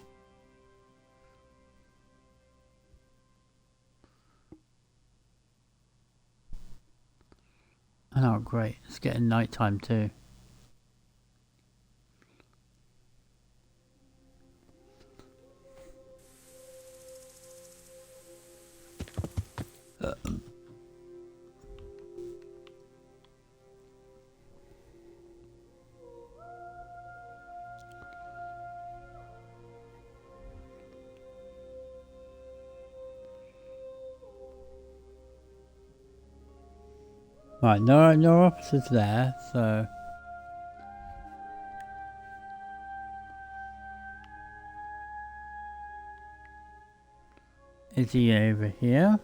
Oh great, it's getting night time too. Right, no officers there, so... Is he over here?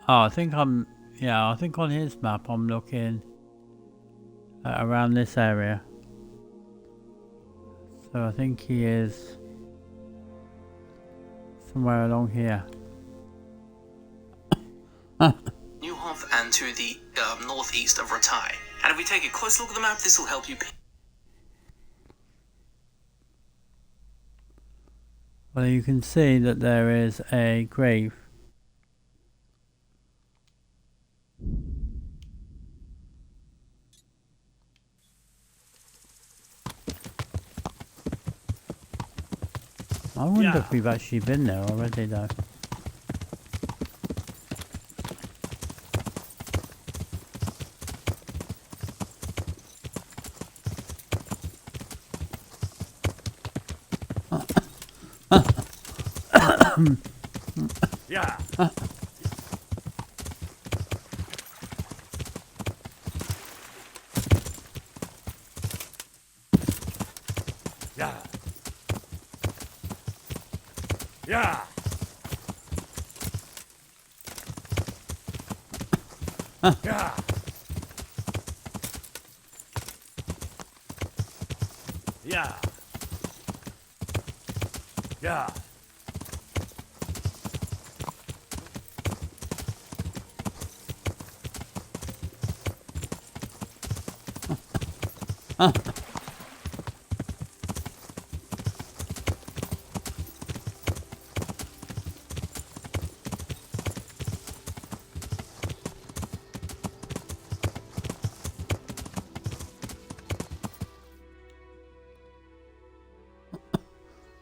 Oh, I think I'm... Yeah, I think on his map I'm looking around this area. So I think he is somewhere along here. Newhoff and to the northeast of Ratai. And if we take a close look at the map, this will help you. Well, you can see that there is a grave. I wonder if we've actually been there already, though. Yeah. Yeah. Yeah. Yeah. Yeah. Yeah.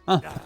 Yeah.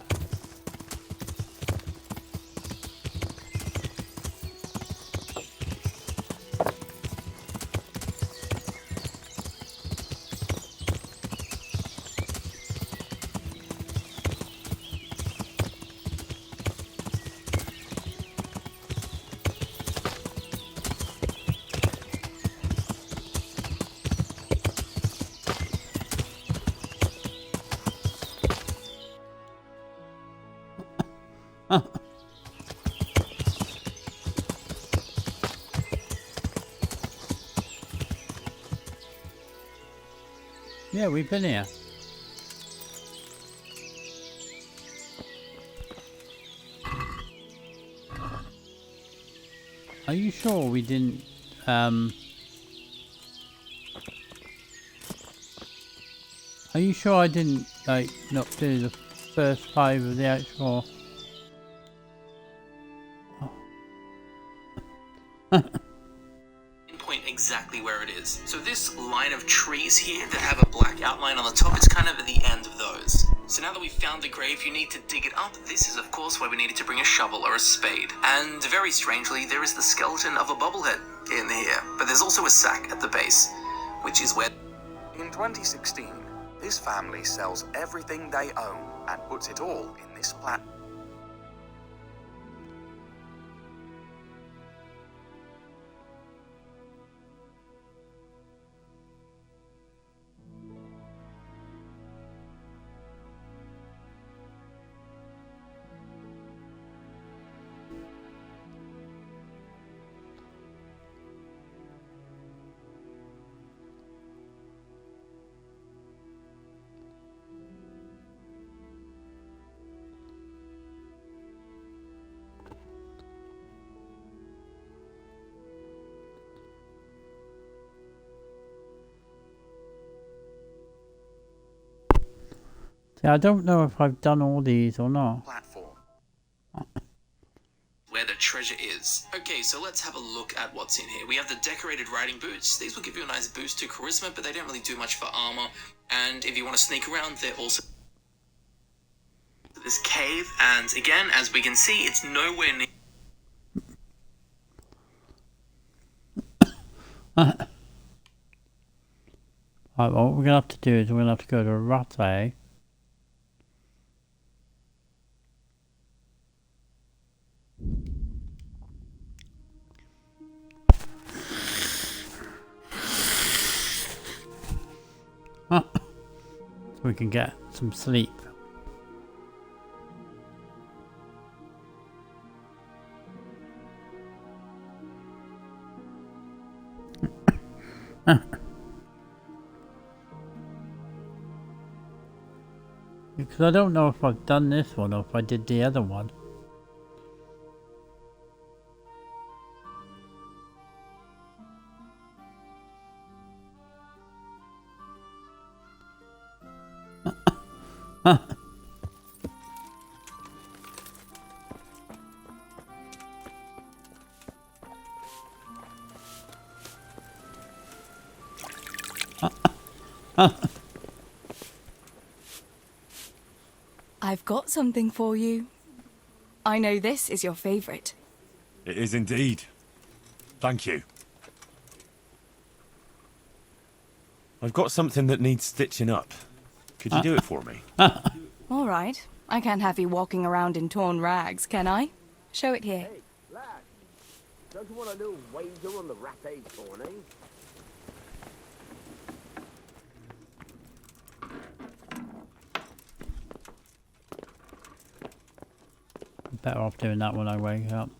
Yeah, we've been here. Are you sure we didn't, are you sure I didn't, like, not do the first 5 of the actual... Pinpoint exactly where it is. So this line of trees here that have a black outline on the top, it's kind of at the end of those. So now that we've found the grave, you need to dig it up. This is of course why we needed to bring a shovel or a spade. And very strangely, there is the skeleton of a bobblehead in here. But there's also a sack at the base, which is where... In 2016, this family sells everything they own and puts it all in this plat. See, I don't know if I've done all these or not. Platform. Where the treasure is. Okay, so let's have a look at what's in here. We have the decorated riding boots. These will give you a nice boost to charisma, but they don't really do much for armor. And if you want to sneak around, they're also this cave. And again, as we can see, it's nowhere near Right, well, what we're going to have to do is we're going to have to go to Rattay. So we can get some sleep. Because I don't know if I've done this one or if I did the other one. I've got something for you. I know this is your favorite. It is indeed. Thank you. I've got something that needs stitching up. Could you do it for me? All right. I can't have you walking around in torn rags, can I? Show it here. Hey, lad. Don't you want a little wager on the Rattay tourney? Better off doing that when I wake up.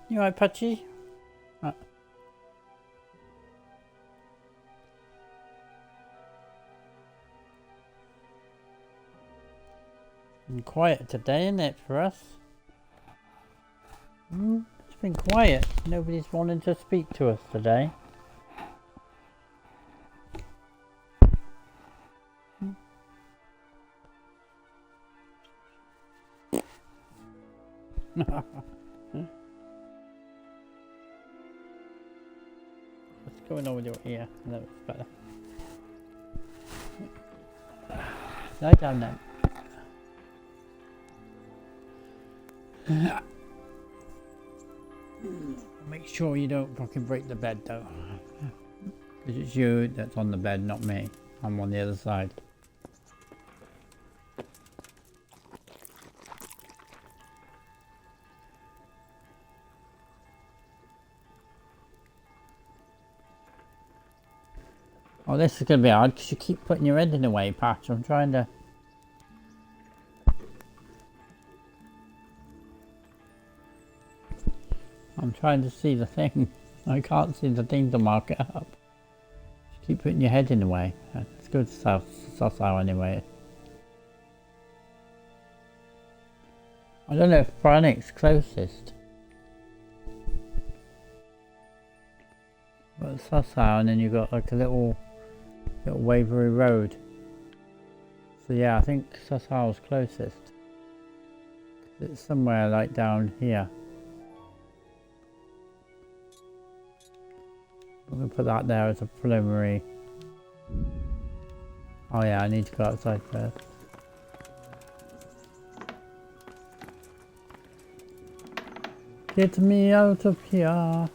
You alright, Patchy? Been quiet today, isn't it, for us? It's been quiet. Nobody's wanting to speak to us today. What's going on with your ear? No, it's better. Lie down then. Make sure you don't fucking break the bed though. Because it's you that's on the bed, not me. I'm on the other side. Oh, this is going to be hard because you keep putting your head in the way, Patch. I'm trying to... see the thing. I can't see the thing to mark it up. You keep putting your head in the way. Let's go to Sosau anyway. I don't know if Brannick's closest. But Sosau, and then you've got like a little Waverley Road. So yeah, I think Sosau's closest. It's somewhere like down here. I'm going to put that there as a preliminary. Oh yeah, I need to go outside first. Get me out of here. Oh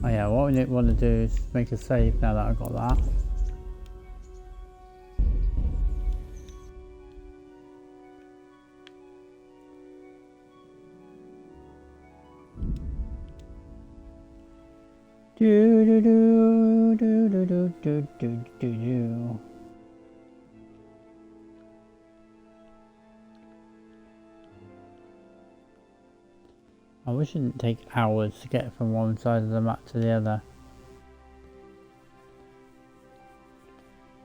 yeah, what we want to do is make a save now that I've got that. Do do do do do do do do do do. I wish it didn't take hours to get from one side of the map to the other.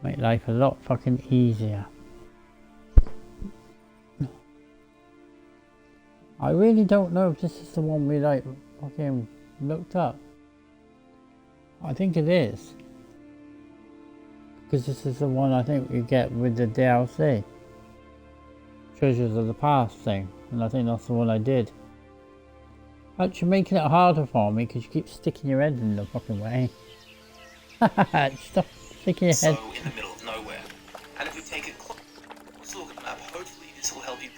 Make life a lot fucking easier. I really don't know if this is the one we like fucking looked up. I think it is. Because this is the one I think you get with the DLC. Treasures of the Past thing. And I think that's the one I did. But you're making it harder for me because you keep sticking your head in the fucking way. Stop sticking your head. So in the middle of nowhere. And if we take a close look at the map, hopefully this will help you.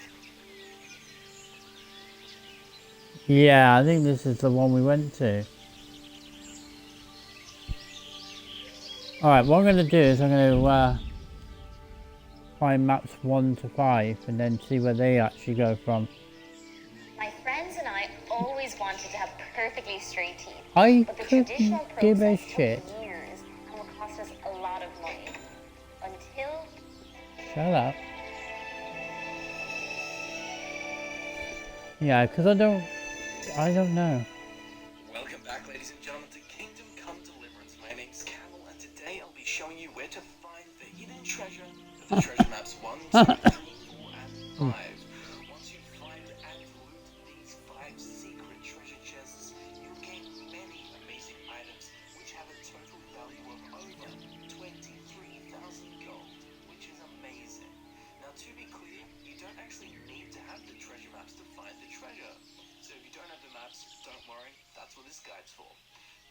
Yeah, I think this is the one we went to. Alright, what I'm going to do is I'm going to find maps 1 to 5 and then see where they actually go from. My friends and I always wanted to have perfectly straight teeth. I but the couldn't traditional give a process shit. took years and will cost us a lot of money. Until... Shut up. Yeah, because I don't know. Welcome back, ladies and gentlemen, to Kingdom Come Deliverance. My name's Camel, and today I'll be showing you where to find the hidden treasure of the treasure maps 1, 2, 3, 4, and 5. Once you find and loot these 5 secret treasure chests, you'll gain many amazing items, which have a total value of over 23,000 gold, which is amazing. Now, to be clear, you don't actually need to have the treasure maps to find the treasure. So if you don't have the maps, don't worry, that's what this guide's for.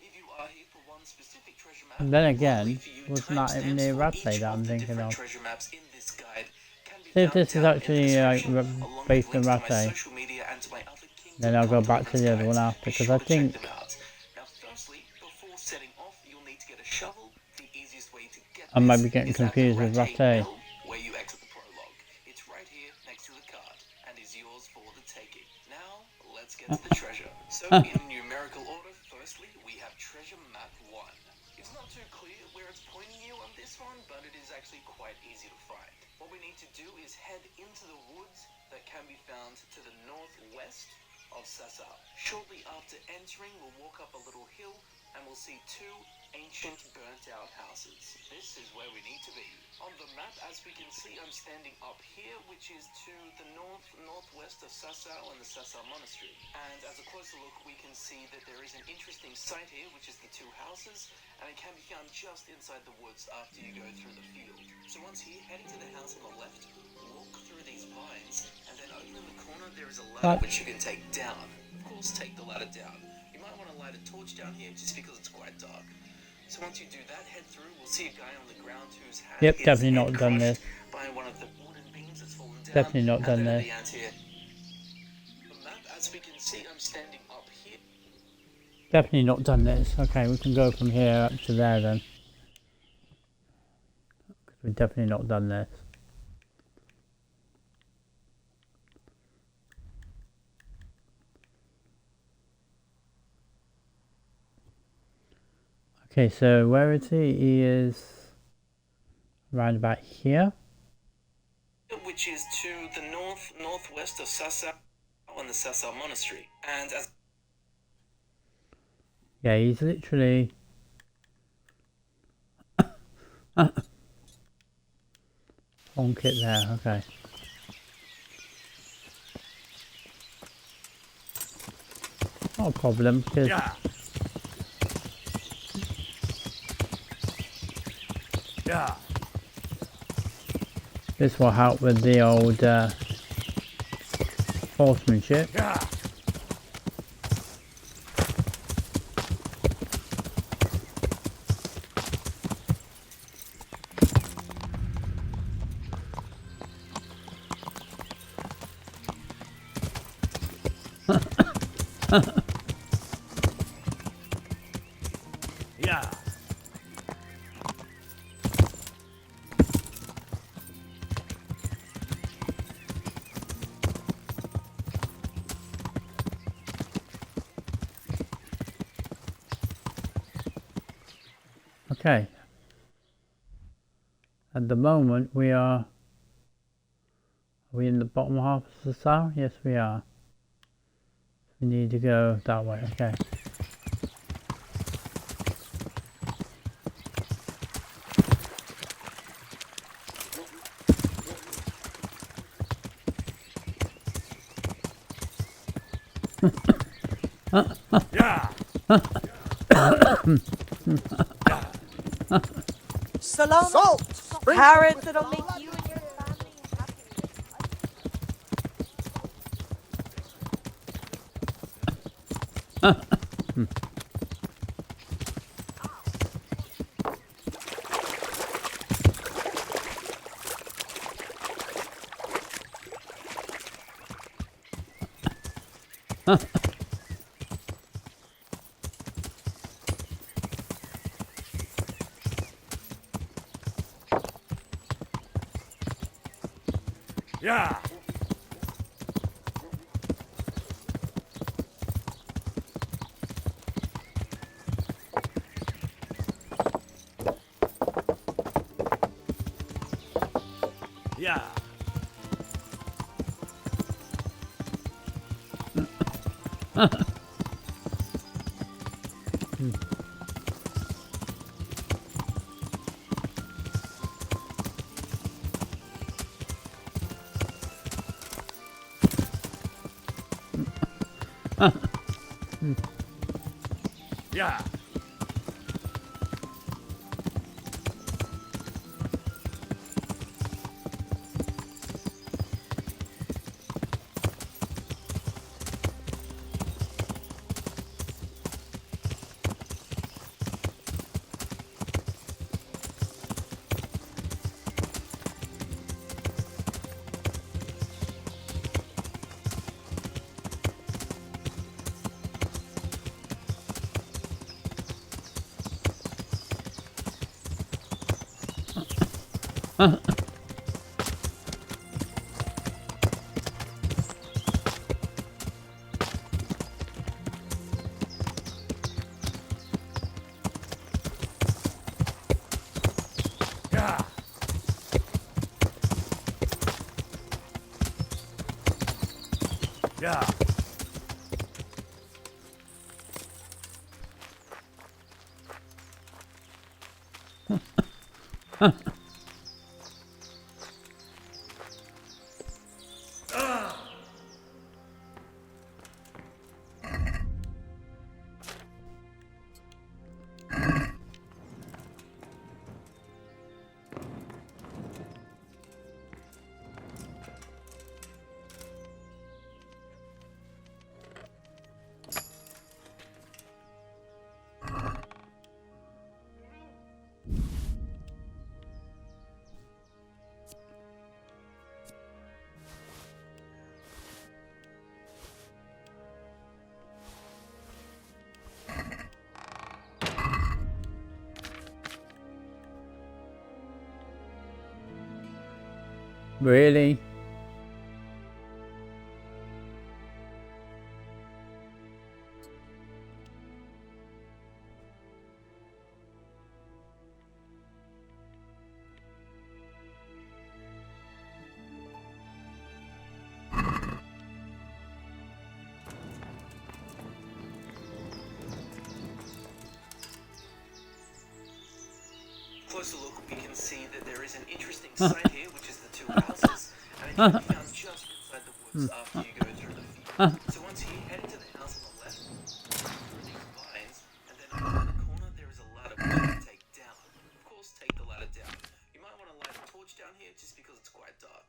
If you are here for one specific treasure map, And then again, was not even near Rattay that I'm thinking of. treasure maps in this guide can be See if found this is down in the actually description, like along based with on links to my Rattay. social media and to my other Kingdom Then I'll go Come back to the other one Deliverance after guides. because Be I sure to check think them out. Now, firstly, before setting off, you'll need to get a shovel. The easiest way to get I might this be getting is at the confused with Rattay. Mill, where you exit the prologue. It's right here next to the card and is yours for the taking. Now, let's get to the treasure. So, in numerical order, firstly, we have treasure map 1. It's not too clear where it's pointing you on this one, but it is actually quite easy to find. What we need to do is head into the woods that can be found to the northwest of Sasa. Shortly after entering, we'll walk up a little hill and we'll see 2 ancient burnt-out houses. This is where we need to be. On the map, as we can see, I'm standing up here, which is to the northwest of Sasau and the Sasau Monastery. And as a closer look, we can see that there is an interesting site here, which is the 2 houses, and it can be found just inside the woods after you go through the field. So once here, heading to the house on the left, walk through these vines, and then over in the corner there is a ladder which you can take down. Of course, take the ladder down. You might want to light a torch down here just because it's quite dark. So once you do that, head through, we'll see a guy on the ground whose hand Yep, is definitely not done this. by one of the wooden beams that's fallen down. Definitely not done and then this. at the end here. The map, as we can see, I'm standing up here. Definitely not done this. Okay, we can go from here up to there then. Because we've definitely not done this. Okay, so where is he? He is around about here. Which is to the northwest of Sasau and the Sasau Monastery. And as Yeah, he's literally bonk it there, okay. Not a problem because Yeah. this will help with the old horsemanship. Yeah. Yeah. Okay. At the moment we are we in the bottom half of the tower? Yes we are. We need to go that way, okay. Yeah. salami, Salt! carrots that'll make you and your family Yeah. Yeah. Yeah. Yeah. Yeah. Really? Closer look, we can see that there is an interesting site here, which is the two houses, and it can be found just inside the woods after you go through the field. So once you head into the house on the left, through these vines, and then over the corner there is a ladder which you can take down. Of course, take the ladder down. You might want to light a torch down here just because it's quite dark.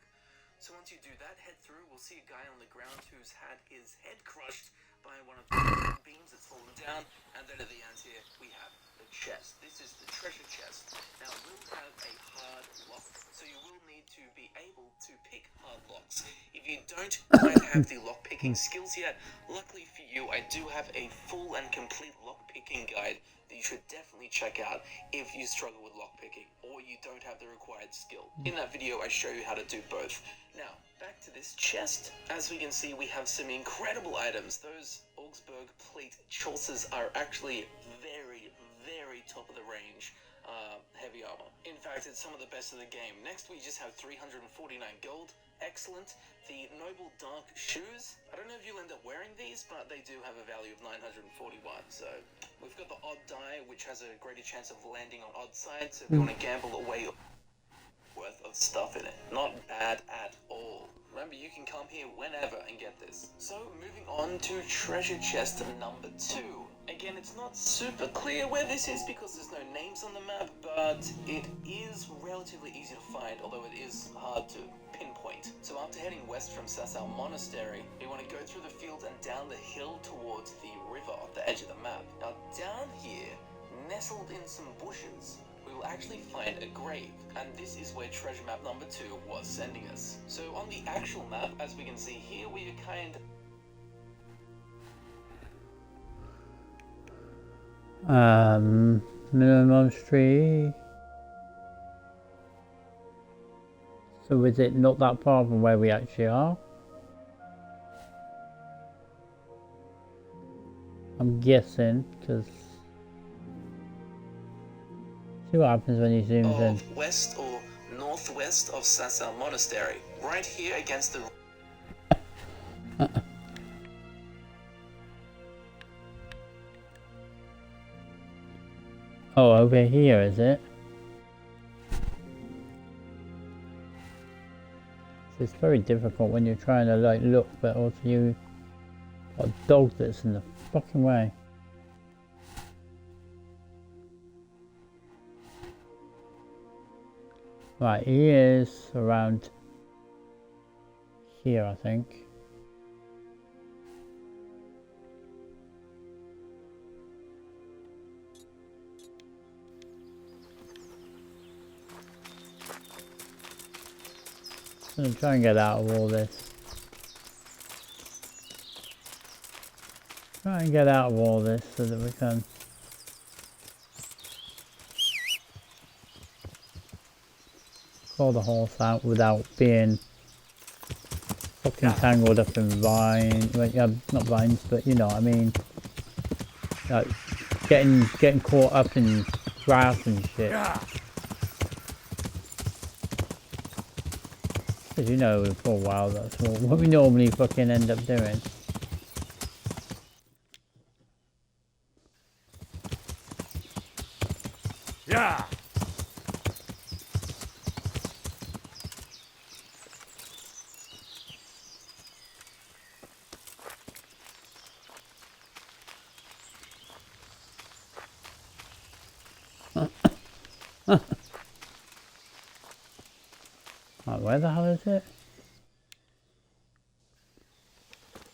So once you do that, head through, we'll see a guy on the ground who's had his head crushed by one of the beams that's fallen down, and then at the end here we have the chest. This is the treasure chest. Now it will have a hard lock, so you will need to be able to pick hard locks. If you don't quite have the lock picking skills yet, luckily for you I do have a full and complete lock picking guide that you should definitely check out if you struggle with lock picking or you don't have the required skill. In that video I show you how to do both. Now back to this chest. As we can see, we have some incredible items. Those Augsburg plate chaucers are actually very top of the range heavy armor. In fact, it's some of the best of the game. Next we just have 349 gold. Excellent. The noble dark shoes. I don't know if you'll end up wearing these, but they do have a value of 941. So we've got the odd die, which has a greater chance of landing on odd sides. So if you want to gamble away worth of stuff in it. Not bad at all. Remember, you can come here whenever and get this. So moving on to treasure chest number 2. Again, it's not super clear where this is because there's no names on the map, but it is relatively easy to find, although it is hard to pinpoint. So after heading west from Sasau Monastery, we want to go through the field and down the hill towards the river at the edge of the map. Now down here, nestled in some bushes, we will actually find a grave, and this is where treasure map number 2 was sending us. So on the actual map, as we can see here, we are kind of minimum tree. So is it not that far from where we actually are? I'm guessing, because see what happens when he zooms in. West or northwest of Sasau Monastery, right here against the Oh, over here, is it? It's very difficult when you're trying to like look, but also you got a dog that's in the fucking way. Right, he is around here, I think. I'm gonna try and get out of all this. Try and get out of all this so that we can call the horse out without being fucking tangled up in vines. Well, yeah, not vines, but you know what I mean. Like getting caught up in grass and shit. Because you know, for a while, that's what we normally fucking end up doing. Yeah. Right, where the hell is it?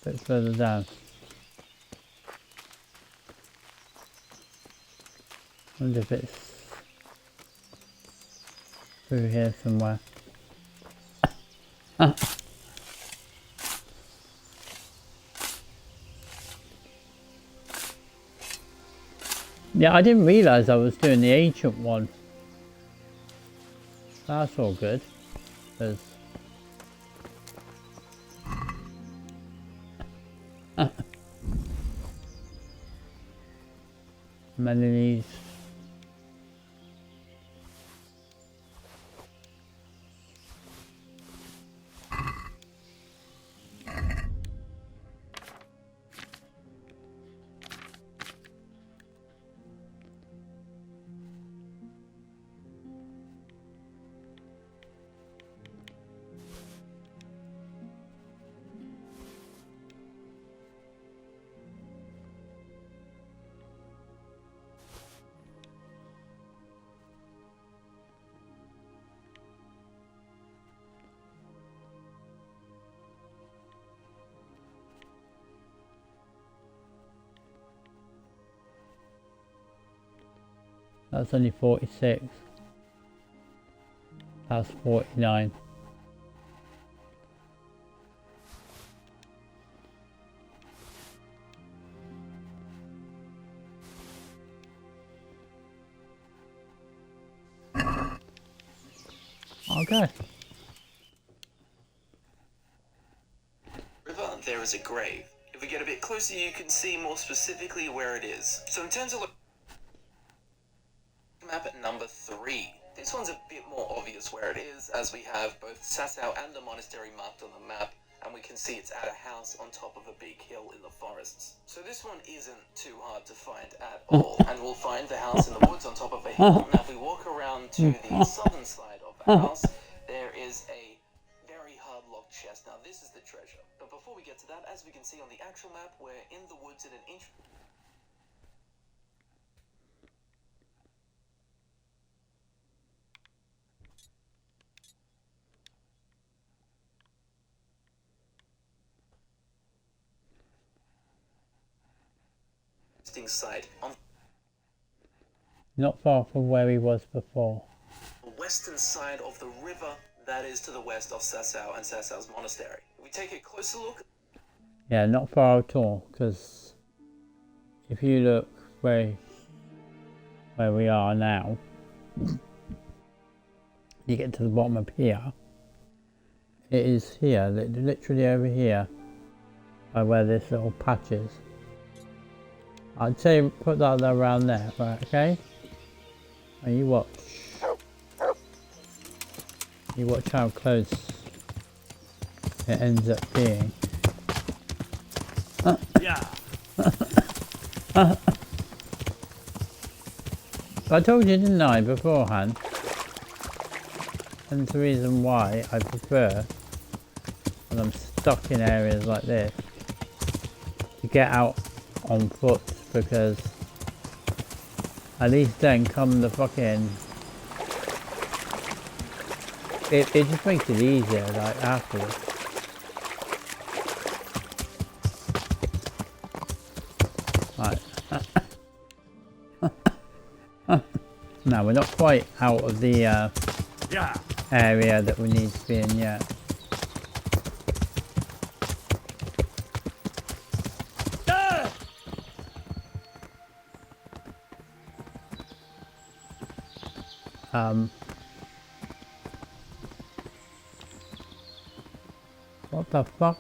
A bit further down. I wonder if it's through here somewhere. Yeah, I didn't realise I was doing the ancient one. That's all good. There's many of these. That's only 46. That's 49. Okay. river, there is a grave. If we get a bit closer, you can see more specifically where it is. So in terms of map at number 3. This one's a bit more obvious where it is, as we have both Sasau and the monastery marked on the map, and we can see it's at a house on top of a big hill in the forests. So this one isn't too hard to find at all, and we'll find the house in the woods on top of a hill. Now if we walk around to the southern side of the house, there is a very hard locked chest. Now this is the treasure. But before we get to that, as we can see on the actual map, we're in the woods in an inch... side on Not far from where he was before. the western side of the river that is to the west of Sasau and Sasau's monastery. If we take a closer look, Yeah, not far at all, because if you look where we are now, you get to the bottom of here, it is here, literally over here, by where this little patch is. I'd say put that around there, right, okay? And you watch. You watch how close it ends up being. Yeah. I told you, didn't I, beforehand? And it's the reason why I prefer, when I'm stuck in areas like this, to get out on foot, because at least then come the fucking... It just makes it easier, like, afterwards. Right. No, we're not quite out of the area that we need to be in yet. What the fuck?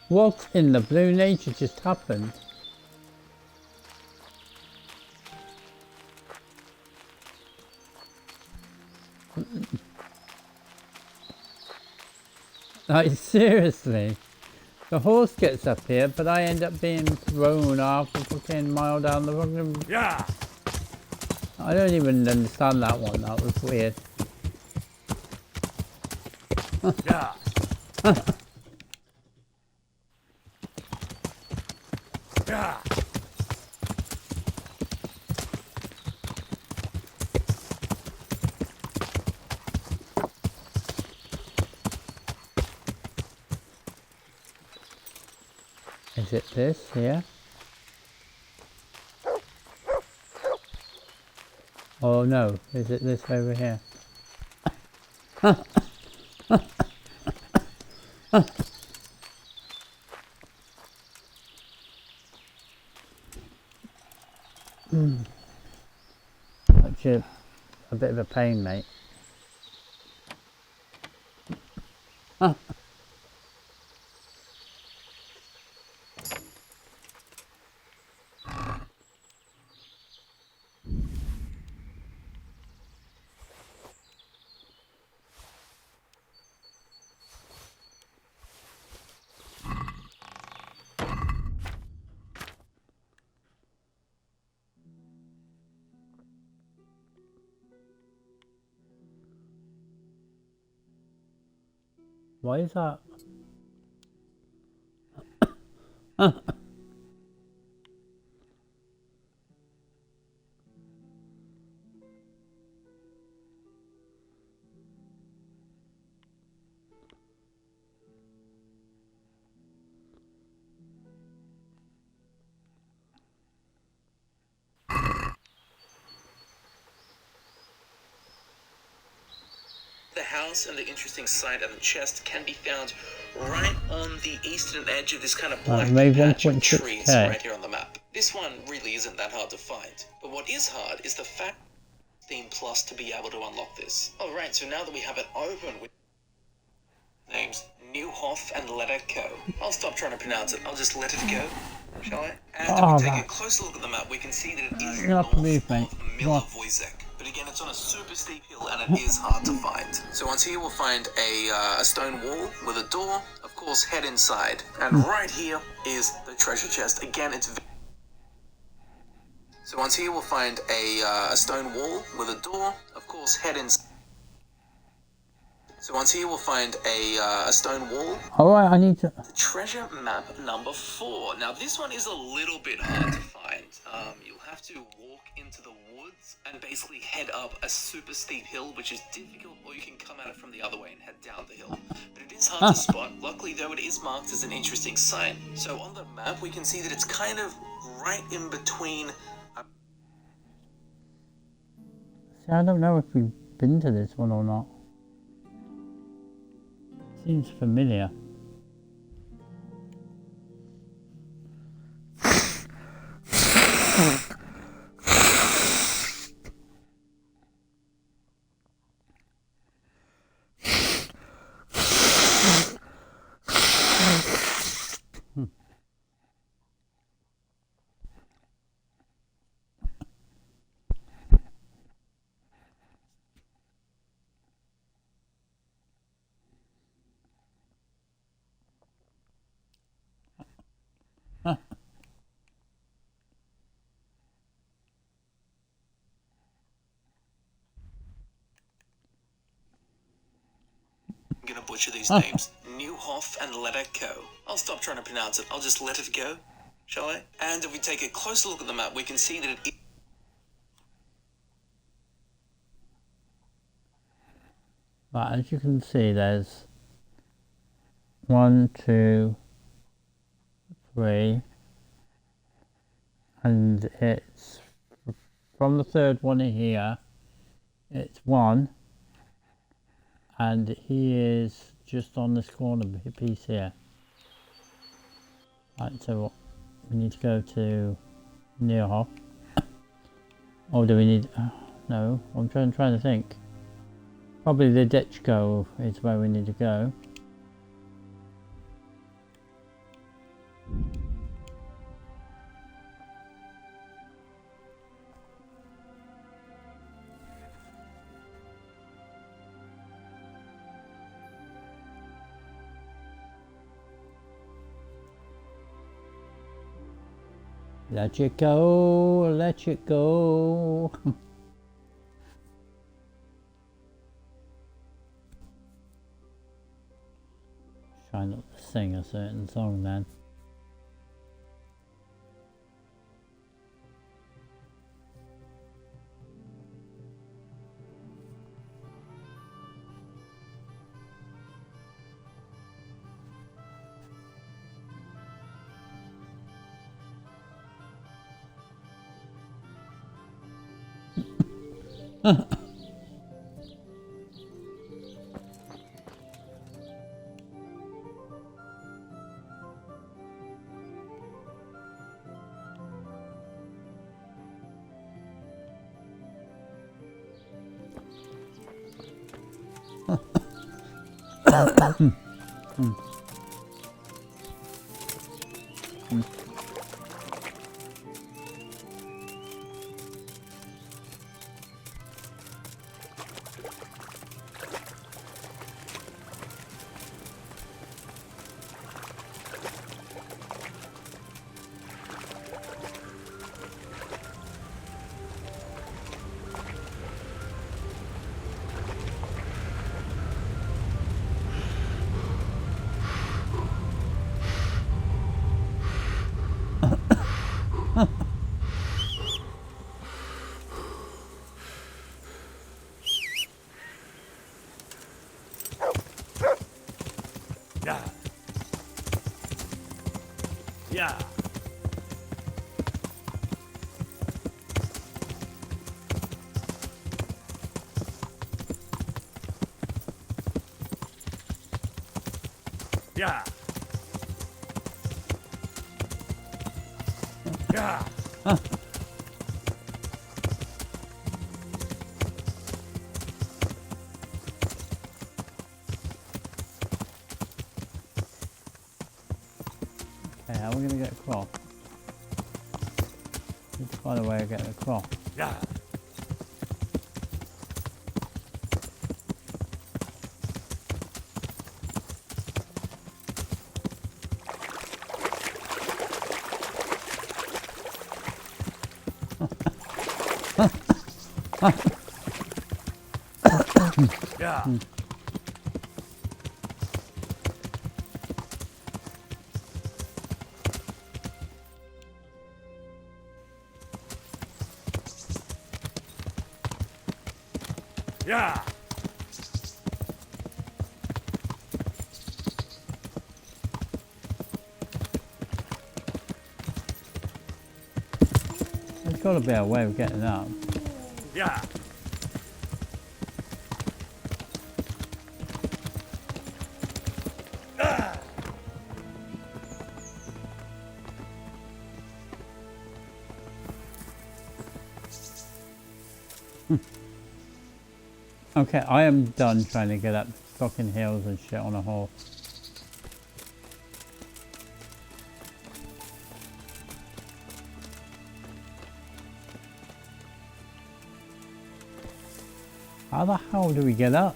What in the blue nature just happened? Like, seriously? The horse gets up here, but I end up being thrown half a fucking mile down the fucking... Yeah! I don't even understand that one, that was weird. Yeah! Yeah! Is it this here? Oh no, is it this over here? Actually, a bit of a pain, mate. Why is that? the house and the interesting side of the chest can be found right on the eastern edge of this kind of black patch of trees right here on the map. This one really isn't that hard to find, but what is hard is the fact Steam Plus to be able to unlock this. Alright, so now that we have it open with names Neuhof and Let It Go, I'll stop trying to pronounce it, I'll just let it go, shall I? And if we take a closer look at the map, we can see that it is north of Miller Wojciech. But again, it's on a super steep hill and it is hard to find. So once here we'll find a stone wall with a door, of course head inside. And right here is the treasure chest. Again, it's... So once here we'll find a stone wall with a door, of course head inside. So once here we'll find a stone wall. Alright, I need to... Treasure map number 4. Now this one is a little bit hard to find. You'll have to walk into the woods and basically head up a super steep hill, which is difficult, or you can come at it from the other way and head down the hill. But it is hard to spot. Luckily, though, it is marked as an interesting sign. So on the map, we can see that it's kind of right in between. See, I don't know if we've been to this one or not. Seems familiar. I'm gonna butcher these names. Neuhoff and Let It Go. I'll stop trying to pronounce it. I'll just let it go, shall I? And if we take a closer look at the map, we can see that it. Right, as you can see, there's 1, 2, 3, and it's from the third one here. It's 1. And he is just on this corner piece here. Right, so we need to go to Neuhoff. Or do we need... no, I'm trying to think. Probably the Detchko is where we need to go. Let it go, let it go. Try not to sing a certain song then. Yeah. Yeah. Yeah. Yeah. Okay, how are we going to get across? Let's find a way of getting across. Yeah. Yeah. Yeah. There's got to be a way of getting up. Yeah. Okay, I am done trying to get up fucking hills and shit on a horse. How the hell do we get up?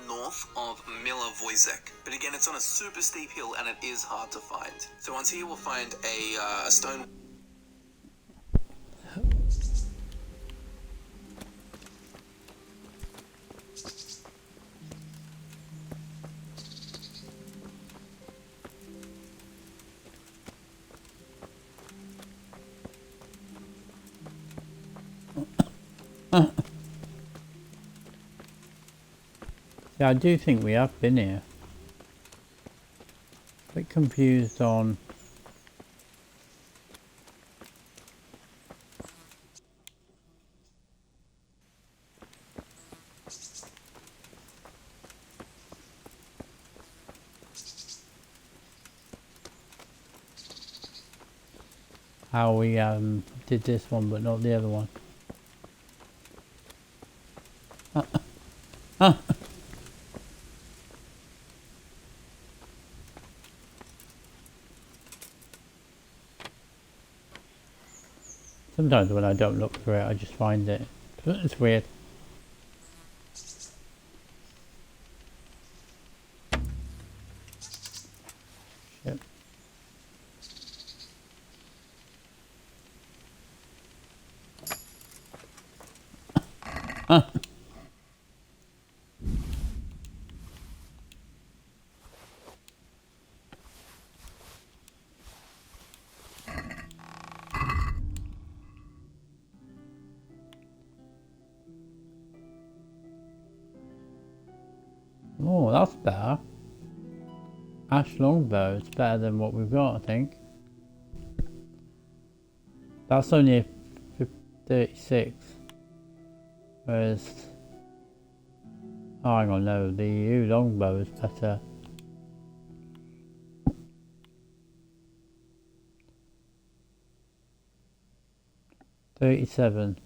North of Miller Wojciech, but again it's on a super steep hill and it is hard to find. So once here we'll find a stone. Yeah, I do think we have been here. A bit confused on how we did this one but not the other one. Sometimes when I don't look for it, I just find it. It's weird. Shit. Oh, that's better. Ash longbow is better than what we've got, I think. That's only a 36. Whereas... Oh, hang on, no, the EU longbow is better. $37.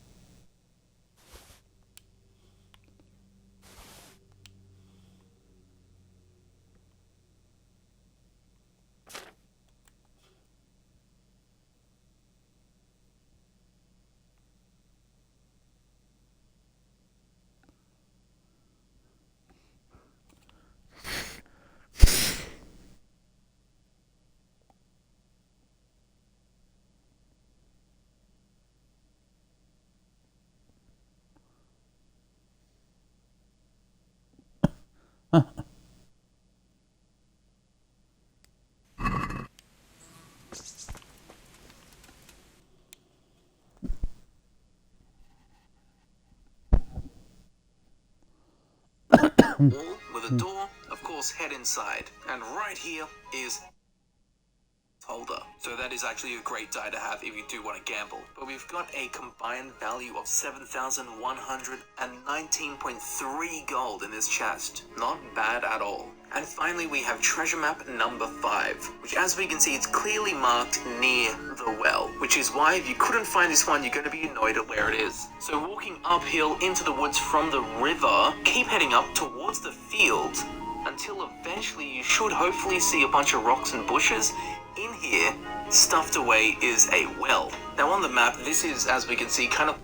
Wall with a door, of course, head inside. And right here is holder. So that is actually a great die to have if you do want to gamble. But we've got a combined value of 7,119.3 gold in this chest. Not bad at all. And finally we have treasure map number 5, which as we can see it's clearly marked near the well, which is why if you couldn't find this one you're going to be annoyed at where it is. So walking uphill into the woods from the river, keep heading up towards the field until eventually you should hopefully see a bunch of rocks and bushes. In here, stuffed away, is a well. Now on the map, this is, as we can see, kind of...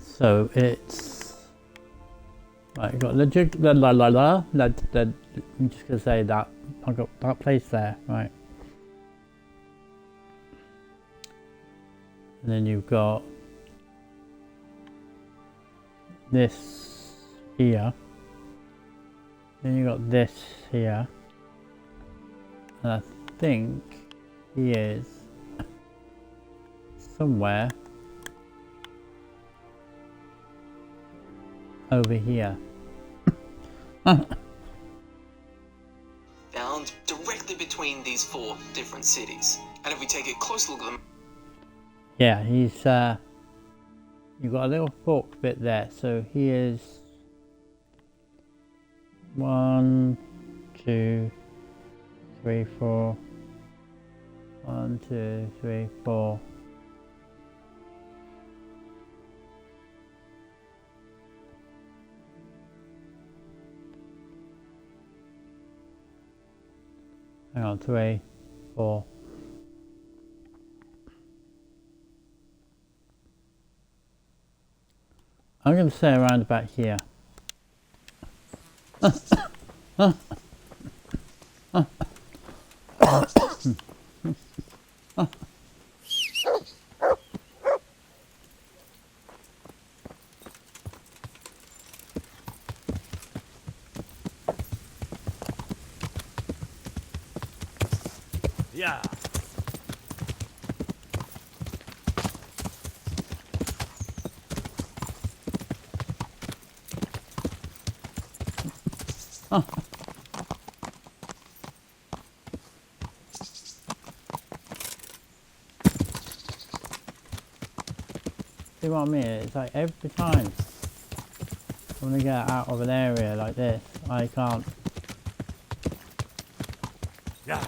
So it's... Right, you got I'm just gonna say that. I got that place there, right. And then you've got this here. Then you got this here. And I think he is somewhere over here. Found directly between these 4 different cities. And if we take a close look at them... Yeah, he's you've got a little fork bit there, so he is 1, 2, 3, 4. 1, 2, 3, 4. Hang on, 3, 4. I'm going to say around about here. Yeah. See what I mean? It's like every time I want to get out of an area like this, I can't. Yeah.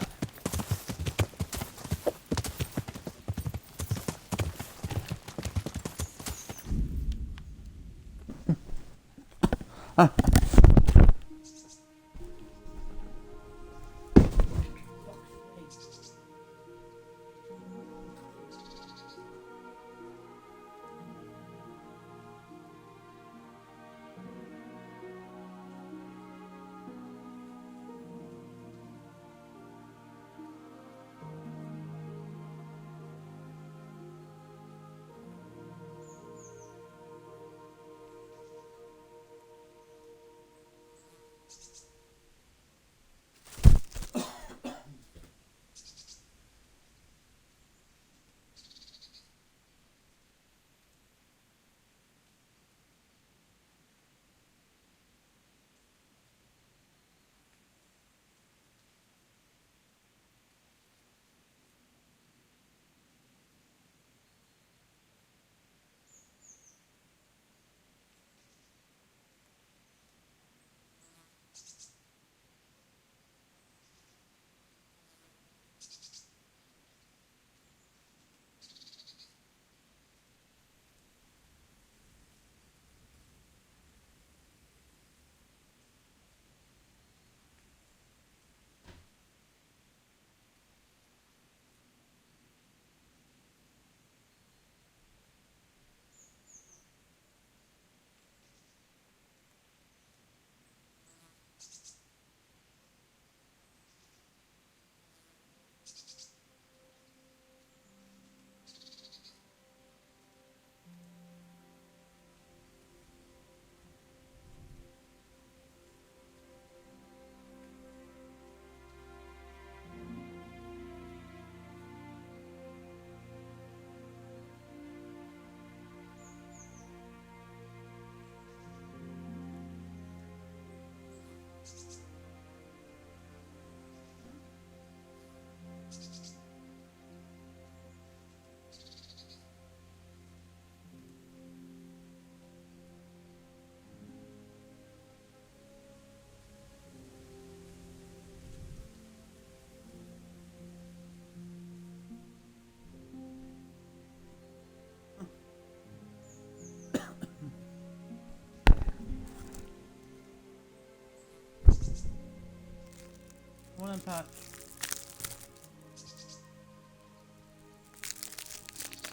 touch.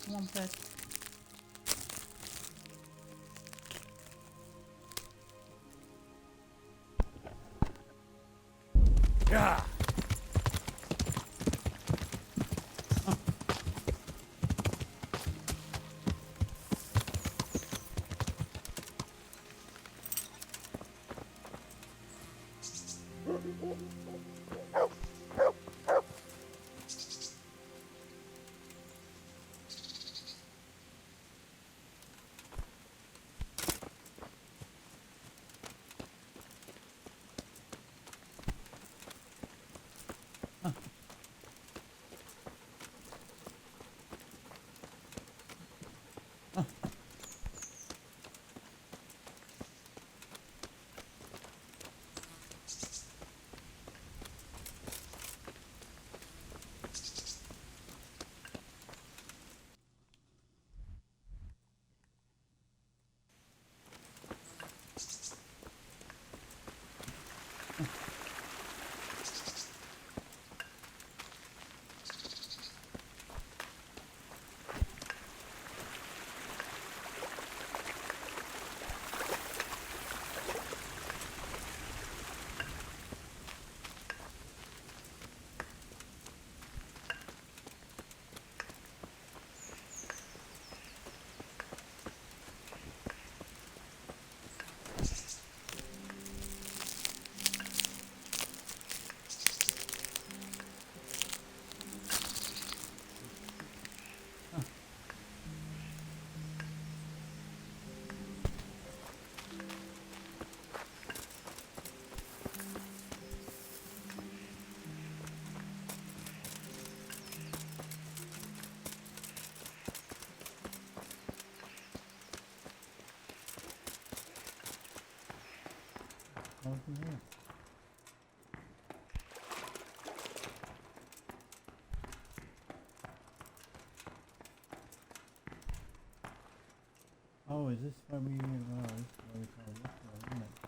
Come on, bed. Yeah. Over here. Oh, is this where we? Oh, this is where we call this one, isn't it?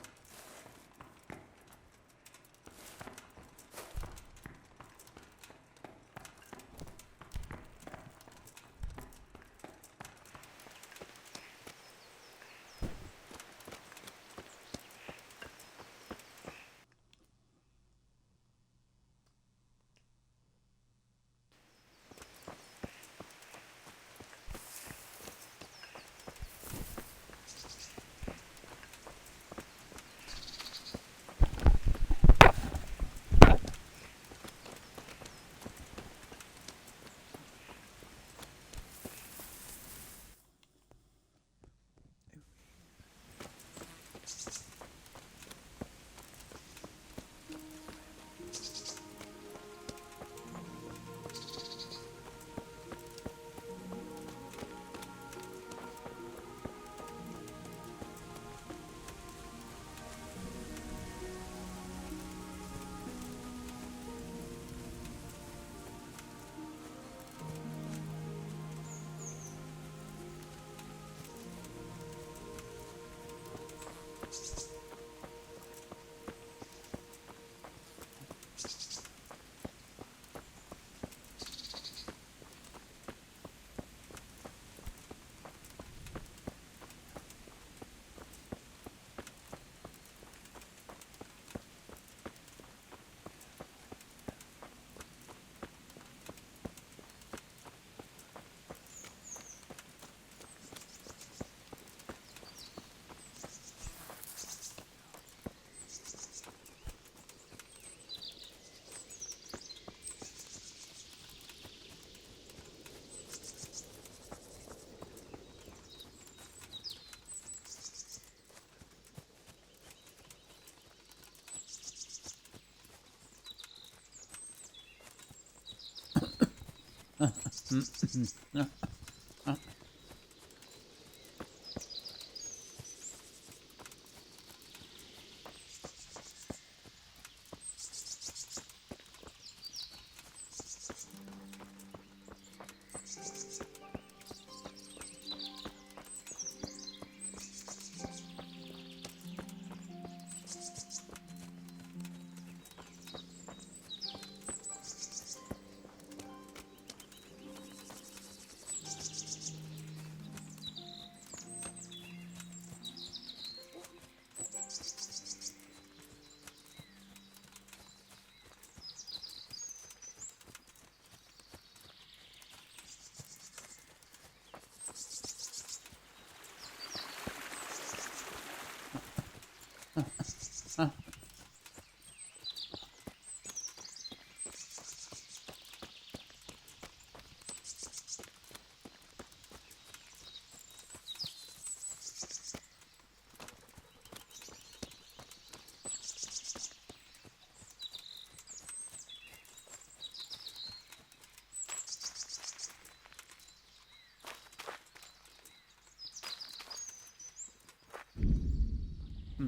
The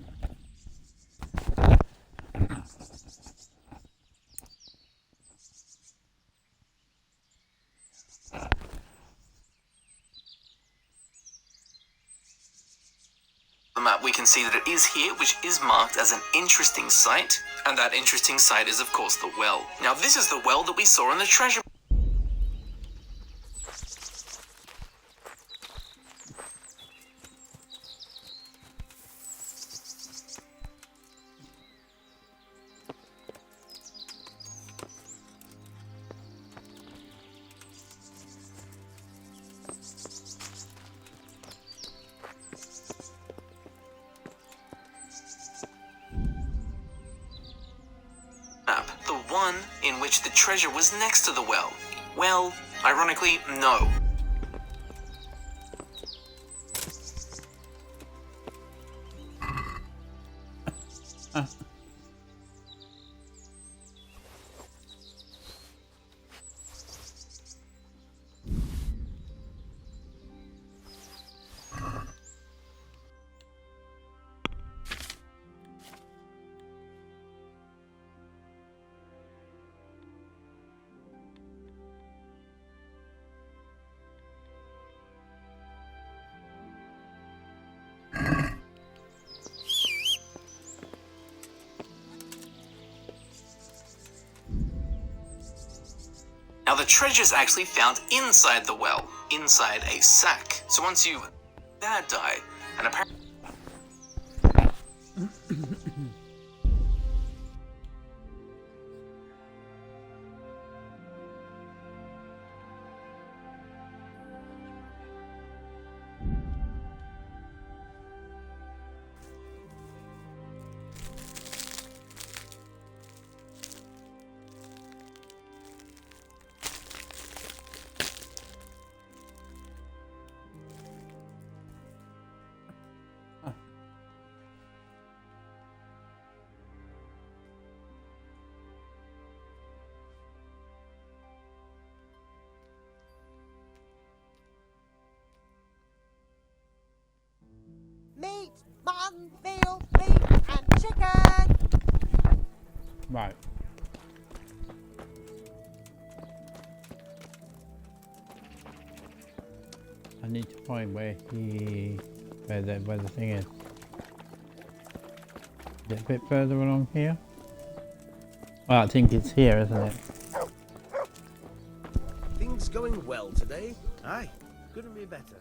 map, we can see that it is here, which is marked as an interesting site, and that interesting site is of course the well. Now this is the well that we saw in the treasure. The one in which the treasure was next to the well. Well, ironically, no. Now the treasure's actually found inside the well, inside a sack. So once you dad die, and apparently Meat, mutton, veal, beef, and chicken. Right. I need to find where the thing is. Is it a bit further along here? Well, I think it's here, isn't it? Things going well today? Aye, couldn't be better.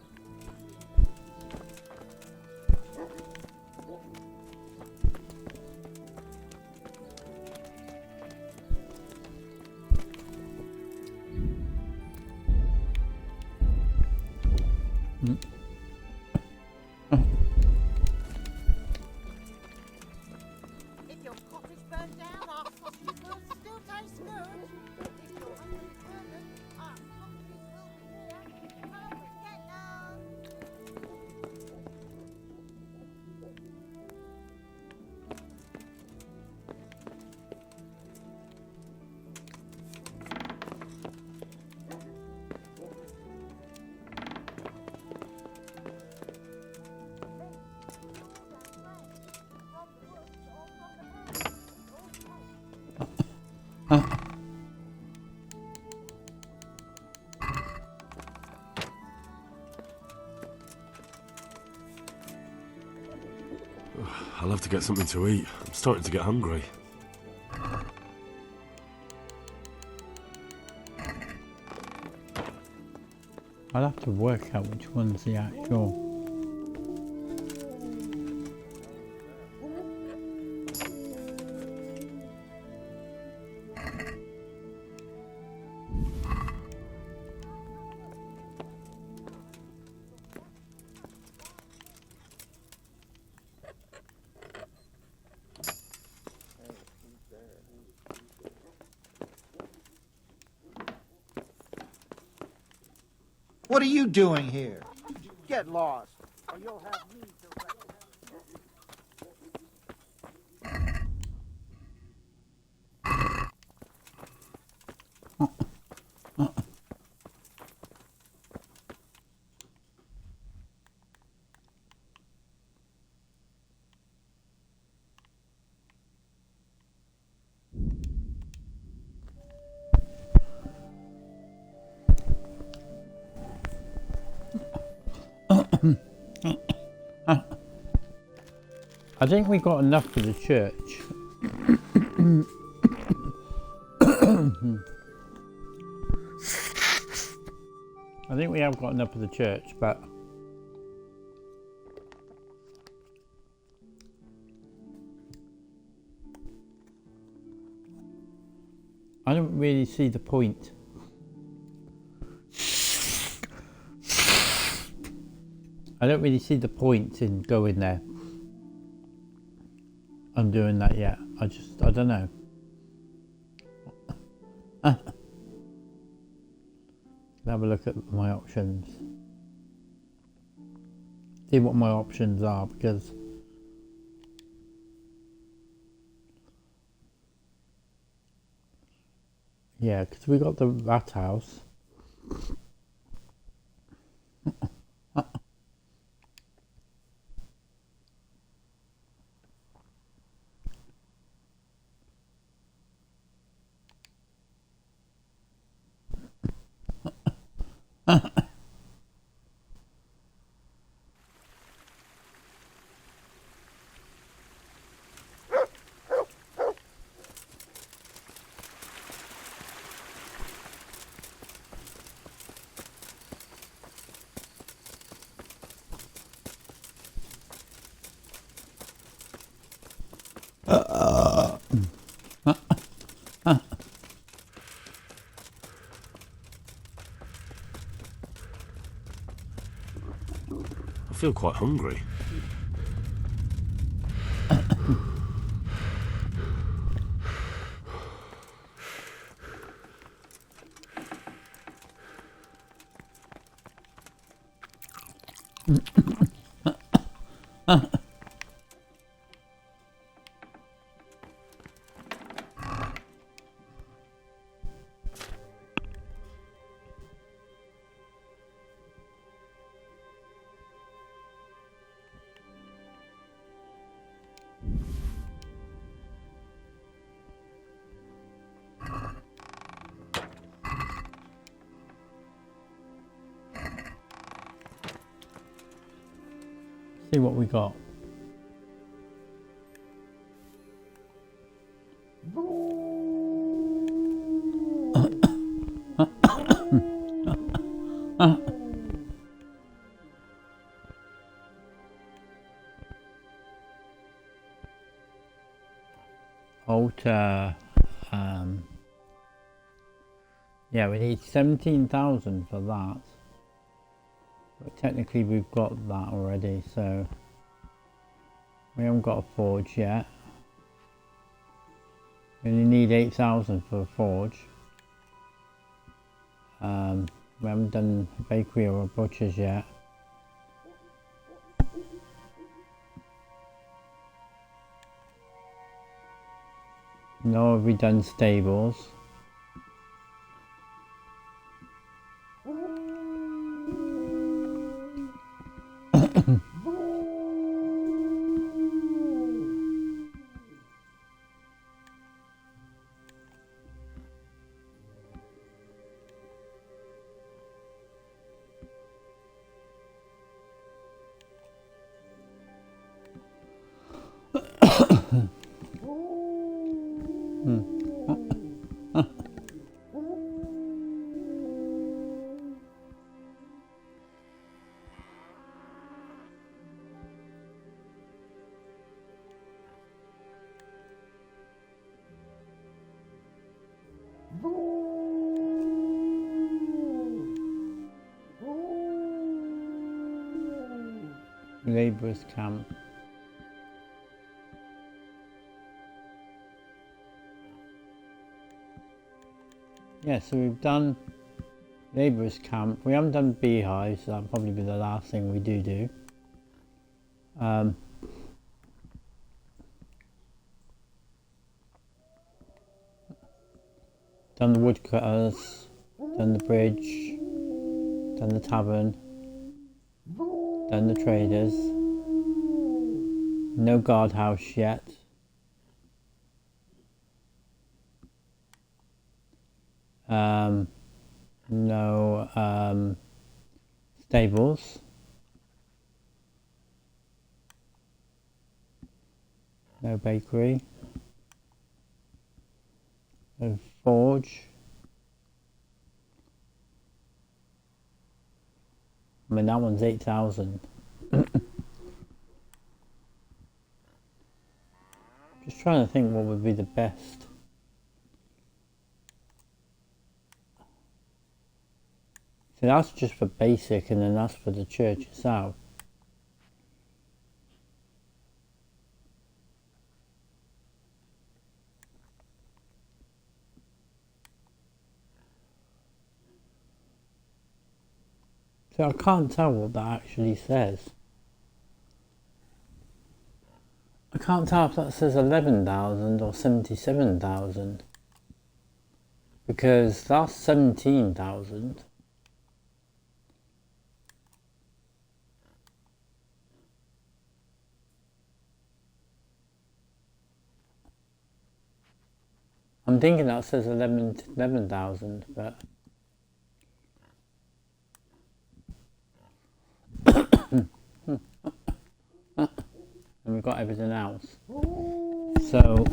If your cottage burned down, our sausages will still taste good. If your home is burned, our sausages will be here. Come and get them. I'll have to get something to eat. I'm starting to get hungry. I'll have to work out which one's the actual. What are you doing here? Get lost, or you'll have me to I think we got enough for the church. I think we have got enough for the church, but I don't really see the point. I don't really see the point in going there. I'm doing that yet. I don't know. Have a look at my options. See what my options are, because yeah, because we got the rat house. I feel quite hungry. See what we got. Alter. Yeah, we need 17,000 for that. But technically we've got that already, so we haven't got a forge yet. We only need 8,000 for a forge. We haven't done a bakery or a butcher's yet. Nor have we done stables. Labourers camp. Yeah, so we've done labourers camp. We haven't done beehives, so that'll probably be the last thing we do. Done the woodcutters, done the bridge, done the tavern, done the traders. No guardhouse yet. No stables. No bakery. No forge. I mean, that one's 8,000. Just trying to think what would be the best. So that's just for basic, and then that's for the church itself. So I can't tell what that actually says. I can't tell if that says 11,000 or 77,000. Because that's 17,000. I'm thinking that says 11,000, but... And we've got everything else. So...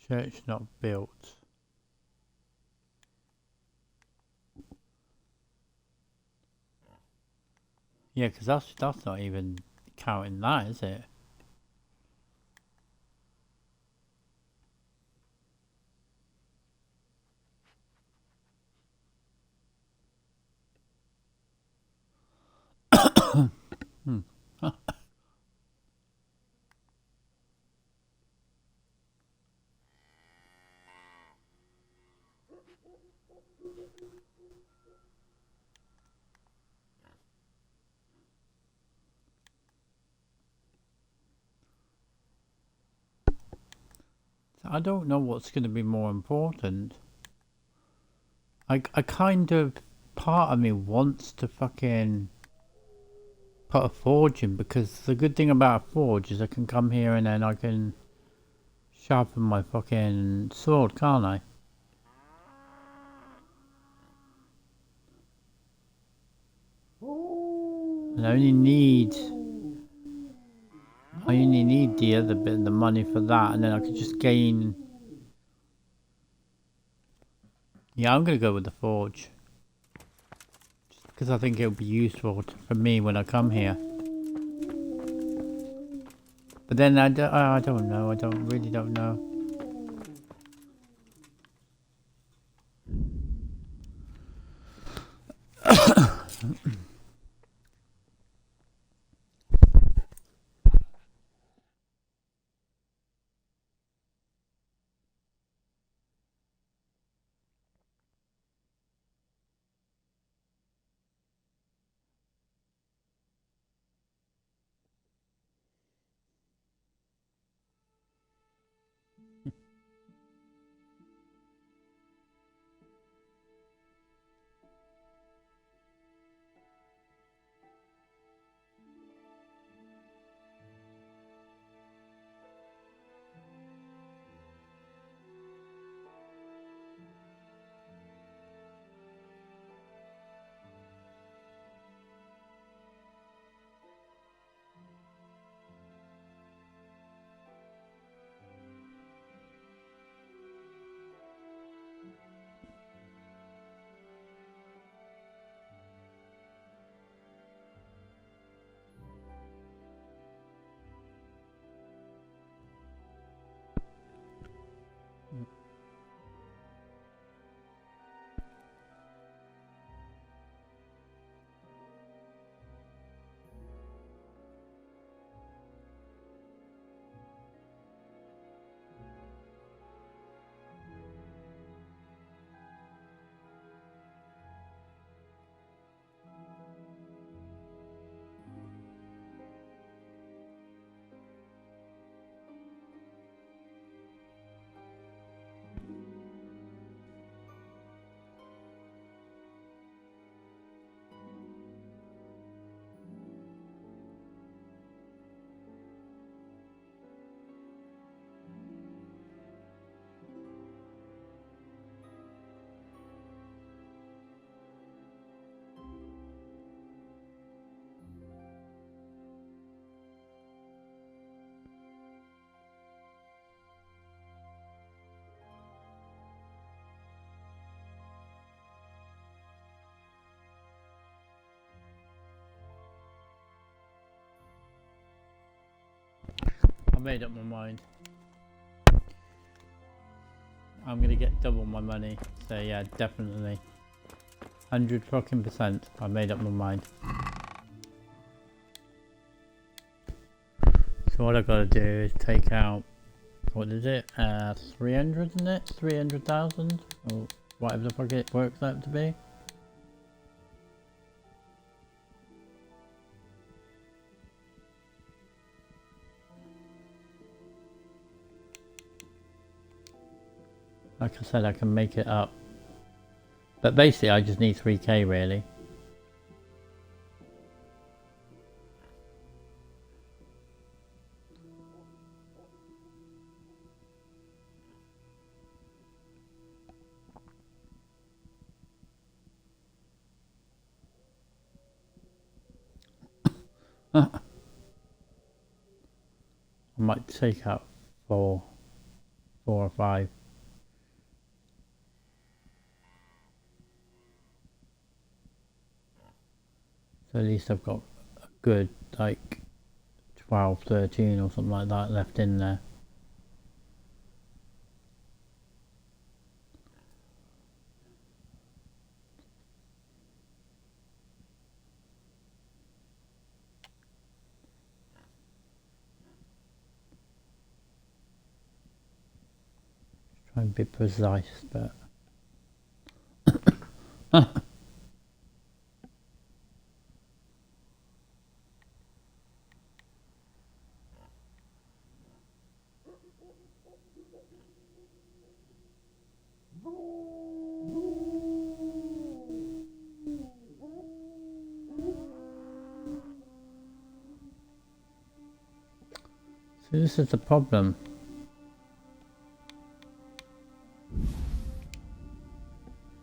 Church not built. Yeah, because that's not even counting that, is it? Huh. I don't know what's going to be more important. I kind of, part of me wants to fucking put a forge in, because the good thing about a forge is I can come here and then I can sharpen my fucking sword, can't I? And I only need the other bit, the money for that, and then I could just gain. Yeah, I'm gonna go with the forge, just because I think it'll be useful for me when I come here. But then I don't know. I really don't know. made up my mind. I'm gonna get double my money. So yeah, definitely. 100% I made up my mind. So what I gotta do is take out, what is it? 300, isn't it? 300,000 or whatever the fuck it works out to be. Like I said, I can make it up. But basically I just need 3k really. I might take out 4 or 5. So at least I've got a good like 12, 13 or something like that left in there. Try and be precise, but so this is the problem.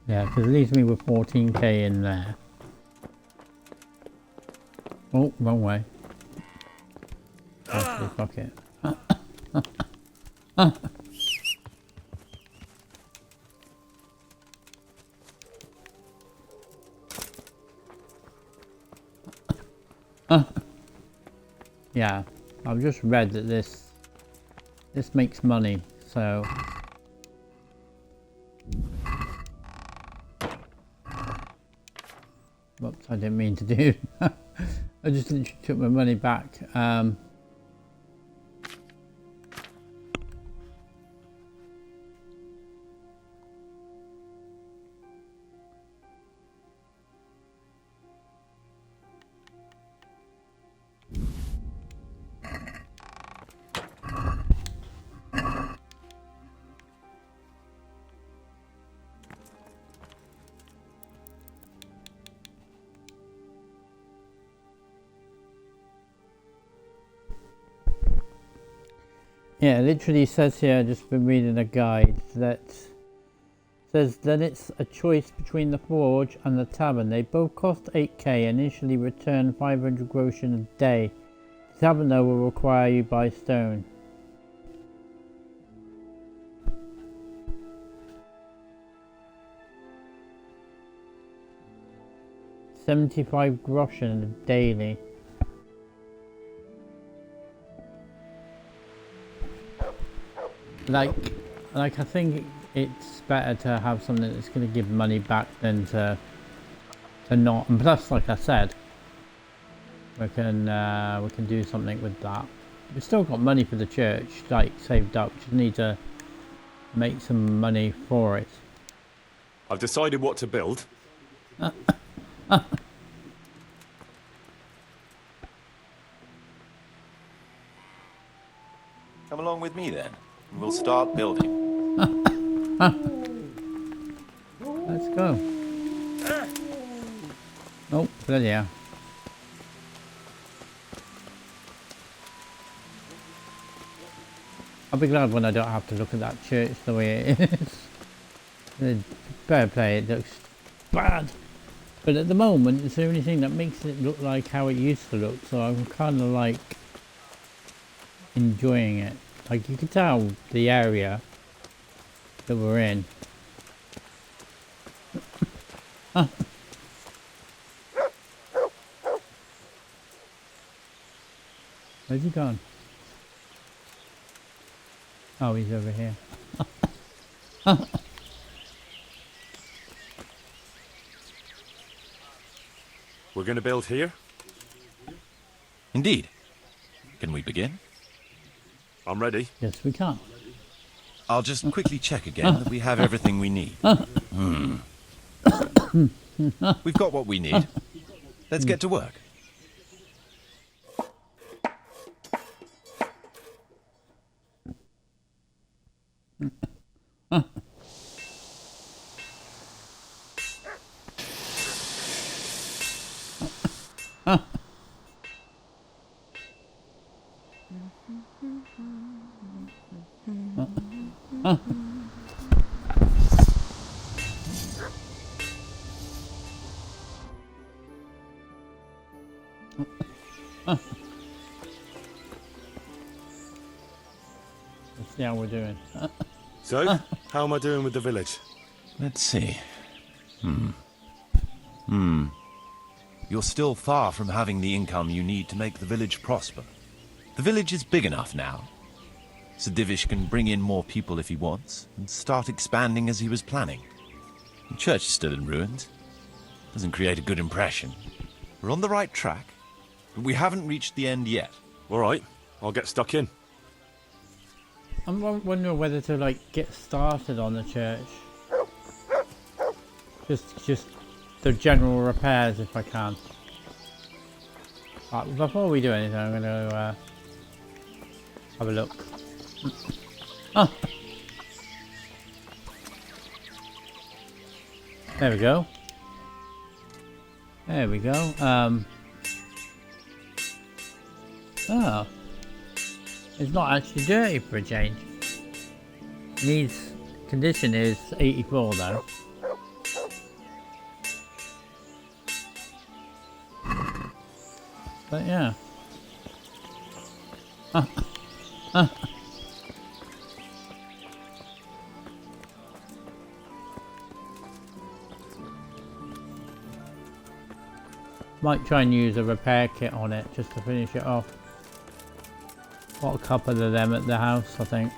Yeah, because it leaves me with 14k in there. Oh, wrong way. Actually, fuck it. Yeah, I've just read that this makes money, so whoops, I didn't mean to do. I just literally took my money back. Yeah, it literally says here, I've just been reading a guide that says that it's a choice between the forge and the tavern. They both cost 8k and initially return 500 groschen a day. The tavern though will require you buy stone. $75 groschen daily. Like I think it's better to have something that's going to give money back than to not. And plus, like I said, we can do something with that. We've still got money for the church, like saved up. Just need to make some money for it. I've decided what to build. Come along with me then. We'll start building. Let's go. Oh, bloody hell. I'll be glad when I don't have to look at that church the way it is. Fair play, it looks bad. But at the moment, it's the only thing that makes it look like how it used to look, so I'm kind of like enjoying it. Like you can tell the area that we're in. Where's he gone? Oh, he's over here. We're going to build here? Indeed. Can we begin? I'm ready. Yes, we can. I'll just quickly check again that we have everything we need. We've got what we need. Let's get to work. Let's see how we're doing. So, how am I doing with the village? Let's see. You're still far from having the income you need to make the village prosper. The village is big enough now. Sir Divish can bring in more people if he wants, and start expanding as he was planning. The church is still in ruins. Doesn't create a good impression. We're on the right track, but we haven't reached the end yet. All right, I'll get stuck in. I'm wondering whether to like get started on the church. Just the general repairs if I can. Before we do anything, I'm gonna have a look. There we go. There we go. Oh. It's not actually dirty for a change. Needs condition is 84 though. But yeah. Might try and use a repair kit on it just to finish it off. Got a couple of them at the house, I think.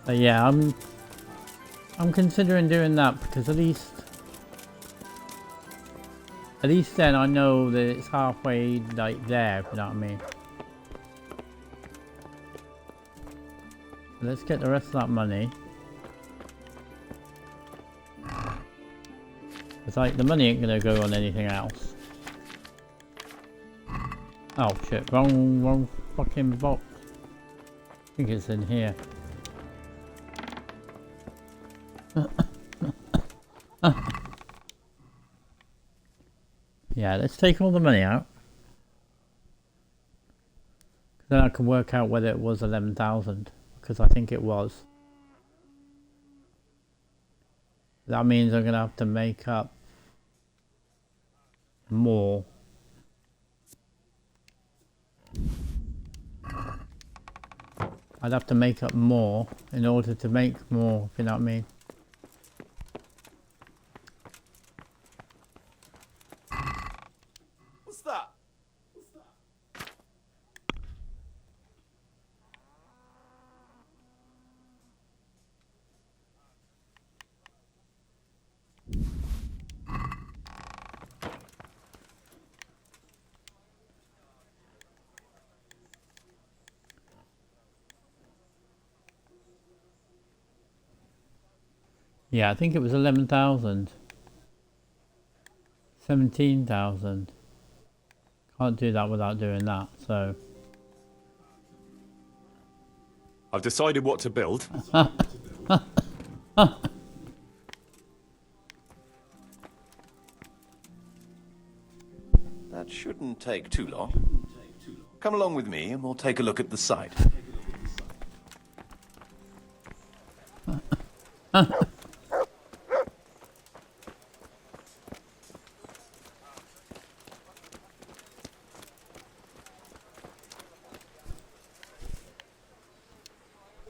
But yeah, I'm considering doing that because at least then I know that it's halfway like there, if you know what I mean. Let's get the rest of that money. It's like the money ain't gonna go on anything else. Oh shit, wrong fucking box. I think it's in here. Yeah, let's take all the money out. Then I can work out whether it was 11,000, because I think it was. That means I'm gonna have to make up more. I'd have to make up more in order to make more, if you know what I mean. What's that? Yeah, I think it was 11,000. 17,000. Can't do that without doing that, so. I've decided what to build. That shouldn't take too long. Come along with me and we'll take a look at the site.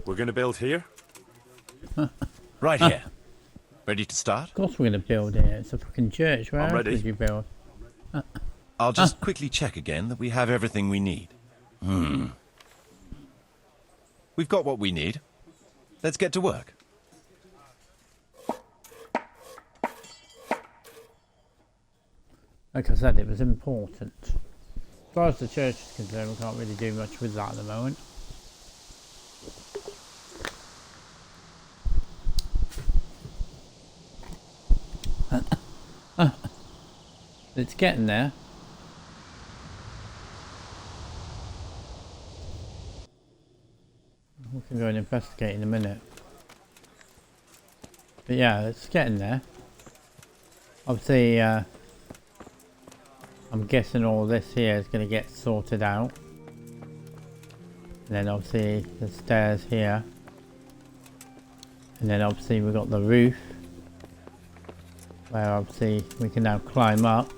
We're going to build here? Right here. Ready to start? Of course we're going to build it. It's a fucking church. Where I'm else ready. would you build? I'll just quickly check again that we have everything we need. We've got what we need. Let's get to work. Like I said, it was important. As far as the church is concerned, we can't really do much with that at the moment. It's getting there. We can go and investigate in a minute. But yeah, it's getting there. Obviously, I'm guessing all this here is going to get sorted out. And then obviously the stairs here. And then obviously we've got the roof. Where obviously we can now climb up.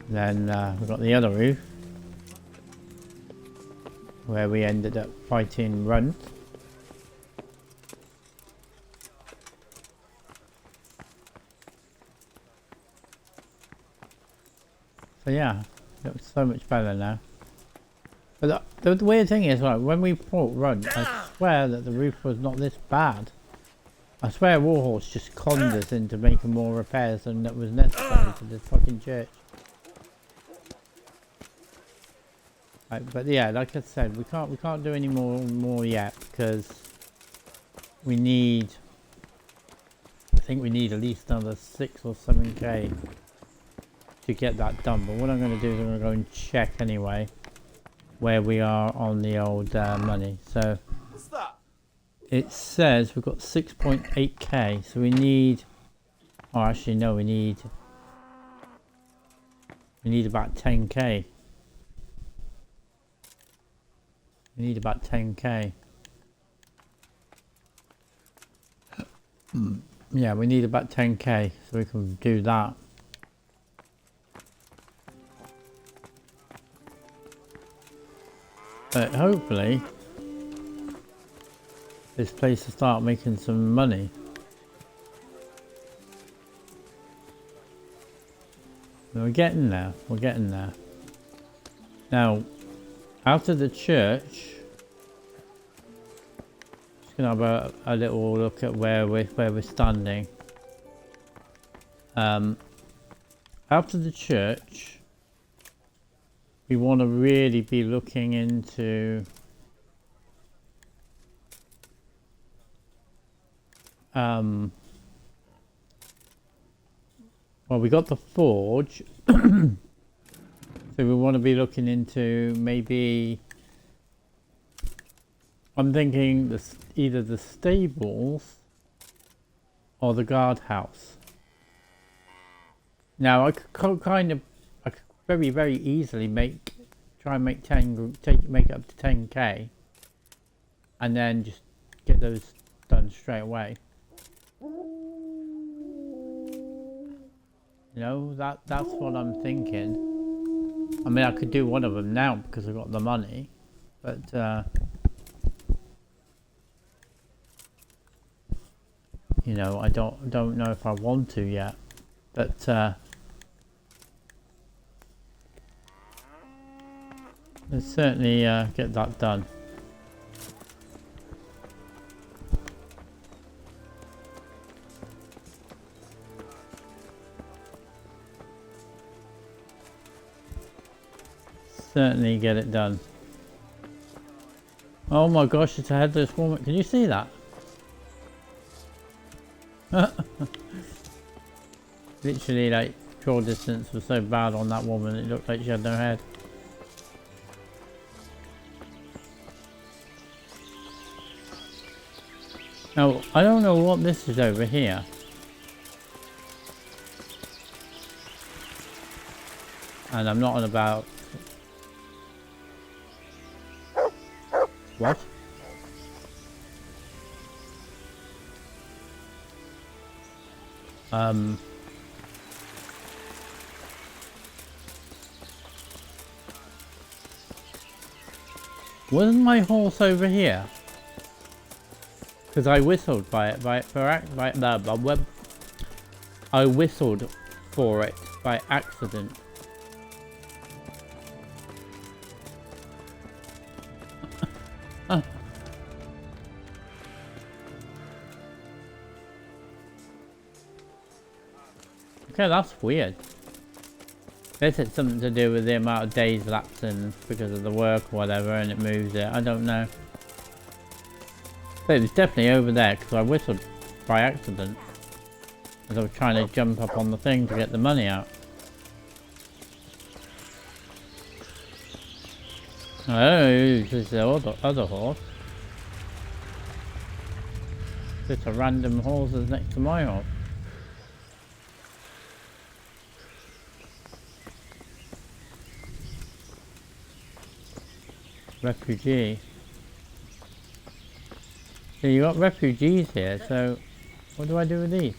And then we've got the other roof. Where we ended up fighting Runt. So yeah, it looks so much better now. But the weird thing is, like, when we fought Runt, I swear that the roof was not this bad. I swear Warhorse just conned us into making more repairs than that was necessary to this fucking church. Right, but yeah, like I said, we can't do any more yet because we need. I think we need at least another 6 or 7k to get that done. But what I'm going to do is I'm going to go and check anyway where we are on the old money. So What's that? it says we've got 6.8k. So we need. Oh, actually no, we need about 10k. We need about 10k. Yeah, we need about 10k so we can do that. But hopefully this place will start making some money. We're getting there. We're getting there. Now, after the church, just gonna have a little look at where we're standing. After the church, we want to really be looking into well, we got the forge. So we want to be looking into maybe, I'm thinking either the stables or the guardhouse. Now I could very easily try and make make it up to 10k, and then just get those done straight away. You know, that's what I'm thinking. I mean, I could do one of them now because I've got the money, but you know, I don't know if I want to yet. But let's certainly get that done. Certainly get it done. Oh my gosh, it's a headless woman. Can you see that? Literally, like, draw distance was so bad on that woman, it looked like she had no head. Now, I don't know what this is over here. And I'm not on about... What? Wasn't my horse over here? Because I whistled I whistled for it by accident. Okay, that's weird. This is something to do with the amount of days lapsing because of the work or whatever, and it moves it. I don't know. But it was definitely over there because I whistled by accident as I was trying to jump up on the thing to get the money out. Oh, this is the other horse. Just a random horse that's next to my horse. Refugee. So you got refugees here, so what do I do with these?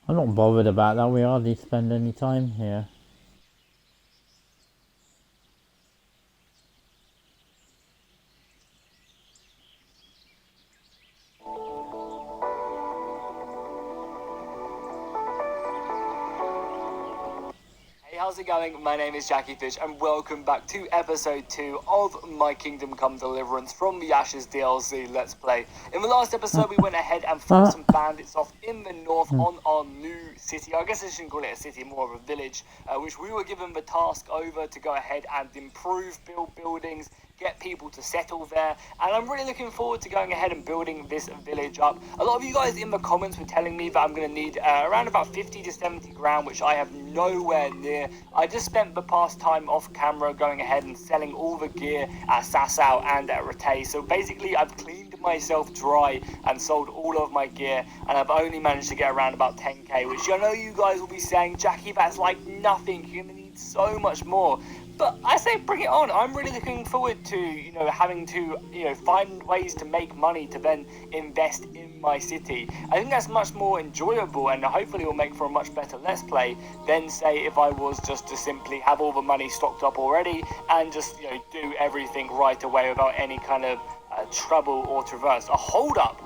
I'm not bothered about that, we hardly spend any time here. How's it going? My name is Jackie Fish and welcome back to episode 2 of my Kingdom Come Deliverance from the Ashes DLC Let's Play. In the last episode we went ahead and fought some bandits off in the north on our new city. I guess I shouldn't call it a city, more of a village, which we were given the task over to go ahead and improve, build buildings, get people to settle there, and I'm really looking forward to going ahead and building this village up. A lot of you guys in the comments were telling me that I'm going to need around about 50 to 70 grand, which I have nowhere near. I just spent the past time off camera going ahead and selling all the gear at Sasau and at Rattay, so basically I've cleaned myself dry and sold all of my gear, and I've only managed to get around about 10k, which I know you guys will be saying, Jackie, that's like nothing, you're going to need so much more. But I say bring it on. I'm really looking forward to, having to, find ways to make money to then invest in my city. I think that's much more enjoyable and hopefully will make for a much better Let's Play than, say, if I was just to simply have all the money stocked up already and just, do everything right away without any kind of trouble or traverse. Hold up.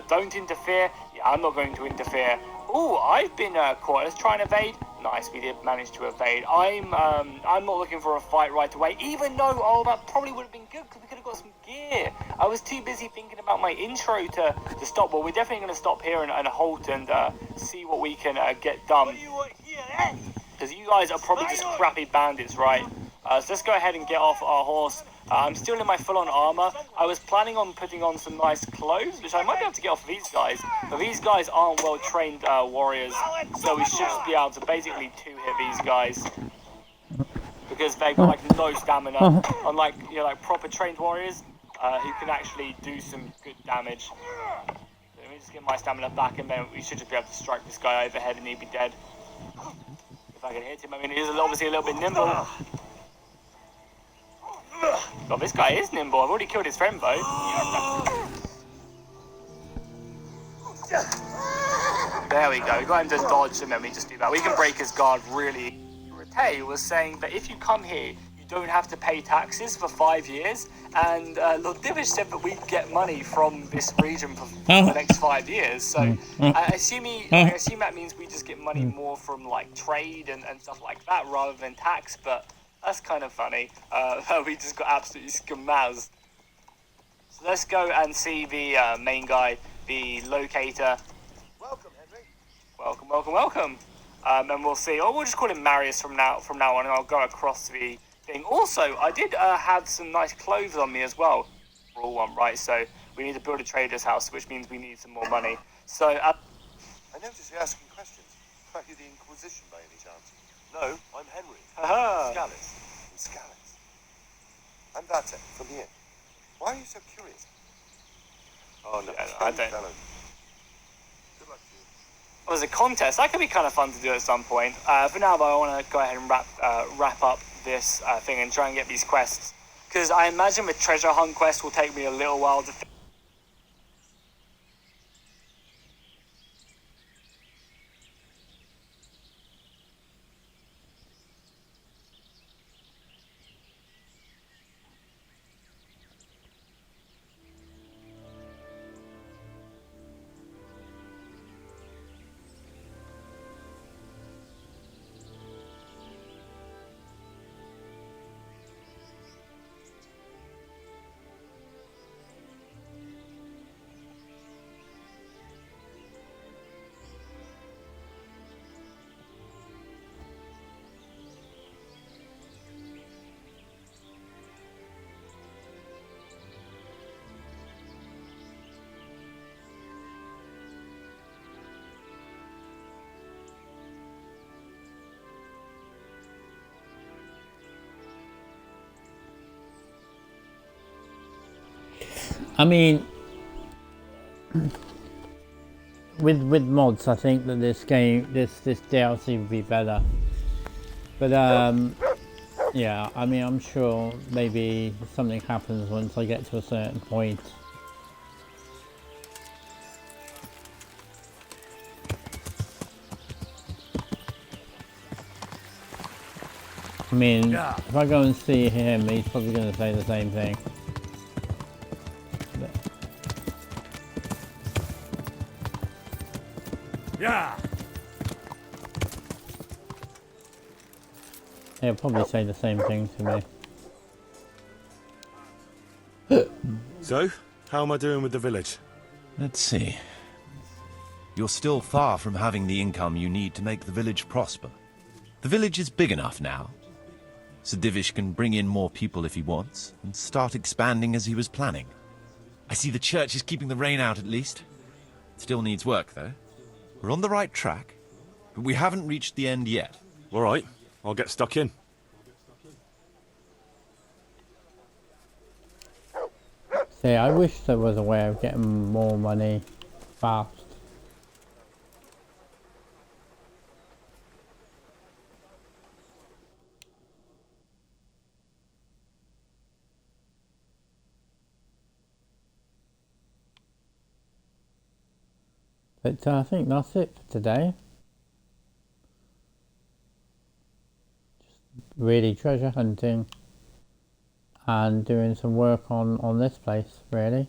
Don't interfere. Yeah, I'm not going to interfere. Oh, I've been caught. Let's try and evade. Nice, we did manage to evade. I'm not looking for a fight right away, even though, that probably would have been good because we could have got some gear. I was too busy thinking about my intro to stop. Well, we're definitely going to stop here and halt and see what we can get done. Because you guys are probably just crappy bandits, right? So let's go ahead and get off our horse. I'm still in my full-on armor. I was planning on putting on some nice clothes, which I might be able to get off these guys. But these guys aren't well-trained warriors, so we should just be able to basically two-hit these guys. Because they've got, no stamina. Unlike, proper trained warriors, who can actually do some good damage. So let me just get my stamina back, and then we should just be able to strike this guy overhead and he'd be dead. If I can hit him. I mean, he's obviously a little bit nimble. God, this guy is nimble. I've already killed his friend, though. There we go. We got him to dodge, and then we just do that. We can break his guard really. Ratay was saying that if you come here, you don't have to pay taxes for 5 years. And Lord Divish said that we get money from this region for the next 5 years. So I assume that means we just get money more from like trade and stuff like that rather than tax. But that's kind of funny. We just got absolutely skamazed. So let's go and see the main guy, the locator. Welcome, Henry. Welcome, welcome, welcome. And we'll see. Or we'll just call him Marius from now on, and I'll go across the thing. Also, I did have some nice clothes on me as well. For all one, right? So we need to build a trader's house, which means we need some more money. So I notice you're asking questions. Are you the Inquisition by any chance? No, I'm Henry. Scallis. From Scallis. I'm Vate, from here. Why are you so curious? Oh, no. Yeah, I don't. Well, there's a contest. That could be kind of fun to do at some point. For now, though, I want to go ahead and wrap up this thing and try and get these quests. Because I imagine the treasure hunt quest will take me a little while to I mean, with mods, I think that this DLC would be better. But yeah, I mean, I'm sure maybe something happens once I get to a certain point. I mean, if I go and see him, he's probably going to say the same thing. Yeah. He'll probably say the same thing to me. So, how am I doing with the village? Let's see. You're still far from having the income you need to make the village prosper. The village is big enough now. Sir Divish can bring in more people if he wants, and start expanding as he was planning. I see the church is keeping the rain out at least. It still needs work, though. We're on the right track, but we haven't reached the end yet. All right, I'll get stuck in. See, I wish there was a way of getting more money fast. But I think that's it for today. Just really treasure hunting and doing some work on this place, really.